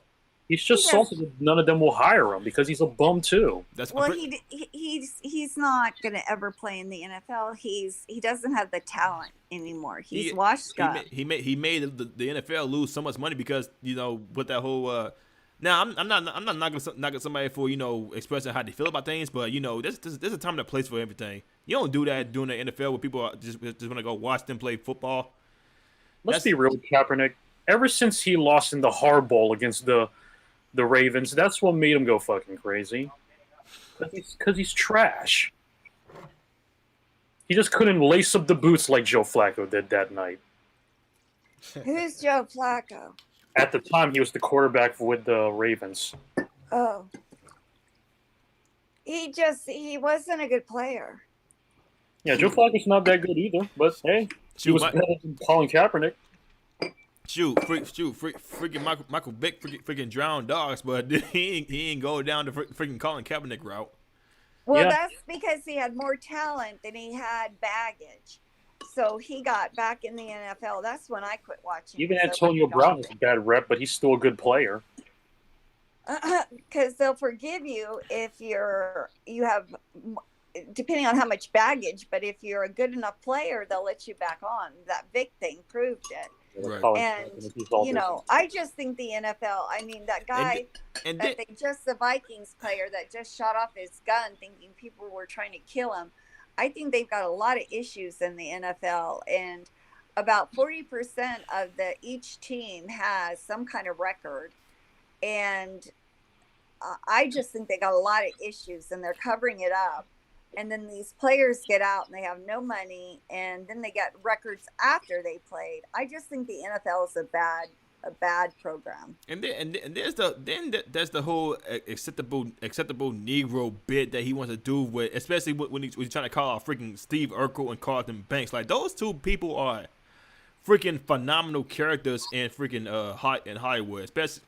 He's just He has- salty that none of them will hire him because he's a bum too. That's Well, he's not going to ever play in the NFL. He doesn't have the talent anymore. He's washed up. He made the NFL lose so much money because with that whole. Now I'm not knocking somebody for expressing how they feel about things, but there's a time and a place for everything. You don't do that during the NFL where people are just want to go watch them play football. Let's be real with Kaepernick. Ever since he lost in the hard bowl against the Ravens, that's what made him go fucking crazy. Because he's trash. He just couldn't lace up the boots like Joe Flacco did that night. Who's Joe Flacco? At the time, he was the quarterback with the Ravens. Oh. He wasn't a good player. Yeah, Joe Flacco's not that good either, but hey, he was better than Colin Kaepernick. Freaking Michael Vick freaking drowned dogs, but he ain't go down the freaking Colin Kaepernick route. Well, that's because he had more talent than he had baggage. So he got back in the NFL. That's when I quit watching. Even Antonio Brown has a bad rep, but he's still a good player. Because they'll forgive you if you have, depending on how much baggage. But if you're a good enough player, they'll let you back on. That Vic thing proved it. Right. And I just think the NFL. I mean, that guy, the Vikings player that just shot off his gun, thinking people were trying to kill him. I think they've got a lot of issues in the NFL, and about 40% of each team has some kind of record, and I just think they got a lot of issues, and they're covering it up. And then these players get out and they have no money, and then they get records after they played. I just think the NFL is a bad program. And there's the whole acceptable Negro bit that he wants to do with, especially when he's trying to call out freaking Steve Urkel and Carlton Banks. Like, those two people are freaking phenomenal characters in freaking Hollywood, especially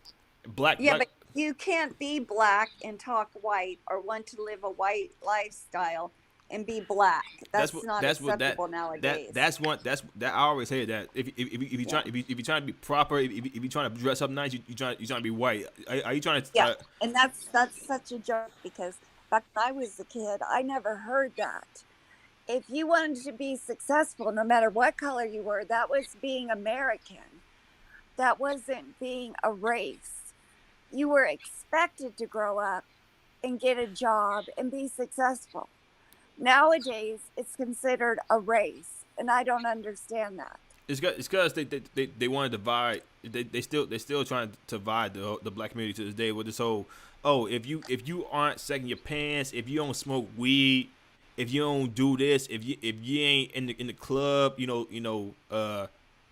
black. Yeah, but you can't be black and talk white or want to live a white lifestyle and be black. That's not acceptable nowadays. I always say that if you trying to be proper, if you trying to dress up nice, you trying to be white. Are you trying to? Yeah, and that's such a joke, because back when I was a kid, I never heard that. If you wanted to be successful, no matter what color you were, that was being American. That wasn't being a race. You were expected to grow up and get a job and be successful. Nowadays, it's considered a race, and I don't understand that. It's because they want to divide. They still trying to divide the black community to this day with this whole, if you aren't second your pants, if you don't smoke weed, if you don't do this, if you ain't in the club,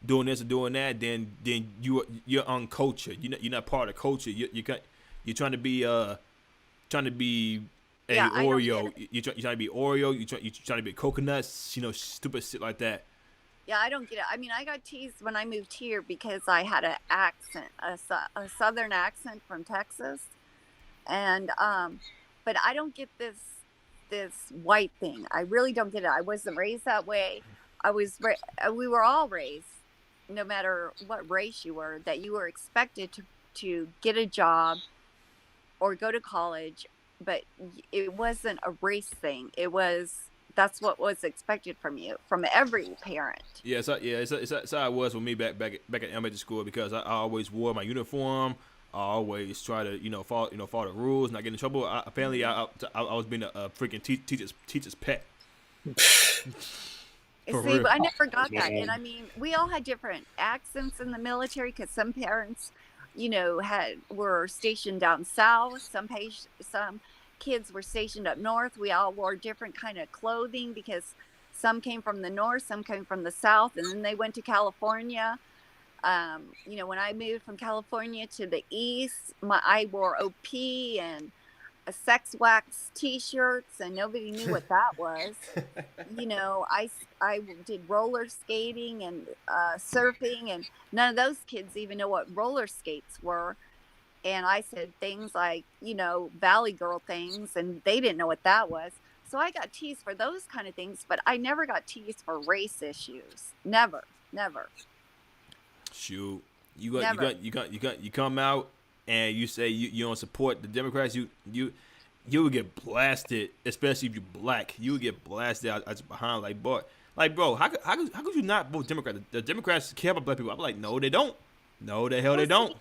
doing this or doing that, then you're uncultured. You're not part of culture. You're trying to be Oreo. You're trying to be Oreo. You're trying to be coconuts. Stupid shit like that. Yeah, I don't get it. I mean, I got teased when I moved here because I had an accent, a southern accent from Texas, and but I don't get this white thing. I really don't get it. I wasn't raised that way. We were all raised, no matter what race you were, that you were expected to get a job or go to college, but it wasn't a race thing. That's what was expected from you, from every parent. Yeah, it's how it was with me back at elementary school, because I always wore my uniform. I always try to follow the rules, not get in trouble. Apparently, I was being a freaking teacher's pet. See, I never got that. And I mean, we all had different accents in the military, because some parents, were stationed down south. Some kids were stationed up north. We all wore different kind of clothing, because some came from the north, some came from the south, and then they went to California. When I moved from California to the east, I wore OP and sex wax t-shirts, and nobody knew what that was. I did roller skating and surfing, and none of those kids even know what roller skates were. And I said things like, Valley Girl things, and they didn't know what that was. So I got teased for those kind of things, but I never got teased for race issues. Never. Shoot, you come out and you say you don't support the Democrats, you would get blasted, especially if you're black. You would get blasted out behind bro, how could you not vote Democrat? The Democrats care about black people. I'm like, no, they don't. No, the hell they don't.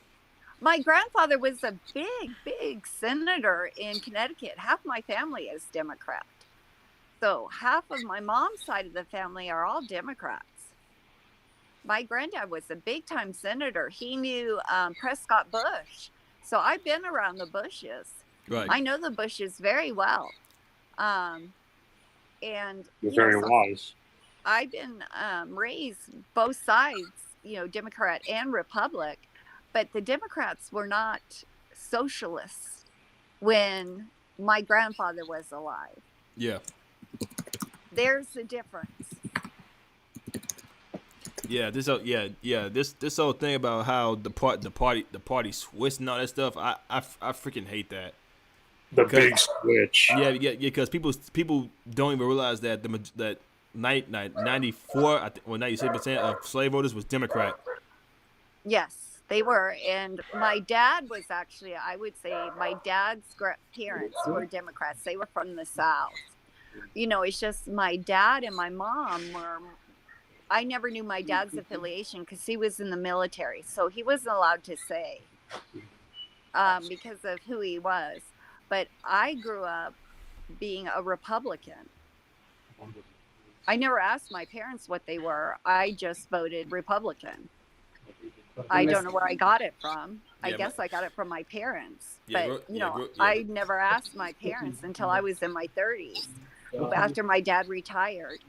My grandfather was a big senator in Connecticut. Half my family is Democrat. So half of my mom's side of the family are all Democrats. My granddad was a big-time senator. He knew Prescott Bush. So I've been around the Bushes. Right. I know the Bushes very well. And You're very wise. I've been raised both sides, Democrat and Republic. But the Democrats were not socialists when my grandfather was alive. Yeah. There's a difference. Yeah, this whole thing about how the party switched and all that stuff. I freaking hate that. The big switch. Yeah, because people don't even realize that that 94 or 96% of slave voters was Democrat. Yes. They were, and my dad was actually, I would say, my dad's parents were Democrats. They were from the South. It's just my dad and my mom were, I never knew my dad's affiliation because he was in the military. So he wasn't allowed to say because of who he was. But I grew up being a Republican. I never asked my parents what they were. I just voted Republican. I don't know where I got it from. I guess I got it from my parents. But, I never asked my parents until I was in my 30s. After my dad retired,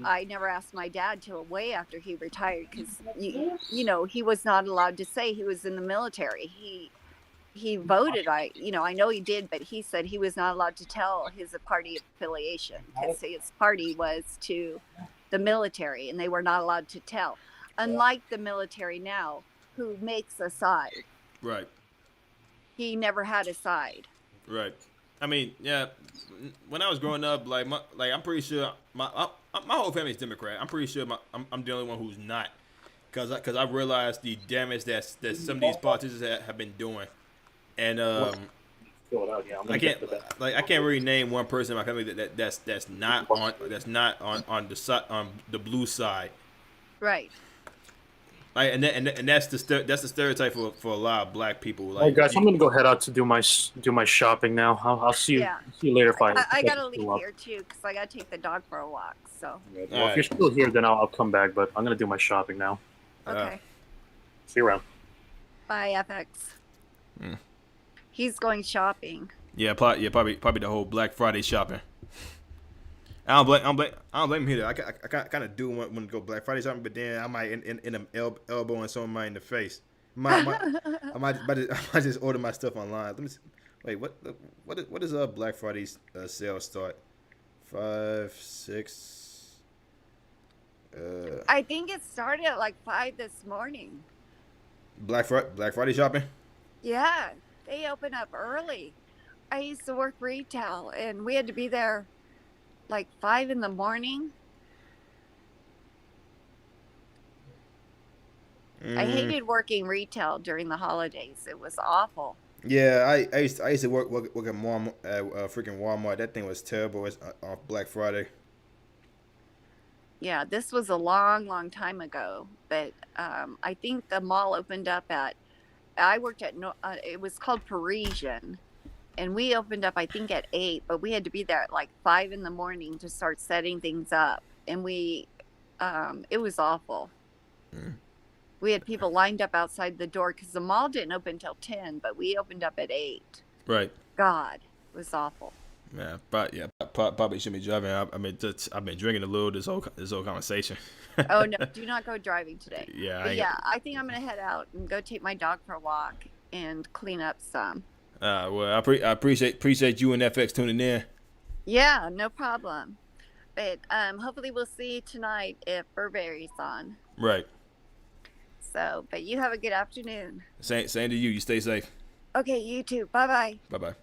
I never asked my dad till way after he retired because, he was not allowed to say he was in the military. He voted. I know he did, but he said he was not allowed to tell his party affiliation because his party was to the military and they were not allowed to tell. Unlike the military now, who makes a side. Right. He never had a side. Right. I mean, yeah. When I was growing up, I'm pretty sure my whole family is Democrat. I'm pretty sure I'm the only one who's not, because I realized the damage that some of these politicians have been doing, and I can't really name one person in my family that's not on the blue side. Right. And that's the stereotype for a lot of black people. Hey guys, I'm gonna go head out to do my shopping now. I'll see you. Yeah. See you later. I gotta leave here too because I gotta take the dog for a walk. So. Well, if you're still here, then I'll come back. But I'm gonna do my shopping now. Okay. See you around. Bye, FX. He's going shopping. Yeah, probably the whole Black Friday shopping. I don't blame him here. I kind of do want to go Black Friday shopping, but then I might end up elbowing somebody in the face. I might just order my stuff online. Let me see. Wait, what is Black Friday sale start? 5, 6. I think it started at like 5 this morning. Black Friday shopping? Yeah, they open up early. I used to work retail, and we had to be there like 5 in the morning. I hated working retail during the holidays. It was awful. Yeah, I used to work at freaking Walmart. That thing was terrible. It's on Black Friday. Yeah, this was a long time ago, but I think the mall opened up I worked at, it was called Parisian, and we opened up, I think, at 8, but we had to be there at like 5 in the morning to start setting things up, and it was awful. We had people lined up outside the door because the mall didn't open until 10, but we opened up at 8. Right. God, it was awful. Yeah, probably shouldn't be driving. I've been drinking a little this whole conversation. Oh no, do not go driving today. Yeah. I think I'm gonna head out and go take my dog for a walk and clean up some. Well, I appreciate you and FX tuning in. Yeah, no problem. But hopefully we'll see you tonight if Burberry's on. Right. So, but you have a good afternoon. Same to you. You stay safe. Okay, you too. Bye-bye. Bye-bye.